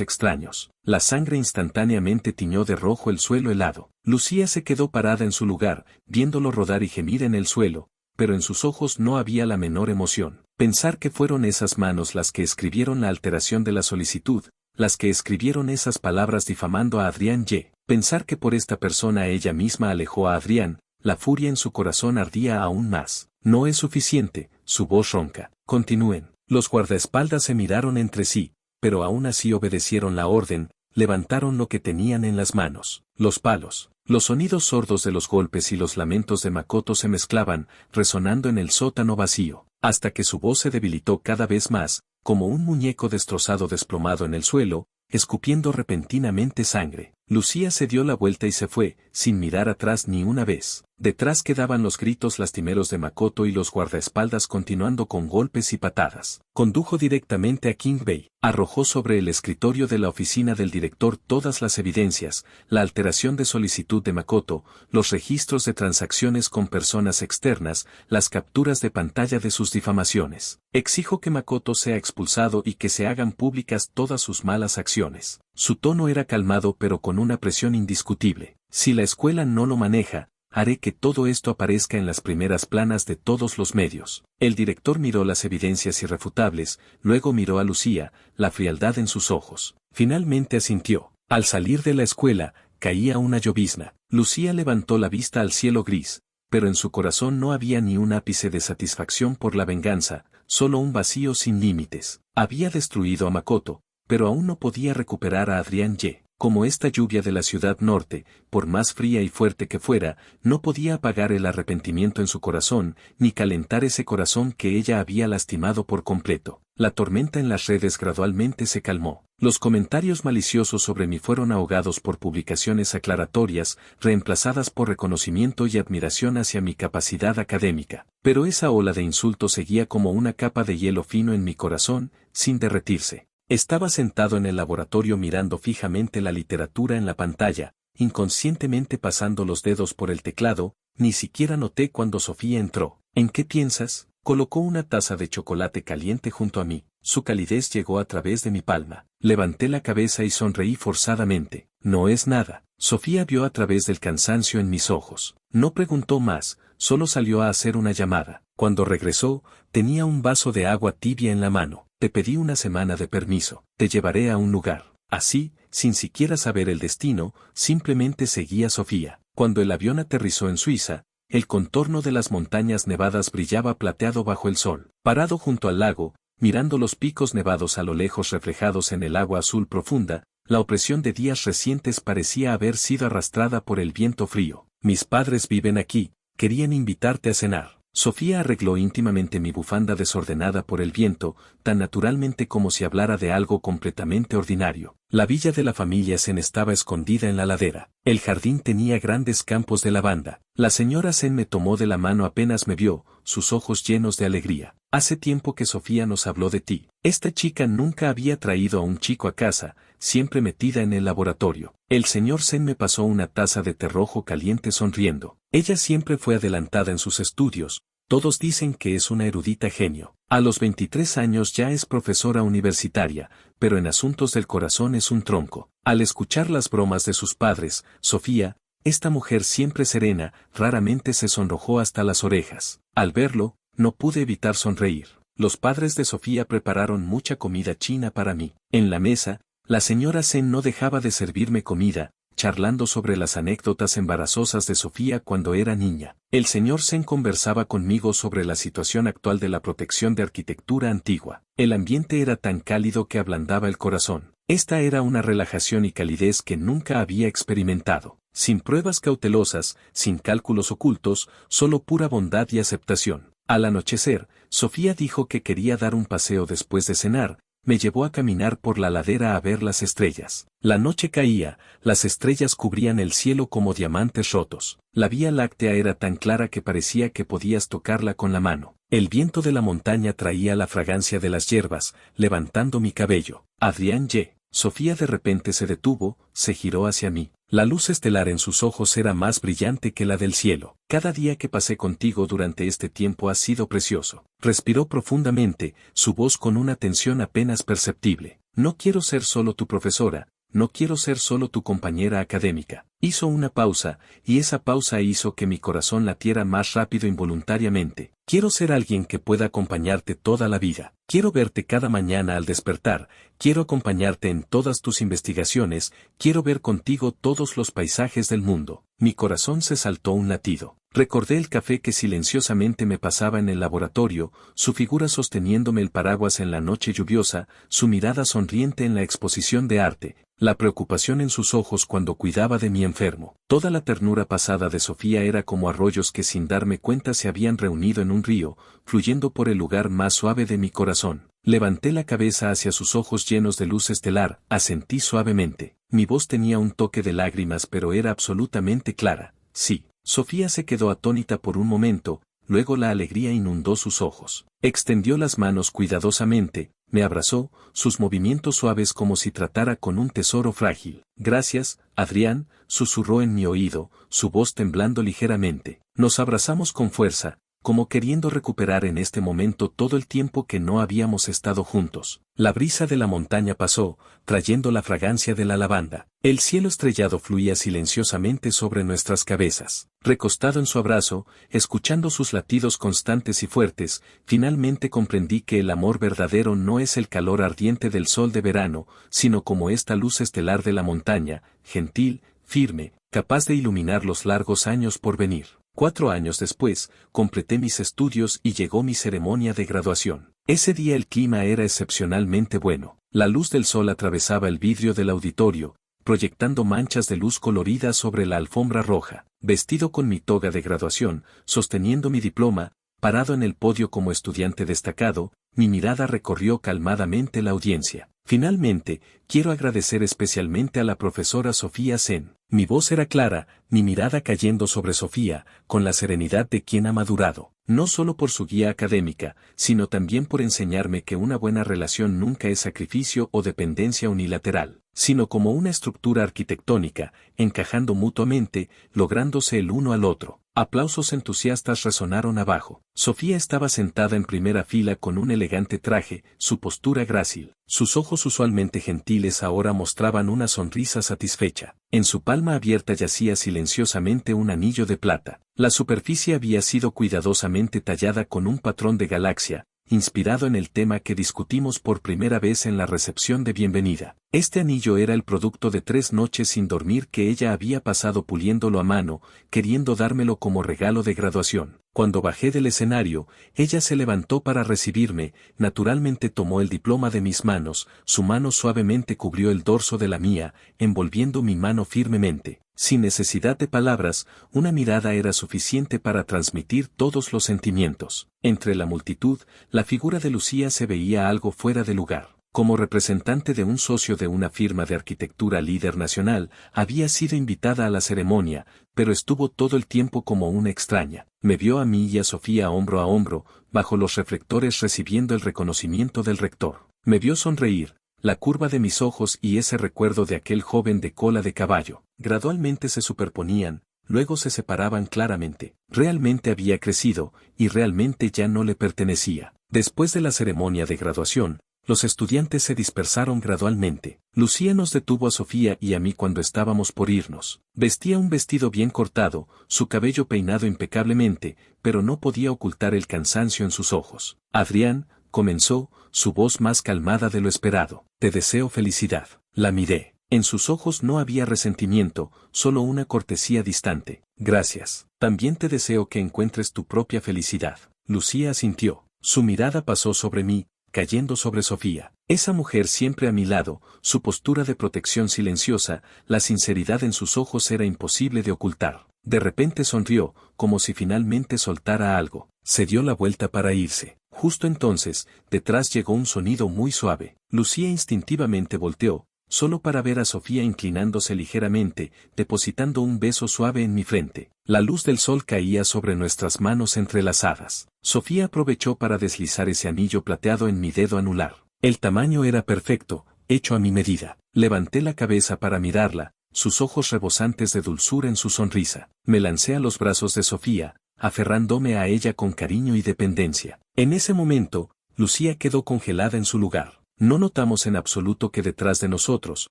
Speaker 1: extraños. La sangre instantáneamente tiñó de rojo el suelo helado. Lucía se quedó parada en su lugar, viéndolo rodar y gemir en el suelo, pero en sus ojos no había la menor emoción. Pensar que fueron esas manos las que escribieron la alteración de la solicitud, las que escribieron esas palabras difamando a Adrián Y. Pensar que por esta persona ella misma alejó a Adrián, la furia en su corazón ardía aún más. No es suficiente, su voz ronca. Continúen. Los guardaespaldas se miraron entre sí, pero aún así obedecieron la orden, levantaron lo que tenían en las manos. Los palos. Los sonidos sordos de los golpes y los lamentos de Makoto se mezclaban, resonando en el sótano vacío, hasta que su voz se debilitó cada vez más, como un muñeco destrozado desplomado en el suelo, escupiendo repentinamente sangre. Lucía se dio la vuelta y se fue, sin mirar atrás ni una vez. Detrás quedaban los gritos lastimeros de Makoto y los guardaespaldas continuando con golpes y patadas. Condujo directamente a King Bay. Arrojó sobre el escritorio de la oficina del director todas las evidencias, la alteración de solicitud de Makoto, los registros de transacciones con personas externas, las capturas de pantalla de sus difamaciones. Exijo que Makoto sea expulsado y que se hagan públicas todas sus malas acciones. Su tono era calmado pero con una presión indiscutible. Si la escuela no lo maneja, haré que todo esto aparezca en las primeras planas de todos los medios. El director miró las evidencias irrefutables, luego miró a Lucía, la frialdad en sus ojos. Finalmente asintió. Al salir de la escuela, caía una llovizna. Lucía levantó la vista al cielo gris, pero en su corazón no había ni un ápice de satisfacción por la venganza, solo un vacío sin límites. Había destruido a Makoto, pero aún no podía recuperar a Adrián Y. Como esta lluvia de la ciudad norte, por más fría y fuerte que fuera, no podía apagar el arrepentimiento en su corazón, ni calentar ese corazón que ella había lastimado por completo. La tormenta en las redes gradualmente se calmó. Los comentarios maliciosos sobre mí fueron ahogados por publicaciones aclaratorias, reemplazadas por reconocimiento y admiración hacia mi capacidad académica. Pero esa ola de insultos seguía como una capa de hielo fino en mi corazón, sin derretirse. Estaba sentado en el laboratorio mirando fijamente la literatura en la pantalla, inconscientemente pasando los dedos por el teclado, ni siquiera noté cuando Sofía entró. ¿En qué piensas? Colocó una taza de chocolate caliente junto a mí. Su calidez llegó a través de mi palma. Levanté la cabeza y sonreí forzadamente. No es nada. Sofía vio a través del cansancio en mis ojos. No preguntó más, solo salió a hacer una llamada. Cuando regresó, tenía un vaso de agua tibia en la mano. Te pedí una semana de permiso. Te llevaré a un lugar. Así, sin siquiera saber el destino, simplemente seguí a Sofía. Cuando el avión aterrizó en Suiza, el contorno de las montañas nevadas brillaba plateado bajo el sol. Parado junto al lago, mirando los picos nevados a lo lejos reflejados en el agua azul profunda, la opresión de días recientes parecía haber sido arrastrada por el viento frío. Mis padres viven aquí, querían invitarte a cenar. Sofía arregló íntimamente mi bufanda desordenada por el viento, tan naturalmente como si hablara de algo completamente ordinario. La villa de la familia Sen estaba escondida en la ladera. El jardín tenía grandes campos de lavanda. La señora Sen me tomó de la mano apenas me vio, sus ojos llenos de alegría. Hace tiempo que Sofía nos habló de ti. Esta chica nunca había traído a un chico a casa, siempre metida en el laboratorio. El señor Sen me pasó una taza de té rojo caliente sonriendo. Ella siempre fue adelantada en sus estudios, Todos dicen que es una erudita genio. A los 23 años ya es profesora universitaria, pero en asuntos del corazón es un tronco. Al escuchar las bromas de sus padres, Sofía, esta mujer siempre serena, raramente se sonrojó hasta las orejas. Al verlo, no pude evitar sonreír. Los padres de Sofía prepararon mucha comida china para mí. En la mesa, la señora Sen no dejaba de servirme comida, charlando sobre las anécdotas embarazosas de Sofía cuando era niña. El señor Sen conversaba conmigo sobre la situación actual de la protección de arquitectura antigua. El ambiente era tan cálido que ablandaba el corazón. Esta era una relajación y calidez que nunca había experimentado. Sin pruebas cautelosas, sin cálculos ocultos, solo pura bondad y aceptación. Al anochecer, Sofía dijo que quería dar un paseo después de cenar. Me llevó a caminar por la ladera a ver las estrellas. La noche caía, las estrellas cubrían el cielo como diamantes rotos. La Vía Láctea era tan clara que parecía que podías tocarla con la mano. El viento de la montaña traía la fragancia de las hierbas, levantando mi cabello. Adrián Y. Sofía de repente se detuvo, se giró hacia mí. La luz estelar en sus ojos era más brillante que la del cielo. Cada día que pasé contigo durante este tiempo ha sido precioso. Respiró profundamente, su voz con una tensión apenas perceptible. No quiero ser solo tu profesora, no quiero ser solo tu compañera académica. Hizo una pausa, y esa pausa hizo que mi corazón latiera más rápido involuntariamente. Quiero ser alguien que pueda acompañarte toda la vida. Quiero verte cada mañana al despertar, quiero acompañarte en todas tus investigaciones, quiero ver contigo todos los paisajes del mundo. Mi corazón se saltó un latido. Recordé el café que silenciosamente me pasaba en el laboratorio, su figura sosteniéndome el paraguas en la noche lluviosa, su mirada sonriente en la exposición de arte, la preocupación en sus ojos cuando cuidaba de mi enfermo. Toda la ternura pasada de Sofía era como arroyos que sin darme cuenta se habían reunido en un río, fluyendo por el lugar más suave de mi corazón. Levanté la cabeza hacia sus ojos llenos de luz estelar, asentí suavemente. Mi voz tenía un toque de lágrimas pero era absolutamente clara. Sí. Sofía se quedó atónita por un momento, luego la alegría inundó sus ojos. Extendió las manos cuidadosamente, me abrazó, sus movimientos suaves como si tratara con un tesoro frágil. Gracias, Adrián, susurró en mi oído, su voz temblando ligeramente. Nos abrazamos con fuerza, como queriendo recuperar en este momento todo el tiempo que no habíamos estado juntos. La brisa de la montaña pasó, trayendo la fragancia de la lavanda. El cielo estrellado fluía silenciosamente sobre nuestras cabezas. Recostado en su abrazo, escuchando sus latidos constantes y fuertes, finalmente comprendí que el amor verdadero no es el calor ardiente del sol de verano, sino como esta luz estelar de la montaña, gentil, firme, capaz de iluminar los largos años por venir. 4 años después, completé mis estudios y llegó mi ceremonia de graduación. Ese día el clima era excepcionalmente bueno. La luz del sol atravesaba el vidrio del auditorio, proyectando manchas de luz colorida sobre la alfombra roja. Vestido con mi toga de graduación, sosteniendo mi diploma, parado en el podio como estudiante destacado, mi mirada recorrió calmadamente la audiencia. Finalmente, quiero agradecer especialmente a la profesora Sofía Sen. Mi voz era clara, mi mirada cayendo sobre Sofía, con la serenidad de quien ha madurado, no solo por su guía académica, sino también por enseñarme que una buena relación nunca es sacrificio o dependencia unilateral, sino como una estructura arquitectónica, encajando mutuamente, lográndose el uno al otro. Aplausos entusiastas resonaron abajo. Sofía estaba sentada en primera fila con un elegante traje, su postura grácil. Sus ojos usualmente gentiles ahora mostraban una sonrisa satisfecha. En su palma abierta yacía silenciosamente un anillo de plata. La superficie había sido cuidadosamente tallada con un patrón de galaxia, inspirado en el tema que discutimos por primera vez en la recepción de bienvenida. Este anillo era el producto de 3 noches sin dormir que ella había pasado puliéndolo a mano, queriendo dármelo como regalo de graduación. Cuando bajé del escenario, ella se levantó para recibirme, naturalmente tomó el diploma de mis manos, su mano suavemente cubrió el dorso de la mía, envolviendo mi mano firmemente. Sin necesidad de palabras, una mirada era suficiente para transmitir todos los sentimientos. Entre la multitud, la figura de Lucía se veía algo fuera de lugar. Como representante de un socio de una firma de arquitectura líder nacional, había sido invitada a la ceremonia, pero estuvo todo el tiempo como una extraña. Me vio a mí y a Sofía hombro a hombro, bajo los reflectores recibiendo el reconocimiento del rector. Me vio sonreír, la curva de mis ojos y ese recuerdo de aquel joven de cola de caballo, gradualmente se superponían, luego se separaban claramente. Realmente había crecido, y realmente ya no le pertenecía. Después de la ceremonia de graduación, los estudiantes se dispersaron gradualmente. Lucía nos detuvo a Sofía y a mí cuando estábamos por irnos. Vestía un vestido bien cortado, su cabello peinado impecablemente, pero no podía ocultar el cansancio en sus ojos. Adrián, comenzó, su voz más calmada de lo esperado. Te deseo felicidad. La miré. En sus ojos no había resentimiento, solo una cortesía distante. Gracias. También te deseo que encuentres tu propia felicidad. Lucía asintió. Su mirada pasó sobre mí, cayendo sobre Sofía. Esa mujer siempre a mi lado, su postura de protección silenciosa, la sinceridad en sus ojos era imposible de ocultar. De repente sonrió, como si finalmente soltara algo. Se dio la vuelta para irse. Justo entonces, detrás llegó un sonido muy suave. Lucía instintivamente volteó, solo para ver a Sofía inclinándose ligeramente, depositando un beso suave en mi frente. La luz del sol caía sobre nuestras manos entrelazadas. Sofía aprovechó para deslizar ese anillo plateado en mi dedo anular. El tamaño era perfecto, hecho a mi medida. Levanté la cabeza para mirarla, sus ojos rebosantes de dulzura en su sonrisa. Me lancé a los brazos de Sofía, aferrándome a ella con cariño y dependencia. En ese momento, Lucía quedó congelada en su lugar. No notamos en absoluto que detrás de nosotros,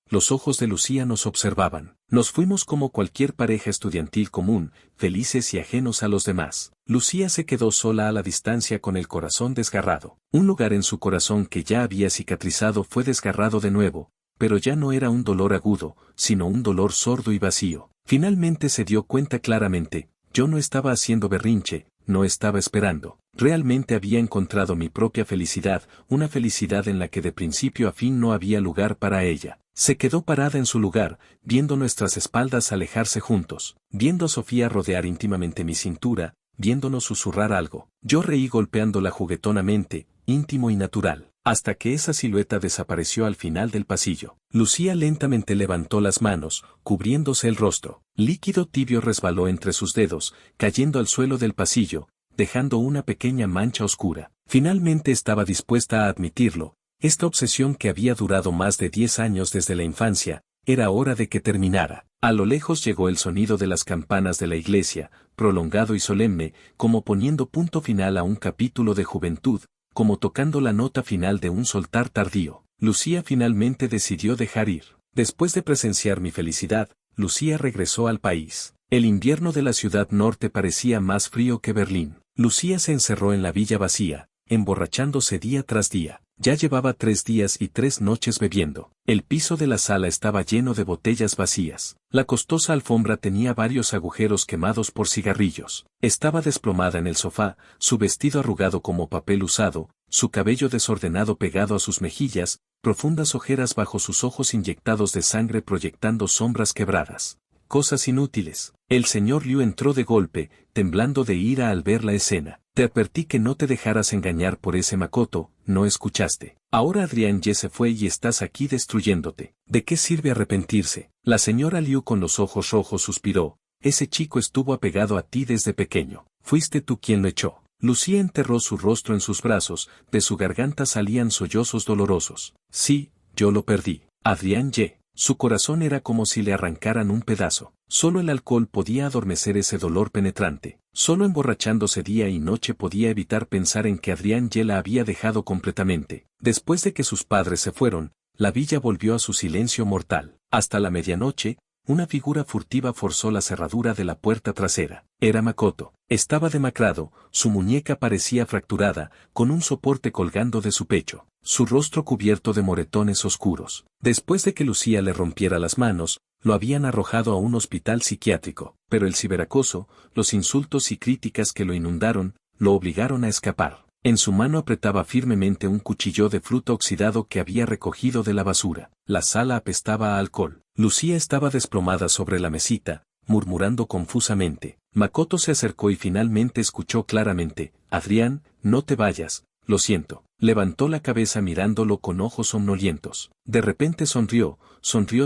Speaker 1: los ojos de Lucía nos observaban. Nos fuimos como cualquier pareja estudiantil común, felices y ajenos a los demás. Lucía se quedó sola a la distancia con el corazón desgarrado. Un lugar en su corazón que ya había cicatrizado fue desgarrado de nuevo, pero ya no era un dolor agudo, sino un dolor sordo y vacío. Finalmente se dio cuenta claramente, yo no estaba haciendo berrinche, no estaba esperando. Realmente había encontrado mi propia felicidad, una felicidad en la que de principio a fin no había lugar para ella. Se quedó parada en su lugar, viendo nuestras espaldas alejarse juntos, viendo a Sofía rodear íntimamente mi cintura, viéndonos susurrar algo. Yo reí golpeándola juguetonamente, íntimo y natural, hasta que esa silueta desapareció al final del pasillo. Lucía lentamente levantó las manos, cubriéndose el rostro. Líquido tibio resbaló entre sus dedos, cayendo al suelo del pasillo, dejando una pequeña mancha oscura. Finalmente estaba dispuesta a admitirlo. Esta obsesión que había durado más de 10 años desde la infancia, era hora de que terminara. A lo lejos llegó el sonido de las campanas de la iglesia, prolongado y solemne, como poniendo punto final a un capítulo de juventud, como tocando la nota final de un soltar tardío. Lucía finalmente decidió dejar ir. Después de presenciar mi felicidad, Lucía regresó al país. El invierno de la ciudad norte parecía más frío que Berlín. Lucía se encerró en la villa vacía, emborrachándose día tras día. Ya llevaba 3 días y 3 noches bebiendo. El piso de la sala estaba lleno de botellas vacías. La costosa alfombra tenía varios agujeros quemados por cigarrillos. Estaba desplomada en el sofá, su vestido arrugado como papel usado, su cabello desordenado pegado a sus mejillas, profundas ojeras bajo sus ojos inyectados de sangre proyectando sombras quebradas. Cosas inútiles. El señor Liu entró de golpe, temblando de ira al ver la escena. Te advertí que no te dejaras engañar por ese Makoto, no escuchaste. Ahora Adrián ya se fue y estás aquí destruyéndote. ¿De qué sirve arrepentirse? La señora Liu con los ojos rojos suspiró. Ese chico estuvo apegado a ti desde pequeño. Fuiste tú quien lo echó. Lucía enterró su rostro en sus brazos, de su garganta salían sollozos dolorosos. Sí, yo lo perdí. Adrián Ye. Su corazón era como si le arrancaran un pedazo. Solo el alcohol podía adormecer ese dolor penetrante. Solo emborrachándose día y noche podía evitar pensar en que Adrián Ye la había dejado completamente. Después de que sus padres se fueron, la villa volvió a su silencio mortal. Hasta la medianoche, una figura furtiva forzó la cerradura de la puerta trasera. Era Makoto. Estaba demacrado, su muñeca parecía fracturada, con un soporte colgando de su pecho, su rostro cubierto de moretones oscuros. Después de que Lucía le rompiera las manos, lo habían arrojado a un hospital psiquiátrico, pero el ciberacoso, los insultos y críticas que lo inundaron, lo obligaron a escapar. En su mano apretaba firmemente un cuchillo de fruta oxidado que había recogido de la basura. La sala apestaba a alcohol. Lucía estaba desplomada sobre la mesita, murmurando confusamente. Makoto se acercó y finalmente escuchó claramente, Adrián, no te vayas, lo siento. Levantó la cabeza mirándolo con ojos somnolientos. De repente sonrió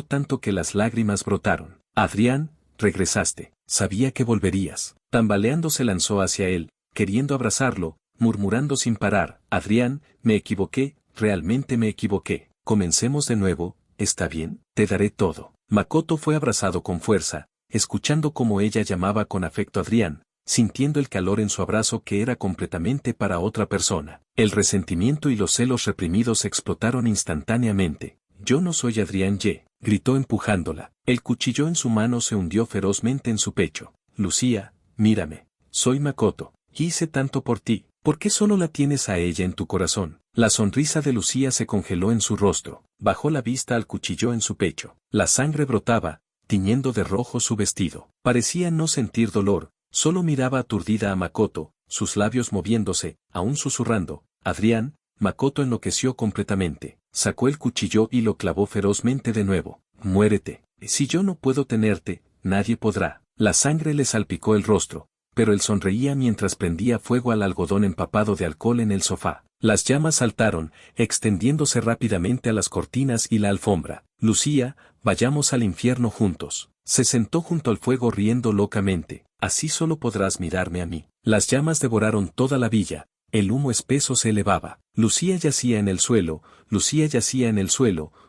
Speaker 1: tanto que las lágrimas brotaron. Adrián, regresaste. Sabía que volverías. Tambaleando se lanzó hacia él, queriendo abrazarlo, murmurando sin parar, Adrián, me equivoqué, realmente me equivoqué. Comencemos de nuevo, ¿está bien? Te daré todo. Makoto fue abrazado con fuerza, escuchando cómo ella llamaba con afecto a Adrián, sintiendo el calor en su abrazo que era completamente para otra persona. El resentimiento y los celos reprimidos explotaron instantáneamente. «Yo no soy Adrián Y», gritó empujándola. El cuchillo en su mano se hundió ferozmente en su pecho. «Lucía, mírame. Soy Makoto. Hice tanto por ti. ¿Por qué solo la tienes a ella en tu corazón?» La sonrisa de Lucía se congeló en su rostro. Bajó la vista al cuchillo en su pecho. La sangre brotaba, tiñendo de rojo su vestido. Parecía no sentir dolor, solo miraba aturdida a Makoto, sus labios moviéndose, aún susurrando. «Adrián». Makoto enloqueció completamente. Sacó el cuchillo y lo clavó ferozmente de nuevo. «Muérete. Si yo no puedo tenerte, nadie podrá». La sangre le salpicó el rostro, pero él sonreía mientras prendía fuego al algodón empapado de alcohol en el sofá. Las llamas saltaron, extendiéndose rápidamente a las cortinas y la alfombra. «Lucía, vayamos al infierno juntos». Se sentó junto al fuego riendo locamente. «Así solo podrás mirarme a mí». Las llamas devoraron toda la villa. El humo espeso se elevaba. Lucía yacía en el suelo,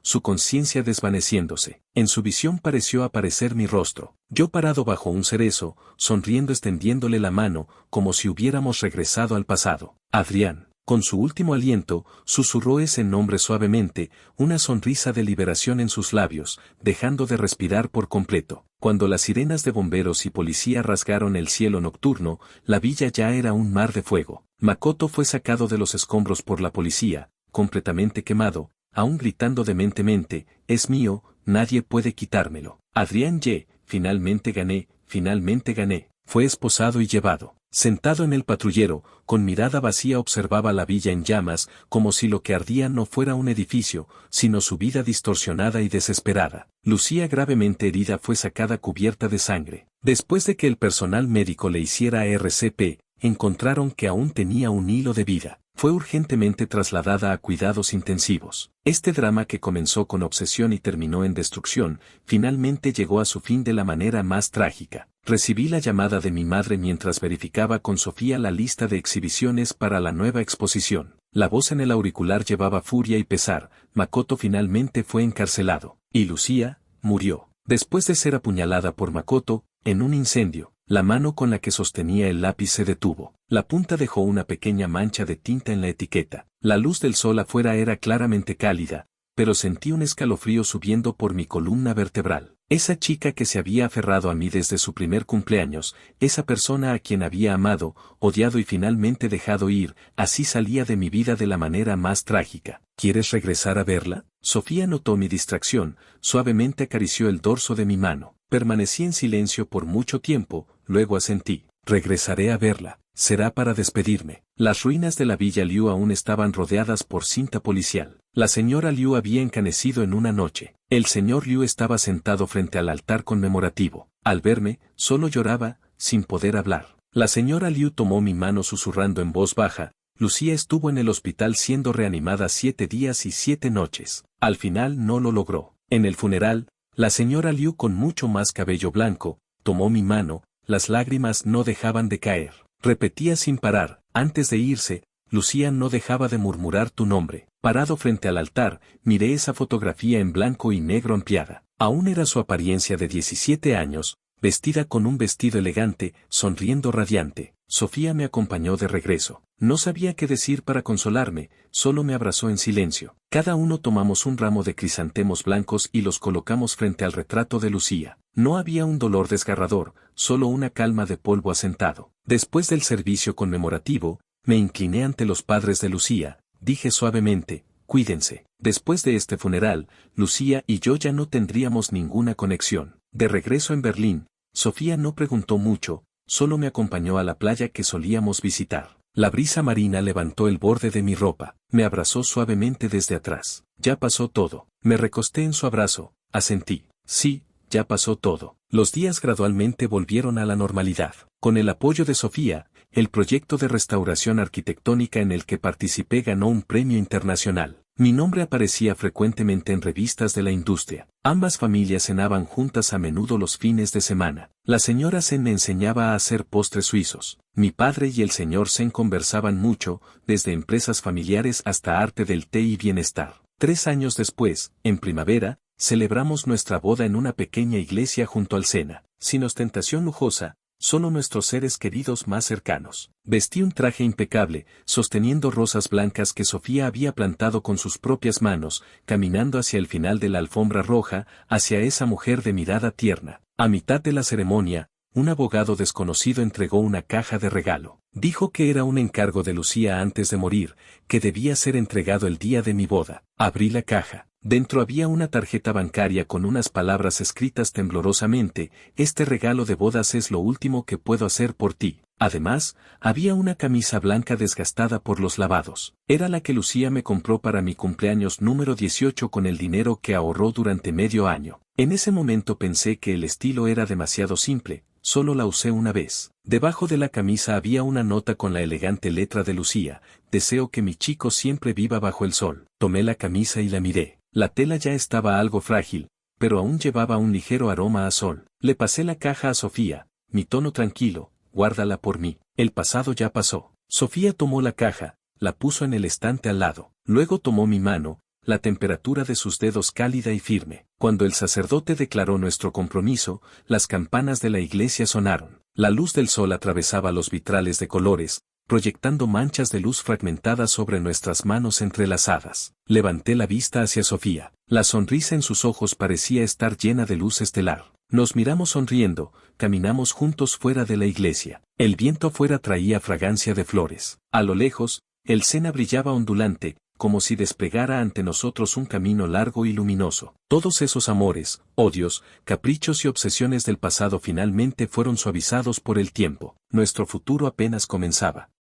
Speaker 1: su conciencia desvaneciéndose. En su visión pareció aparecer mi rostro. Yo parado bajo un cerezo, sonriendo extendiéndole la mano, como si hubiéramos regresado al pasado. «Adrián». Con su último aliento, susurró ese nombre suavemente, una sonrisa de liberación en sus labios, dejando de respirar por completo. Cuando las sirenas de bomberos y policía rasgaron el cielo nocturno, la villa ya era un mar de fuego. Makoto fue sacado de los escombros por la policía, completamente quemado, aún gritando dementemente: «Es mío, nadie puede quitármelo». Adrián Y, finalmente gané. Fue esposado y llevado. Sentado en el patrullero, con mirada vacía observaba la villa en llamas, como si lo que ardía no fuera un edificio, sino su vida distorsionada y desesperada. Lucía, gravemente herida, fue sacada cubierta de sangre. Después de que el personal médico le hiciera RCP, encontraron que aún tenía un hilo de vida. Fue urgentemente trasladada a cuidados intensivos. Este drama, que comenzó con obsesión y terminó en destrucción, finalmente llegó a su fin de la manera más trágica. Recibí la llamada de mi madre mientras verificaba con Sofía la lista de exhibiciones para la nueva exposición. La voz en el auricular llevaba furia y pesar. Makoto finalmente fue encarcelado. Y Lucía murió. Después de ser apuñalada por Makoto, en un incendio, la mano con la que sostenía el lápiz se detuvo. La punta dejó una pequeña mancha de tinta en la etiqueta. La luz del sol afuera era claramente cálida, pero sentí un escalofrío subiendo por mi columna vertebral. Esa chica que se había aferrado a mí desde su primer cumpleaños, esa persona a quien había amado, odiado y finalmente dejado ir, así salía de mi vida de la manera más trágica. ¿Quieres regresar a verla? Sofía notó mi distracción, suavemente acarició el dorso de mi mano. Permanecí en silencio por mucho tiempo, luego asentí. Regresaré a verla. Será para despedirme. Las ruinas de la Villa Liu aún estaban rodeadas por cinta policial. La señora Liu había encanecido en una noche. El señor Liu estaba sentado frente al altar conmemorativo. Al verme, solo lloraba, sin poder hablar. La señora Liu tomó mi mano susurrando en voz baja: Lucía estuvo en el hospital siendo reanimada 7 días y 7 noches. Al final no lo logró. En el funeral, la señora Liu, con mucho más cabello blanco, tomó mi mano, las lágrimas no dejaban de caer. Repetía sin parar: antes de irse, Lucía no dejaba de murmurar tu nombre. Parado frente al altar, miré esa fotografía en blanco y negro ampliada. Aún era su apariencia de 17 años, vestida con un vestido elegante, sonriendo radiante. Sofía me acompañó de regreso. No sabía qué decir para consolarme, solo me abrazó en silencio. Cada uno tomamos un ramo de crisantemos blancos y los colocamos frente al retrato de Lucía. No había un dolor desgarrador, solo una calma de polvo asentado. Después del servicio conmemorativo, me incliné ante los padres de Lucía, dije suavemente: cuídense. Después de este funeral, Lucía y yo ya no tendríamos ninguna conexión. De regreso en Berlín, Sofía no preguntó mucho, solo me acompañó a la playa que solíamos visitar. La brisa marina levantó el borde de mi ropa, me abrazó suavemente desde atrás. Ya pasó todo. Me recosté en su abrazo, asentí. Sí, ya pasó todo. Los días gradualmente volvieron a la normalidad. Con el apoyo de Sofía, el proyecto de restauración arquitectónica en el que participé ganó un premio internacional. Mi nombre aparecía frecuentemente en revistas de la industria. Ambas familias cenaban juntas a menudo los fines de semana. La señora Sen me enseñaba a hacer postres suizos. Mi padre y el señor Sen conversaban mucho, desde empresas familiares hasta arte del té y bienestar. 3 años después, en primavera, celebramos nuestra boda en una pequeña iglesia junto al Sena, sin ostentación lujosa, solo nuestros seres queridos más cercanos. Vestí un traje impecable, sosteniendo rosas blancas que Sofía había plantado con sus propias manos, caminando hacia el final de la alfombra roja, hacia esa mujer de mirada tierna. A mitad de la ceremonia, un abogado desconocido entregó una caja de regalo. Dijo que era un encargo de Lucía antes de morir, que debía ser entregado el día de mi boda. Abrí la caja. Dentro había una tarjeta bancaria con unas palabras escritas temblorosamente: este regalo de bodas es lo último que puedo hacer por ti. Además, había una camisa blanca desgastada por los lavados. Era la que Lucía me compró para mi cumpleaños número 18 con el dinero que ahorró durante medio año. En ese momento pensé que el estilo era demasiado simple, solo la usé una vez. Debajo de la camisa había una nota con la elegante letra de Lucía: deseo que mi chico siempre viva bajo el sol. Tomé la camisa y la miré. La tela ya estaba algo frágil, pero aún llevaba un ligero aroma a sol. Le pasé la caja a Sofía, mi tono tranquilo: guárdala por mí, el pasado ya pasó. Sofía tomó la caja, la puso en el estante al lado. Luego tomó mi mano, la temperatura de sus dedos cálida y firme. Cuando el sacerdote declaró nuestro compromiso, las campanas de la iglesia sonaron. La luz del sol atravesaba los vitrales de colores, proyectando manchas de luz fragmentadas sobre nuestras manos entrelazadas. Levanté la vista hacia Sofía. La sonrisa en sus ojos parecía estar llena de luz estelar. Nos miramos sonriendo, caminamos juntos fuera de la iglesia. El viento afuera traía fragancia de flores. A lo lejos, el Sena brillaba ondulante, como si desplegara ante nosotros un camino largo y luminoso. Todos esos amores, odios, caprichos y obsesiones del pasado finalmente fueron suavizados por el tiempo. Nuestro futuro apenas comenzaba.